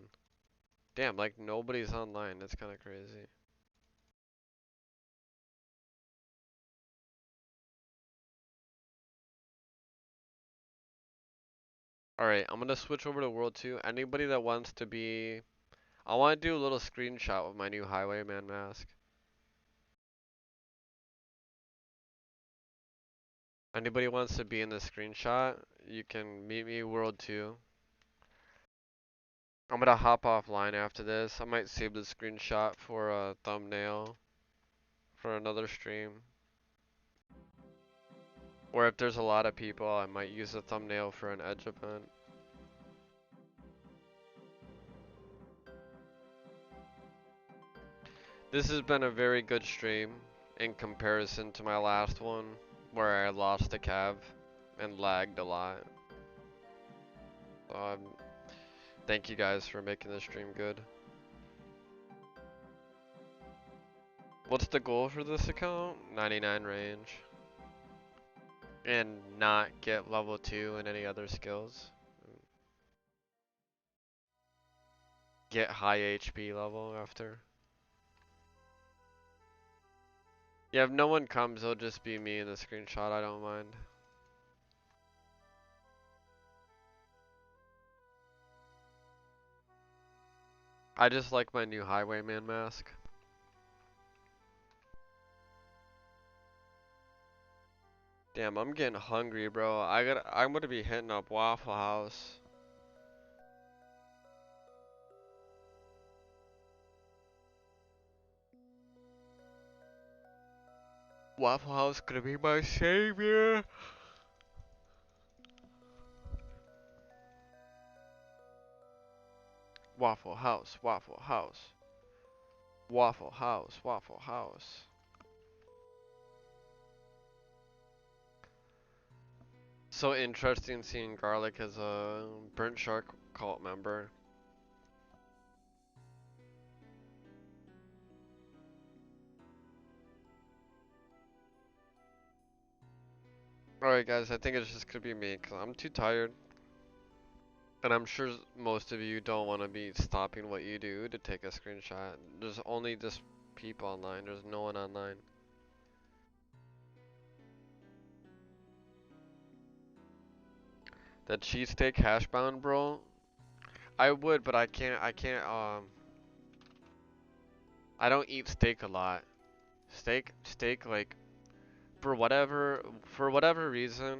A: Damn, like nobody's online. That's kinda crazy. Alright, I'm gonna switch over to World 2. Anybody that wants to be... I wanna do a little screenshot with my new Highwayman mask. Anybody wants to be in the screenshot, you can meet me World 2. I'm gonna hop offline after this. I might save the screenshot for a thumbnail for another stream. Or if there's a lot of people, I might use a thumbnail for an edge event. This has been a very good stream in comparison to my last one, where I lost a cav and lagged a lot. So thank you guys for making the stream good. What's the goal for this account? 99 range. And not get level 2 in any other skills. Get high HP level after. Yeah, if no one comes, it'll just be me in the screenshot, I don't mind. I just like my new Highwayman mask. Damn, I'm getting hungry, bro. I'm gonna be hitting up Waffle House. Waffle House gonna be my savior. Waffle House, Waffle House. Waffle House, Waffle House. So interesting seeing Garlic as a Burnt Shark cult member. Alright guys, I think it's just gonna be me, cause I'm too tired. And I'm sure most of you don't want to be stopping what you do to take a screenshot. There's only just people online, there's no one online. The cheesesteak hash brown, bro? I would, but I can't, I don't eat steak a lot. Steak, like, for whatever reason,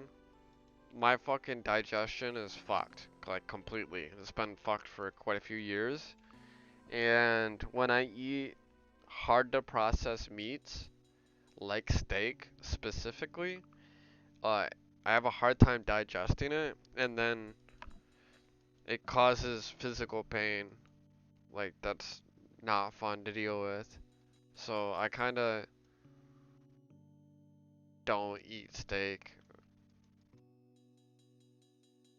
A: my fucking digestion is fucked, like, completely. It's been fucked for quite a few years. And when I eat hard to process meats, like steak specifically, I have a hard time digesting it, and then it causes physical pain. Like, that's not fun to deal with. So I kinda don't eat steak,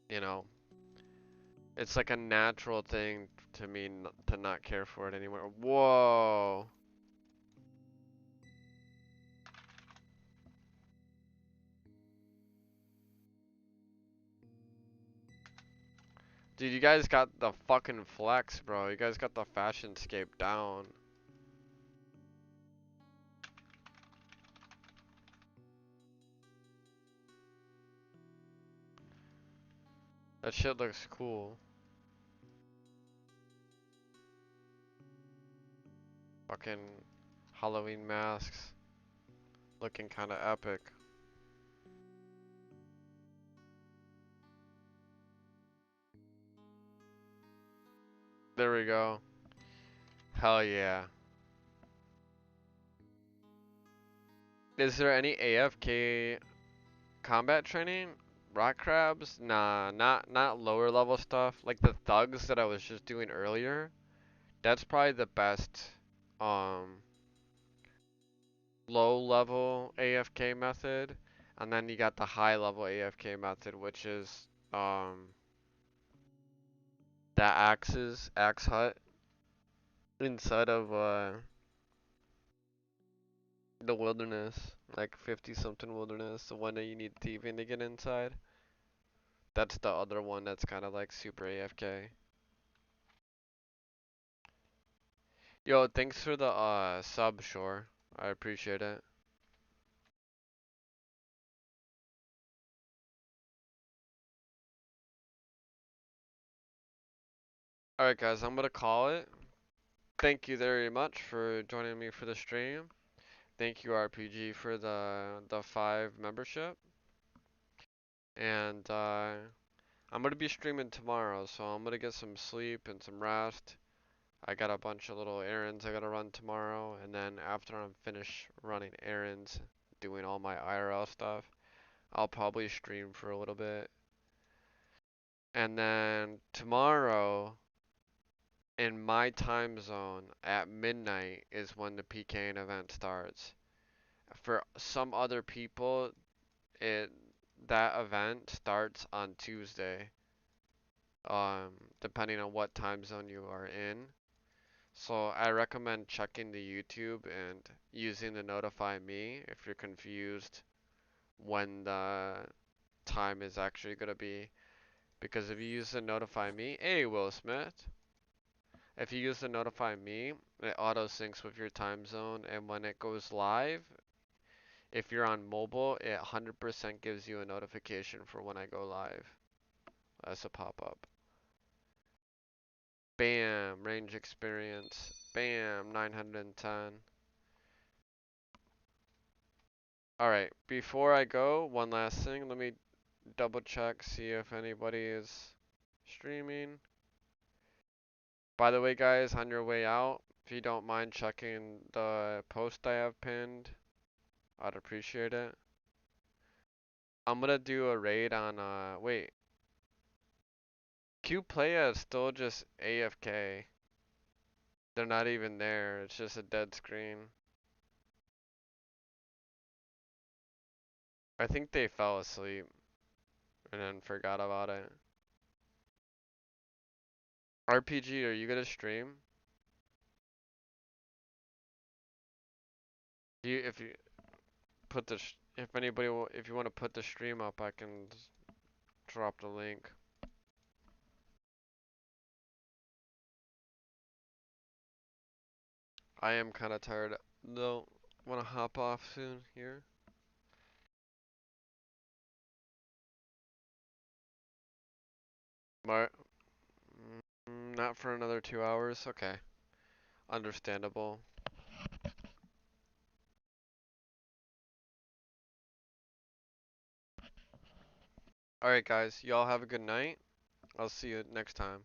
A: you know. It's like a natural thing to me to not care for it anymore. Whoa. Dude, you guys got the fucking flex, bro. You guys got the fashion scape down. That shit looks cool. Fucking Halloween masks. Looking kinda epic. There we go. Hell yeah. Is there any AFK combat training? Rock crabs? Nah, not lower level stuff. Like the thugs that I was just doing earlier. That's probably the best low level AFK method. And then you got the high level AFK method, which is that axe hut inside of the wilderness, like 50 something wilderness, the one that you need thieving to get inside. That's the other one that's kind of like super AFK. Yo, thanks for the sub, Shore. I appreciate it. Alright guys, I'm gonna call it. Thank you very much for joining me for the stream. Thank you RPG for the 5 membership. And I'm gonna be streaming tomorrow, so I'm gonna get some sleep and some rest. I got a bunch of little errands I gotta run tomorrow, and then after I'm finished running errands, doing all my IRL stuff, I'll probably stream for a little bit. And then tomorrow, in my time zone, at midnight is when the PKing event starts. For some other people, it that event starts on Tuesday, depending on what time zone you are in. So I recommend checking the YouTube and using the notify me if you're confused when the time is actually gonna be. Because if you use the notify me, hey Will Smith, if you use the notify me, it auto syncs with your time zone, and when it goes live, if you're on mobile, it 100% gives you a notification for when I go live as a pop-up. Bam, range experience. Bam, 910. Alright, before I go, one last thing. Let me double check, see if anybody is streaming. By the way, guys, on your way out, if you don't mind checking the post I have pinned, I'd appreciate it. I'm gonna do a raid on, wait. Qplaya is still just AFK. They're not even there, it's just a dead screen. I think they fell asleep and then forgot about it. RPG, are you gonna stream? If you put the, if anybody, if you want to put the stream up, I can drop the link. I am kind of tired though. Want to hop off soon here? But not for another 2 hours. Okay, understandable. All right, guys. Y'all have a good night. I'll see you next time.